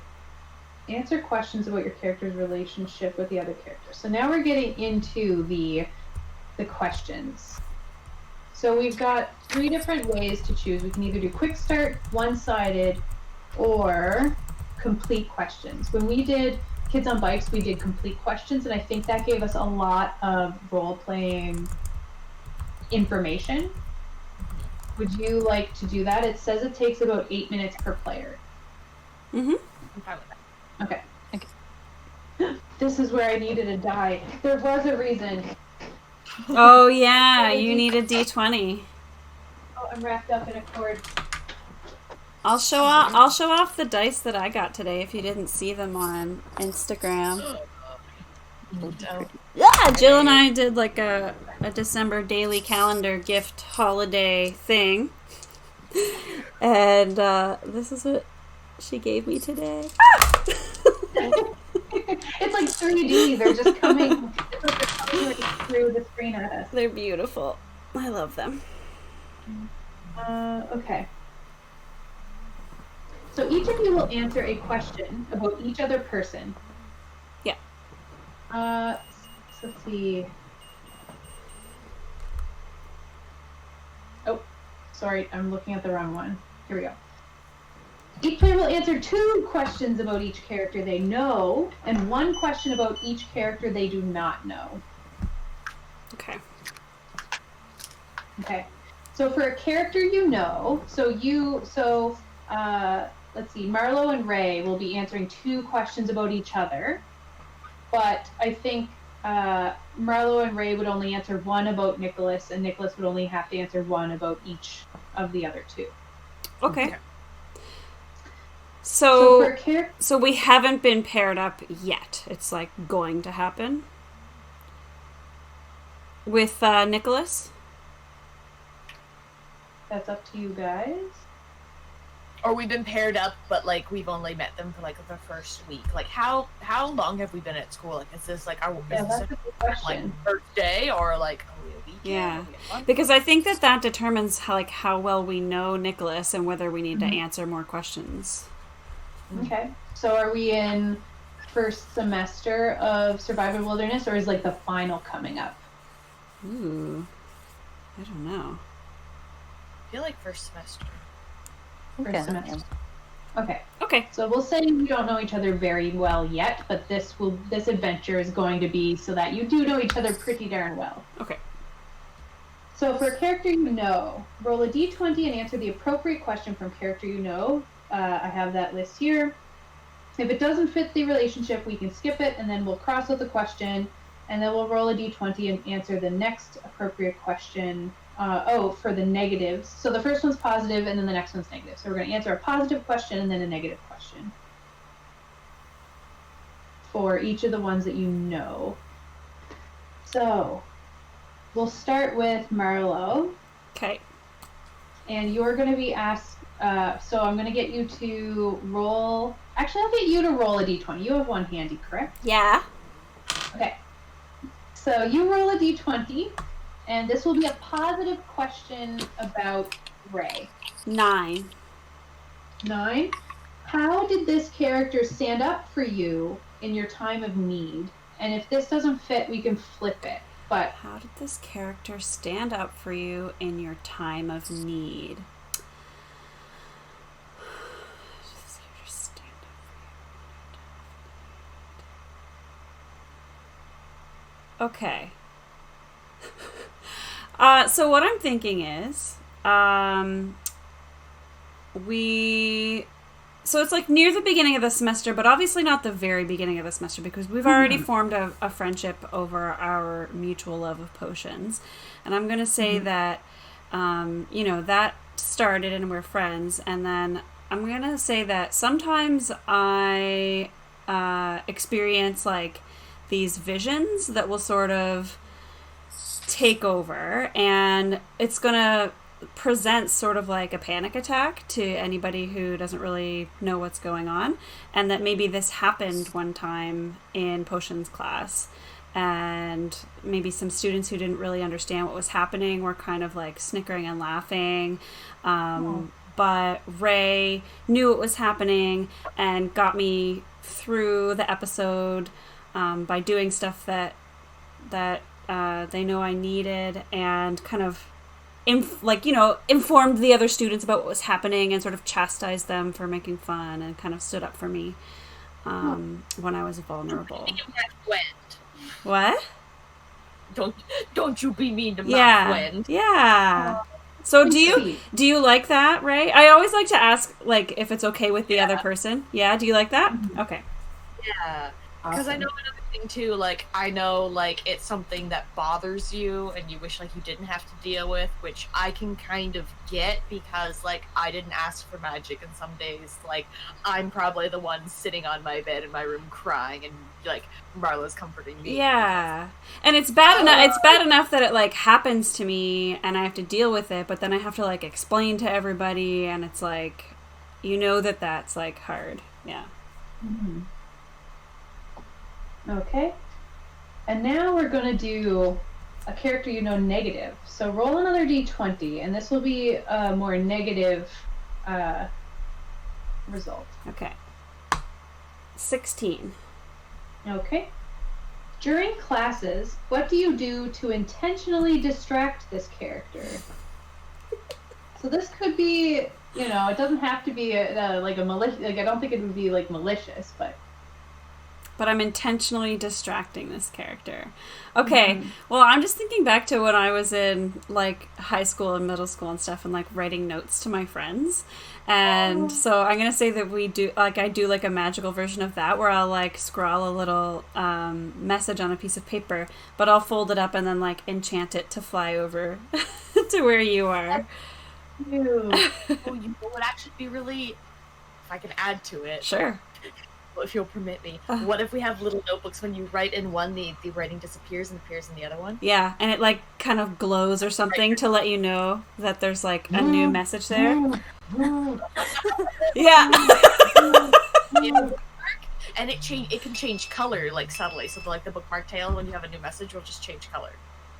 Speaker 2: Answer questions about your character's relationship with the other characters. So now we're getting into the questions. So we've got 3 different ways to choose. We can either do quick start, one-sided, or complete questions. When we did Kids on Bikes, we did complete questions, and I think that gave us a lot of role-playing information. Would you like to do that? It says it takes about 8 minutes per player.
Speaker 1: Mm-hmm.
Speaker 3: I'm fine with that.
Speaker 2: Okay. This is where I needed a die. There was a reason.
Speaker 1: Oh yeah, you need a D20.
Speaker 2: Oh, I'm I'm wrapped up in a cord.
Speaker 1: I'll show off the dice that I got today if you didn't see them on Instagram. Yeah, Jill and I did like a December daily calendar gift holiday thing. And this is what she gave me today.
Speaker 2: It's like 3D. They're just coming through the screen at us.
Speaker 1: They're beautiful. I love them.
Speaker 2: Okay. So each of you will answer a question about each other person.
Speaker 1: Yeah.
Speaker 2: Let's see. Oh, sorry, I'm looking at the wrong one. Here we go. Each player will answer 2 questions about each character they know, and 1 question about each character they do not know.
Speaker 1: Okay.
Speaker 2: Okay. So for a character you know, let's see, Marlo and Ray will be answering 2 questions about each other, but I think Marlo and Ray would only answer 1 about Nicholas, and Nicholas would only have to answer 1 about each of the other 2.
Speaker 1: Okay. So
Speaker 2: for a character,
Speaker 1: so we haven't been paired up yet. It's like going to happen with Nicholas.
Speaker 2: that's up to you guys.
Speaker 3: Or we've been paired up, but like we've only met them for like the first week. Like how long have we been at school? Like is this like our
Speaker 2: Yeah,
Speaker 3: business
Speaker 2: that's a good question.
Speaker 3: like first day or like are we a weekend?
Speaker 1: Yeah.
Speaker 3: Are we a month?
Speaker 1: Because I think that determines how well we know Nicholas and whether we need to answer more questions.
Speaker 2: Okay. So are we in first semester of Survivor Wilderness, or is like the final coming up?
Speaker 1: Ooh. I don't know.
Speaker 3: I feel like first semester.
Speaker 2: First semester. Okay.
Speaker 1: Okay.
Speaker 2: So we'll say you don't know each other very well yet, but this adventure is going to be so that you do know each other pretty darn well.
Speaker 1: Okay.
Speaker 2: So for a character you know, roll a d20 and answer the appropriate question from character you know. I have that list here. If it doesn't fit the relationship, we can skip it, and then we'll cross out the question, and then we'll roll a d20 and answer the next appropriate question. For the negatives. So the first one's positive, and then the next one's negative. So we're going to answer a positive question and then a negative question for each of the ones that you know. So we'll start with Marlo.
Speaker 1: Okay.
Speaker 2: And you're going to be asked, so I'm going to get you to roll, actually I'll get you to roll a d20. You have one handy, correct?
Speaker 1: Yeah.
Speaker 2: Okay. So you roll a d20, and this will be a positive question about Ray.
Speaker 1: 9.
Speaker 2: 9. How did this character stand up for you in your time of need? And if this doesn't fit, we can flip it. But
Speaker 1: How did this character stand up for you in your time of need? Okay. So what I'm thinking is, so it's like near the beginning of the semester, but obviously not the very beginning of the semester because we've already formed a friendship over our mutual love of potions. And I'm going to say that, that started and we're friends. And then I'm going to say that sometimes I experience like these visions that will sort of take over, and it's gonna present sort of like a panic attack to anybody who doesn't really know what's going on, and that maybe this happened one time in potions class, and maybe some students who didn't really understand what was happening were kind of like snickering and laughing, but Ray knew it was happening and got me through the episode by doing stuff that they know I needed, and kind of informed the other students about what was happening and sort of chastised them for making fun and kind of stood up for me when I was vulnerable. What?
Speaker 3: Don't you be mean to
Speaker 1: Yeah.
Speaker 3: Maplewood.
Speaker 1: Yeah. So do you like that, Ray? I always like to ask if it's okay with the other person. Yeah, do you like that? Okay.
Speaker 3: Yeah. Because I know in other thing too, like, I know, like, it's something that bothers you and you wish, like, you didn't have to deal with, which I can kind of get because, like, I didn't ask for magic, and some days, like, I'm probably the one sitting on my bed in my room crying, and, like, Marla's comforting me.
Speaker 1: Yeah. And it's bad enough. It's bad enough that it like happens to me and I have to deal with it, but then I have to like explain to everybody, and it's like, you know, that's like hard. Yeah.
Speaker 2: Mhm. Okay. And now we're going to do a character you know negative. So roll another d20, and this will be a more negative result.
Speaker 1: Okay. 16.
Speaker 2: Okay. During classes, what do you do to intentionally distract this character? So this could be, you know, it doesn't have to be like a malicious, like I don't think it would be like malicious, but
Speaker 1: I'm intentionally distracting this character. Okay, well, I'm just thinking back to when I was in, like, high school and middle school and stuff and, like, writing notes to my friends. And so I'm going to say that I do, like, a magical version of that where I'll, like, scrawl a little message on a piece of paper, but I'll fold it up and then, like, enchant it to fly over to where you are.
Speaker 3: Oh, you know would actually be really, if I can add to it.
Speaker 1: Sure.
Speaker 3: If you'll permit me. What if we have little notebooks when you write in one, the writing disappears and appears in the other one?
Speaker 1: Yeah, and it like kind of glows or something to let you know that there's like a new message there. Yeah.
Speaker 3: And it can change color like subtly. So like the bookmark tail, when you have a new message, will just change color.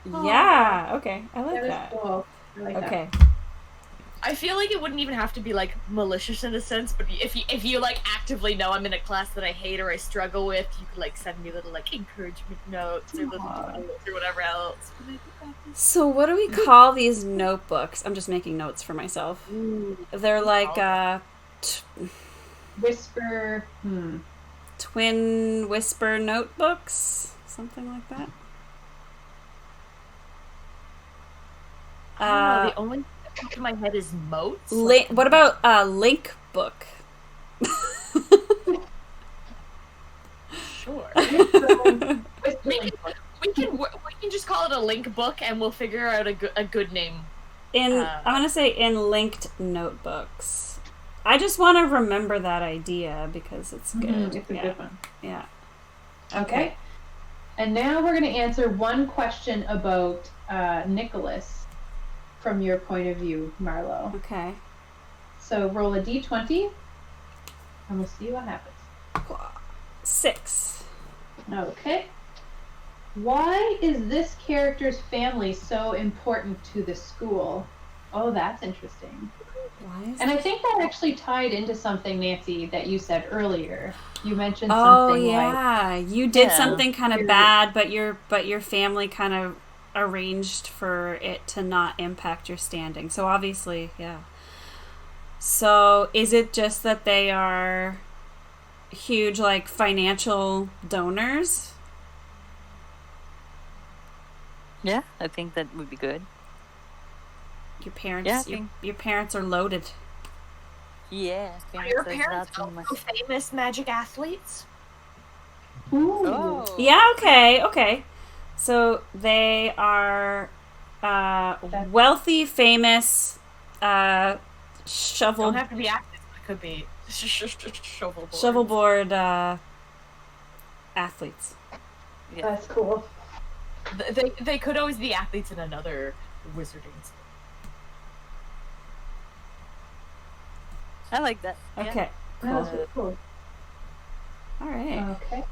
Speaker 1: Yeah. Okay. I like
Speaker 2: that is
Speaker 1: that.
Speaker 2: cool. I like
Speaker 1: Okay.
Speaker 2: that.
Speaker 3: I feel like it wouldn't even have to be like malicious in a sense, but if you like actively know I'm in a class that I hate or I struggle with, you could like send me little like encouragement notes or little notes or whatever else.
Speaker 1: So what do we call these notebooks? I'm just making notes for myself. They're like
Speaker 2: Whisper.
Speaker 1: twin whisper notebooks, something like that.
Speaker 3: The only thing that comes to my head is moats.
Speaker 1: What about link book?
Speaker 3: Sure. We can just call it a link book, and we'll figure out a good name.
Speaker 1: I'm gonna say in linked notebooks. I just want to remember that idea because it's good.
Speaker 2: It's a good one.
Speaker 1: Yeah.
Speaker 2: Okay. And now we're going to answer one question about Nicholas from your point of view, Marlo.
Speaker 1: Okay.
Speaker 2: So roll a d20, and we'll see what happens.
Speaker 1: 6.
Speaker 2: Okay. Why is this character's family so important to the school? Oh, that's interesting.
Speaker 1: Why is
Speaker 2: And I think that actually tied into something, Nancy, that you said earlier. You mentioned
Speaker 1: Oh
Speaker 2: something
Speaker 1: yeah, you did
Speaker 4: Yeah.
Speaker 1: something kind of bad, but your family kind of arranged for it to not impact your standing. So obviously, yeah. So is it just that they are huge like financial donors?
Speaker 4: Yeah, I think that would be good.
Speaker 1: Your parents,
Speaker 4: Yeah, I think-
Speaker 1: your parents are loaded.
Speaker 4: Yeah,
Speaker 3: Are your
Speaker 4: there's
Speaker 3: parents
Speaker 4: not so much.
Speaker 3: also famous magic athletes?
Speaker 2: Ooh.
Speaker 4: Oh.
Speaker 1: Yeah. Okay. So they are wealthy, famous,
Speaker 3: Don't have to be athletes. It could be shovelboard.
Speaker 1: shovelboard athletes.
Speaker 4: Yeah.
Speaker 2: That's cool.
Speaker 3: They could always be athletes in another wizarding school.
Speaker 4: I like that. Yeah.
Speaker 1: Okay.
Speaker 2: That's
Speaker 1: Cool.
Speaker 2: really cool.
Speaker 1: All right.
Speaker 2: Okay.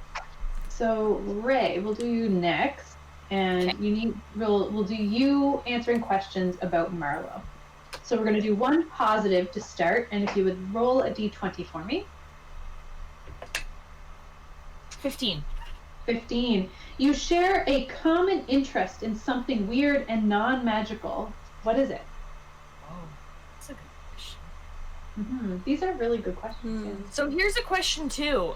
Speaker 2: So Ray, we'll do you next, and we'll do you answering questions about Marlo. So we're going to do one positive to start, and if you would roll a d20 for me.
Speaker 3: 15.
Speaker 2: 15. You share a common interest in something weird and non-magical. What is it?
Speaker 3: Oh, that's a good question.
Speaker 2: These are really good questions. Yeah.
Speaker 3: So here's a question too.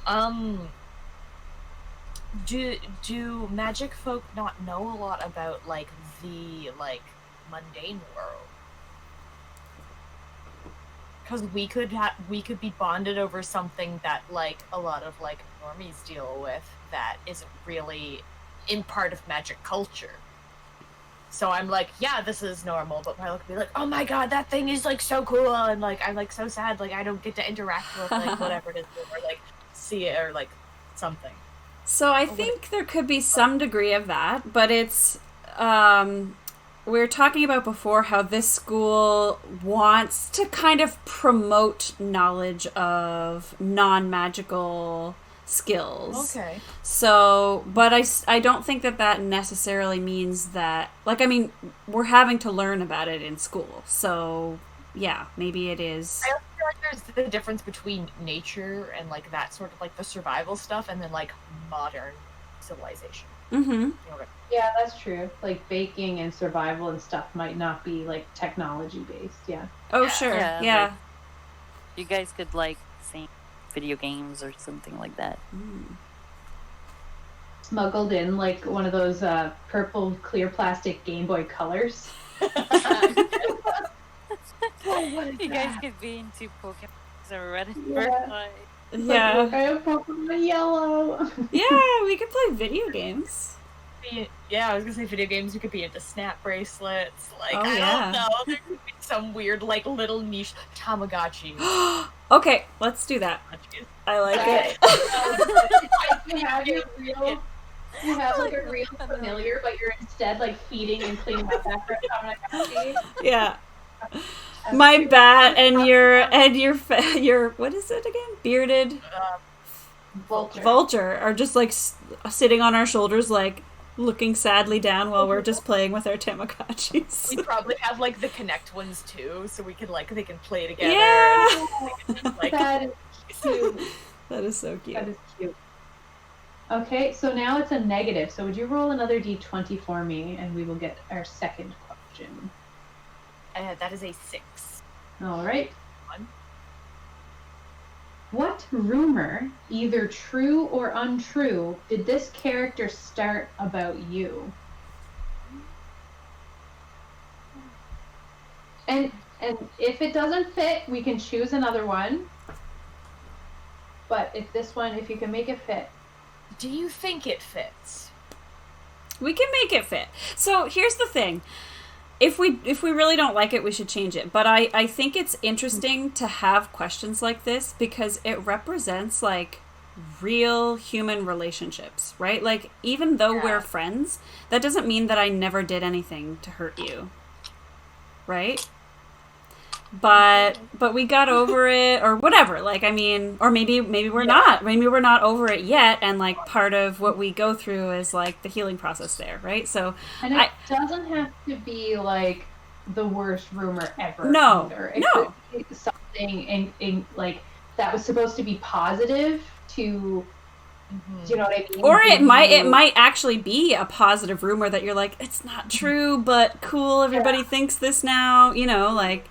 Speaker 3: Do magic folk not know a lot about like the mundane world? because we could be bonded over something that like a lot of like normies deal with that isn't really in part of magic culture. So I'm like, yeah, this is normal, but Marla could be like, oh my god, that thing is like so cool, and like I'm like so sad, like I don't get to interact with like whatever it is, or like see it or like something.
Speaker 1: So I think there could be some degree of that, but it's we were talking about before how this school wants to kind of promote knowledge of non-magical skills.
Speaker 3: Okay.
Speaker 1: So, but I don't think that necessarily means that, like, I mean, we're having to learn about it in school. So, yeah, maybe it is.
Speaker 3: I also feel like there's the difference between nature and, like, that sort of, like, the survival stuff and then, like, modern civilization.
Speaker 1: Mm-hmm.
Speaker 3: You know,
Speaker 2: Yeah, that's true. Like, baking and survival and stuff might not be, like, technology-based, yeah.
Speaker 1: Oh, sure. Yeah.
Speaker 4: Like, you guys could, like, sing video games or something like that.
Speaker 2: Smuggled in, like, one of those purple clear plastic Game Boy Colors.
Speaker 4: You guys could be into Pokemon or Red and
Speaker 2: Yeah.
Speaker 1: Yeah.
Speaker 2: I have Pokemon Yellow.
Speaker 1: Yeah, we could play video games.
Speaker 3: Yeah, I was gonna say video games. You could be into snap bracelets. Like,
Speaker 1: Oh,
Speaker 3: I
Speaker 1: yeah.
Speaker 3: don't know. There could be some weird, like, little niche Tamagotchi.
Speaker 1: Okay, let's do that. I like it.
Speaker 2: You have your real, you have like a real familiar, but you're instead like feeding and cleaning up after a Tamagotchi.
Speaker 1: Yeah. My bat and your what is it again? Bearded vulture are just like sitting on our shoulders, like looking sadly down while we're just playing with our Tamagotchis.
Speaker 3: We probably have like the Connect ones too, so we can like they can play together.
Speaker 1: Yeah.
Speaker 3: And, like,
Speaker 2: That is cute.
Speaker 1: That is so cute.
Speaker 2: That is cute. Okay, so now it's a negative. So would you roll another d20 for me, and we will get our second question.
Speaker 3: that is a 6.
Speaker 2: All right.
Speaker 3: One.
Speaker 2: What rumor, either true or untrue, did this character start about you? And if it doesn't fit, we can choose another one. But if you can make it fit.
Speaker 3: Do you think it fits?
Speaker 1: We can make it fit. So here's the thing. If we really don't like it, we should change it. But I think it's interesting to have questions like this because it represents like real human relationships, right? Like even though we're friends, that doesn't mean that I never did anything to hurt you. Right? But we got over it or whatever. Like, I mean, or maybe we're not. Maybe we're not over it yet, and like part of what we go through is like the healing process there, right? So
Speaker 2: And it doesn't have to be like the worst rumor ever.
Speaker 1: No.
Speaker 2: Either. It
Speaker 1: No.
Speaker 2: could be something in like that was supposed to be positive to do you know what I mean?
Speaker 1: Or it might actually be a positive rumor that you're like, it's not true, but cool, everybody thinks this now, you know, like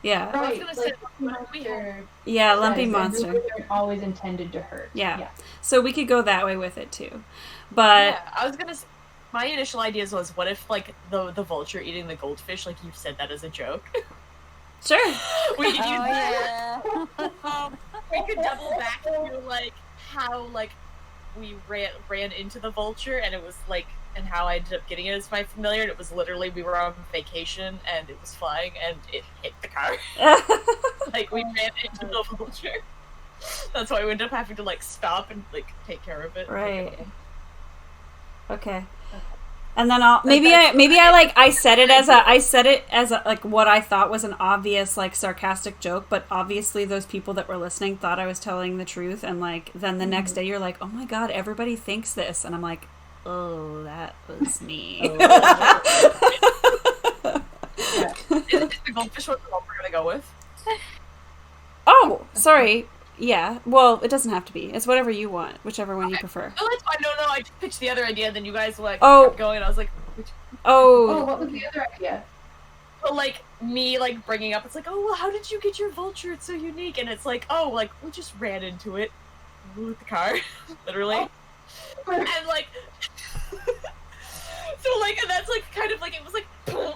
Speaker 1: yeah.
Speaker 2: Right.
Speaker 3: I was gonna say,
Speaker 2: Monster
Speaker 1: Yeah, lumpy
Speaker 2: says that
Speaker 1: monster.
Speaker 2: rumors aren't always intended to hurt.
Speaker 1: Yeah. So we could go that way with it too. But
Speaker 3: I was gonna say, my initial ideas was, what if like the vulture eating the goldfish, like you said that as a joke?
Speaker 1: sure.
Speaker 3: We could use
Speaker 4: Oh,
Speaker 3: that.
Speaker 4: yeah.
Speaker 3: We could double back to like how like we ran into the vulture and it was like and how I ended up getting it as my familiar, and it was literally we were on vacation and it was flying and it hit the car. Like we ran into the vulture. That's why we ended up having to like stop and like take care of it.
Speaker 1: Right. Okay. And then I said it as a like what I thought was an obvious like sarcastic joke, but obviously those people that were listening thought I was telling the truth, and like then the next day you're like, oh my god, everybody thinks this, and I'm like, oh, that was me.
Speaker 3: Is the goldfish what we're gonna go with?
Speaker 1: Oh, sorry. Yeah. Well, it doesn't have to be. It's whatever you want, whichever one you prefer.
Speaker 3: Oh, that's fine. No, I just pitched the other idea, then you guys like
Speaker 1: Oh.
Speaker 3: kept going, and I was like,
Speaker 2: Oh, what was the other idea?
Speaker 3: but like me like bringing up, it's like, oh well, how did you get your vulture? It's so unique, and it's like, oh, like we just ran into it with the car, literally, and like, so like, and that's like kind of like it was like,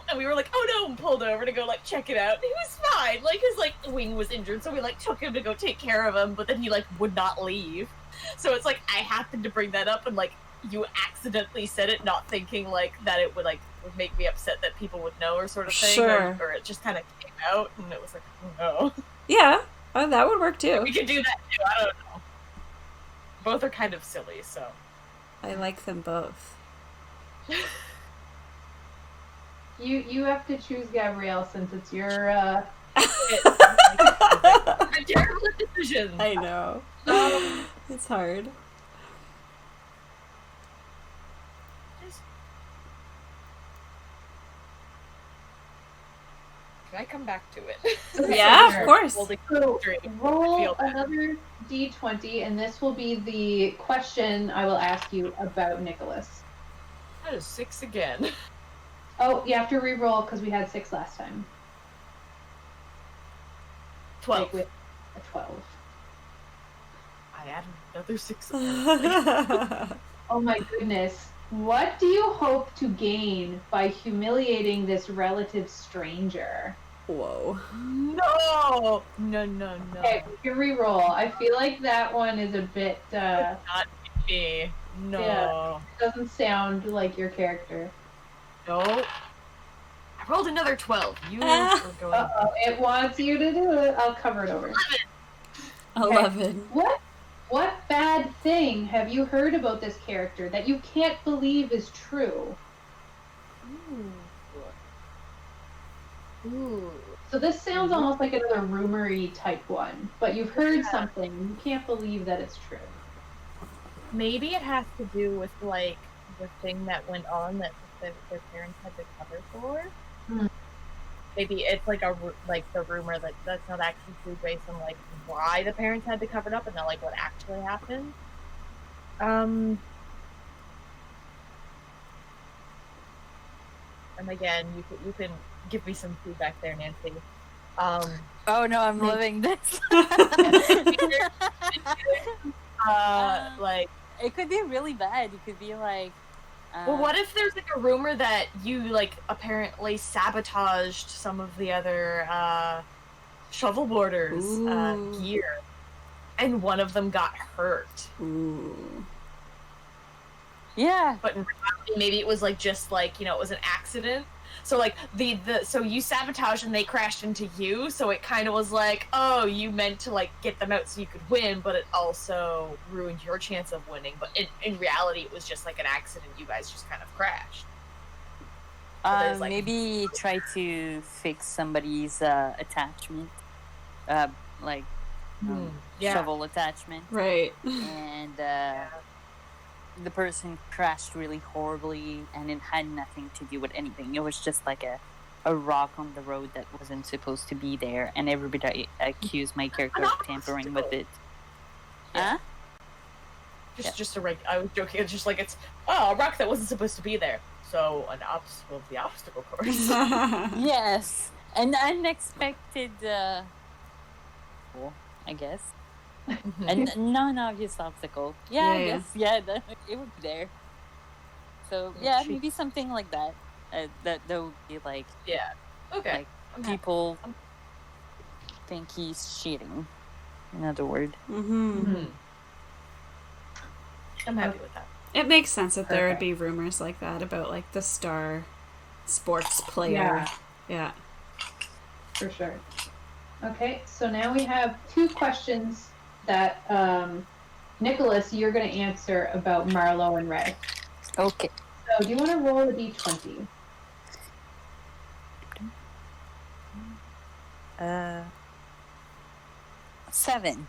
Speaker 3: and we were like, oh no, and pulled over to go like check it out. And he was fine. Like his like wing was injured, so we like took him to go take care of him. But then he like would not leave. So it's like I happened to bring that up, and like you accidentally said it, not thinking like that it would make me upset that people would know or sort of thing.
Speaker 1: Sure.
Speaker 3: Or it just kind of came out, and it was like, oh no.
Speaker 1: Yeah, that would work too.
Speaker 3: We could do that too. I don't know. Both are kind of silly, so.
Speaker 1: I like them both.
Speaker 2: You have to choose Gabrielle since it's your
Speaker 3: I'm terrible at decisions.
Speaker 1: I know. It's hard.
Speaker 3: Can I come back to it?
Speaker 1: Yeah, of course.
Speaker 2: So roll another d20, and this will be the question I will ask you about Nicholas.
Speaker 3: That is 6 again.
Speaker 2: Oh, you have to re-roll because we had 6 last time.
Speaker 3: 12.
Speaker 2: Like with a 12.
Speaker 3: I added another 6.
Speaker 2: Oh my goodness. What do you hope to gain by humiliating this relative stranger?
Speaker 1: Whoa.
Speaker 3: No! No.
Speaker 2: Okay, we can re-roll. I feel like that one is a bit,
Speaker 3: Not me. No.
Speaker 2: Yeah. Doesn't sound like your character.
Speaker 3: No. I rolled another 12. You were going.
Speaker 2: Uh-oh, it wants you to do it. I'll cover it over.
Speaker 1: 11.
Speaker 2: What bad thing have you heard about this character that you can't believe is true?
Speaker 3: Ooh.
Speaker 2: So this sounds almost like another rumory type one, but you've heard something. You can't believe that it's true.
Speaker 3: Maybe it has to do with like the thing that went on that their parents had to cover for. Maybe it's like the rumor that's not actually true based on like why the parents had to cover it up and not like what actually happened. And again, you can give me some feedback there, Nancy.
Speaker 4: Oh no, I'm loving this.
Speaker 3: Like
Speaker 4: it could be really bad. It could be like.
Speaker 3: Well, what if there's like a rumor that you like apparently sabotaged some of the other shovelboarders' gear, and one of them got hurt?
Speaker 1: Ooh.
Speaker 3: Yeah. But in reality, maybe it was like just like it was an accident. So like so you sabotaged and they crashed into you. So it kind of was like, oh, you meant to like get them out so you could win, but it also ruined your chance of winning. But in reality, it was just like an accident. You guys just kind of crashed. So like,
Speaker 4: maybe try to fix somebody's attachment, shovel attachment,
Speaker 1: right?
Speaker 4: And the person crashed really horribly, and it had nothing to do with anything. It was just like a rock on the road that wasn't supposed to be there, and everybody accused my character of tampering with it.
Speaker 3: Yeah.
Speaker 4: Huh?
Speaker 3: Just a I was joking. It's just like it's a rock that wasn't supposed to be there. So an obstacle, the obstacle course.
Speaker 4: Yes, an unexpected. I guess. And non-obvious obstacle. Yeah, I guess. Yeah, it would be there. So yeah, maybe something like that. That would be like.
Speaker 3: Yeah. Okay.
Speaker 4: Like people think he's cheating. In other words.
Speaker 3: I'm happy with that.
Speaker 1: It makes sense that there would be rumors like that about like the star sports player. Yeah.
Speaker 2: For sure. Okay, so now we have 2 questions that Nicholas, you're going to answer about Marlo and Ray.
Speaker 4: Okay.
Speaker 2: So do you want to roll a d20?
Speaker 4: 7.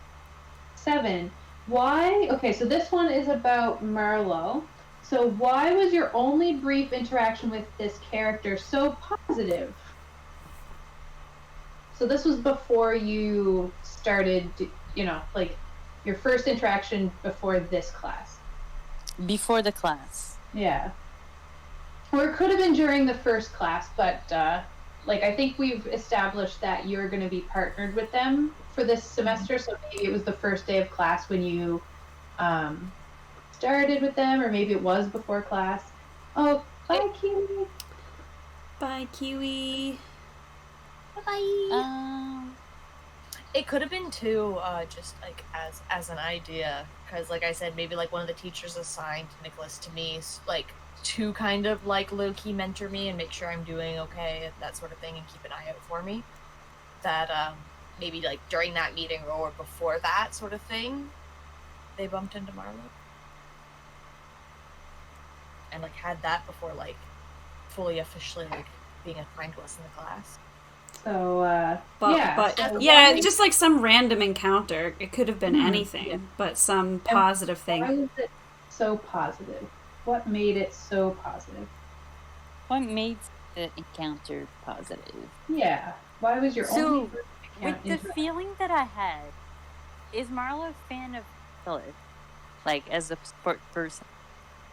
Speaker 2: 7. Why? Okay, so this one is about Marlo. So why was your only brief interaction with this character so positive? So this was before you started, like your first interaction before this class.
Speaker 4: Before the class.
Speaker 2: Yeah. Or it could have been during the first class, but I think we've established that you're going to be partnered with them for this semester. So maybe it was the first day of class when you started with them, or maybe it was before class. Oh, bye, Kiwi.
Speaker 1: Bye, Kiwi.
Speaker 3: Bye. It could have been too, just like as an idea, because like I said, maybe like one of the teachers assigned Nicholas to me, like to kind of like low key mentor me and make sure I'm doing okay and that sort of thing, and keep an eye out for me. That maybe like during that meeting or before that sort of thing, they bumped into Marlo, and like had that before like fully officially like being assigned to us in the class.
Speaker 2: So,
Speaker 1: just like some random encounter. It could have been anything, but some positive thing.
Speaker 2: Why was it so positive? What made it so positive?
Speaker 4: What made the encounter positive?
Speaker 2: Yeah. Why was your only
Speaker 4: So, with the feeling that I had, is Marlo a fan of Phyllis? Like, as a sport person?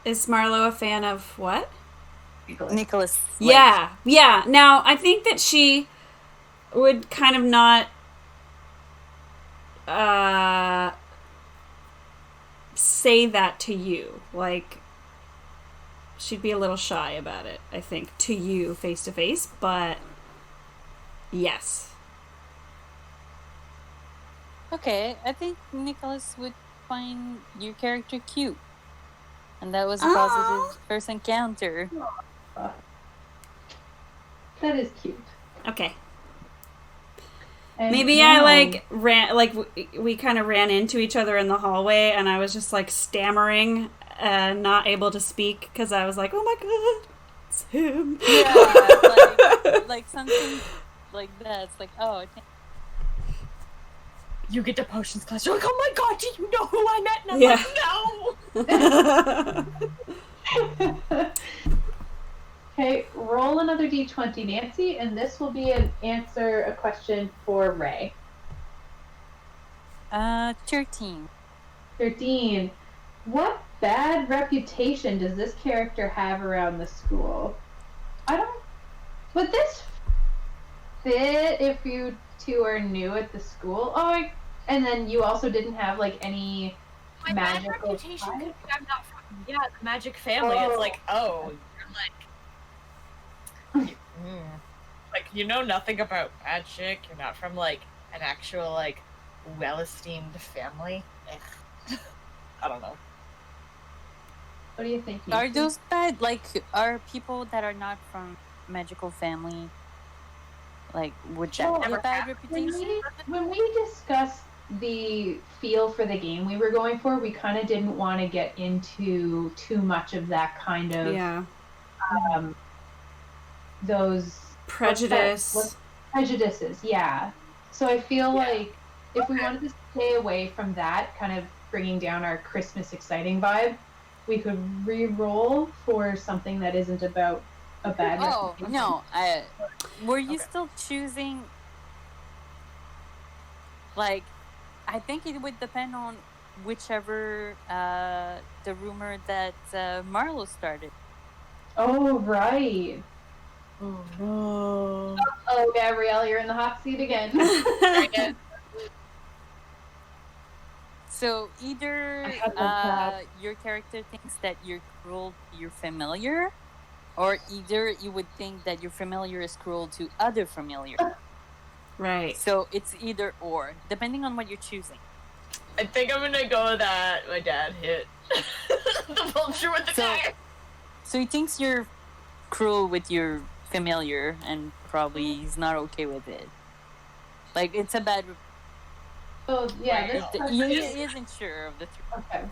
Speaker 1: Is Marlo a fan of what?
Speaker 4: Nicholas.
Speaker 1: Yeah. Now, I think that she would kind of not say that to you. Like, she'd be a little shy about it, I think, to you face to face, but yes.
Speaker 4: Okay, I think Nicholas would find your character cute. And that was a positive first encounter.
Speaker 2: That is cute.
Speaker 1: Okay.
Speaker 2: And
Speaker 1: maybe
Speaker 2: now,
Speaker 1: I we kind of ran into each other in the hallway, and I was just like stammering, not able to speak because I was like, "Oh my god, it's him!"
Speaker 4: Yeah, like something like that. It's like, oh,
Speaker 3: you get to potions class. You're like, oh my god, do you know who I met? And I'm like, no.
Speaker 2: Okay, roll another d20, Nancy, and this will be a question for Ray.
Speaker 4: 13.
Speaker 2: 13. What bad reputation does this character have around the school? Would this fit if you two are new at the school? And then you also didn't have like any
Speaker 3: my
Speaker 2: magical
Speaker 3: bad reputation
Speaker 2: pride?
Speaker 3: could be I'm not from the magic family. It's like, you're like like you know nothing about magic. You're not from like an actual like well-esteemed family. I don't know.
Speaker 2: What do you think?
Speaker 4: Are
Speaker 2: Nancy?
Speaker 4: those bad? Like, are people that are not from magical family, like, would that be a bad reputation?
Speaker 2: When we discussed the feel for the game we were going for, we kind of didn't want to get into too much of that kind of those prejudices. Yeah. So I feel like if we wanted to stay away from that, kind of bringing down our Christmas exciting vibe, we could re-roll for something that isn't about a bad reputation.
Speaker 4: No. Were you still choosing? Like, I think it would depend on whichever the rumor that Marlo started.
Speaker 2: Oh, right.
Speaker 3: Oh,
Speaker 2: Gabrielle, you're in the hot seat again.
Speaker 4: So either your character thinks that you're cruel to your familiar, or either you would think that your familiar is cruel to other familiar.
Speaker 1: Right.
Speaker 4: So it's either or, depending on what you're choosing.
Speaker 3: I think I'm gonna go with that. My dad hit the vulture with the dagger.
Speaker 4: So he thinks you're cruel with your familiar, and probably he's not okay with it. Like, it's a bad.
Speaker 2: Oh yeah,
Speaker 4: He isn't sure of the truth.
Speaker 2: Okay.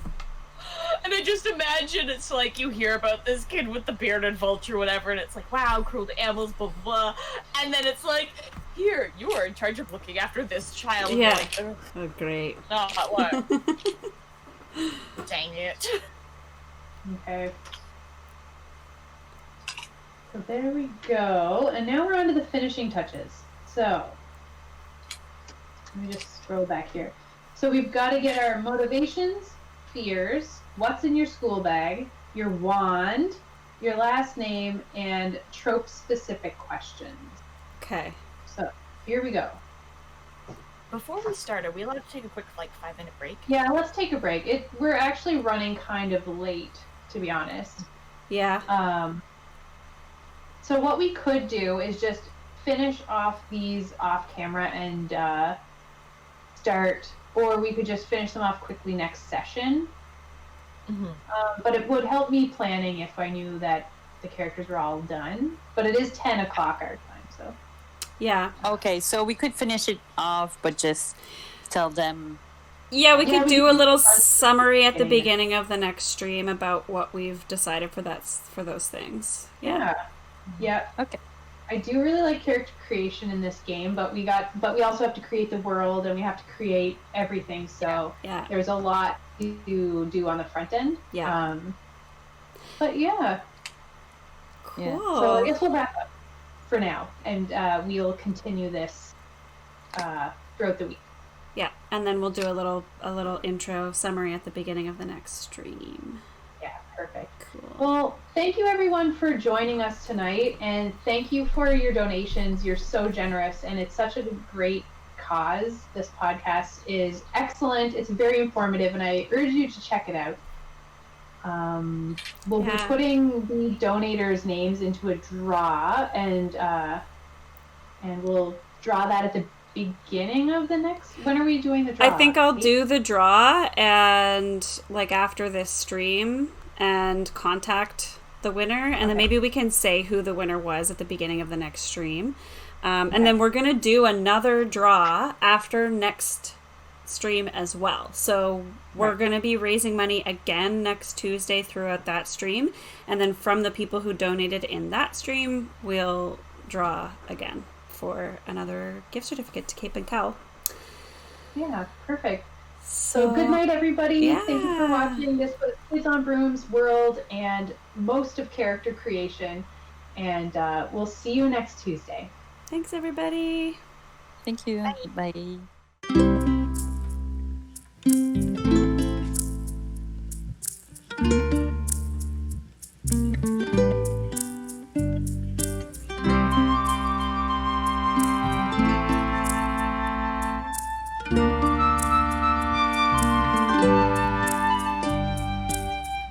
Speaker 3: And I just imagine it's like you hear about this kid with the bearded vulture, whatever, and it's like, wow, cruel to animals, blah, blah, blah. And then it's like, here, you are in charge of looking after this child.
Speaker 1: Yeah.
Speaker 3: Like,
Speaker 1: oh, great.
Speaker 3: not what? Dang it.
Speaker 2: Okay. So there we go. And now we're on to the finishing touches. So, let me just scroll back here. So we've got to get our motivations, fears, what's in your school bag, your wand, your last name, and trope-specific questions.
Speaker 1: Okay.
Speaker 2: So, here we go.
Speaker 3: Before we start, are we allowed to take a quick, 5-minute break?
Speaker 2: Yeah, let's take a break. We're actually running kind of late, to be honest.
Speaker 1: Yeah.
Speaker 2: So what we could do is just finish off these off camera and start, or we could just finish them off quickly next session. But it would help me planning if I knew that the characters were all done. But it is 10 o'clock our time, so.
Speaker 1: Yeah.
Speaker 4: Okay, so we could finish it off, but just tell them.
Speaker 1: Yeah, we
Speaker 2: Yeah,
Speaker 1: could
Speaker 2: we
Speaker 1: do
Speaker 2: could
Speaker 1: a
Speaker 2: do
Speaker 1: little
Speaker 2: a
Speaker 1: summary at the
Speaker 2: beginning.
Speaker 1: beginning of the next stream about what we've decided for those things. Yeah.
Speaker 2: Yeah.
Speaker 4: Okay.
Speaker 2: I do really like character creation in this game, but we also have to create the world and we have to create everything. So
Speaker 1: Yeah.
Speaker 2: there's a lot to do on the front end.
Speaker 1: Yeah.
Speaker 2: But yeah.
Speaker 1: Cool.
Speaker 4: Yeah.
Speaker 2: So I guess we'll wrap up for now, and we'll continue this throughout the week.
Speaker 1: Yeah, and then we'll do a little intro summary at the beginning of the next stream.
Speaker 2: Yeah, perfect.
Speaker 1: Cool.
Speaker 2: Well, thank you everyone for joining us tonight, and thank you for your donations. You're so generous, and it's such a great cause. This podcast is excellent. It's very informative, and I urge you to check it out. We'll be putting the donators' names into a draw, and we'll draw that at the beginning of the next. When are we doing the draw?
Speaker 1: I think I'll do the draw and like after this stream and contact the winner, and then maybe we can say who the winner was at the beginning of the next stream. And then we're going to do another draw after next stream as well. So we're going to be raising money again next Tuesday throughout that stream. And then from the people who donated in that stream, we'll draw again for another gift certificate to Cape and Cow.
Speaker 2: Yeah, perfect. So good night, everybody.
Speaker 1: Yeah.
Speaker 2: Thank you for watching. This was Kids on Brooms World and most of character creation. And we'll see you next Tuesday.
Speaker 1: Thanks, everybody.
Speaker 4: Thank you. Bye.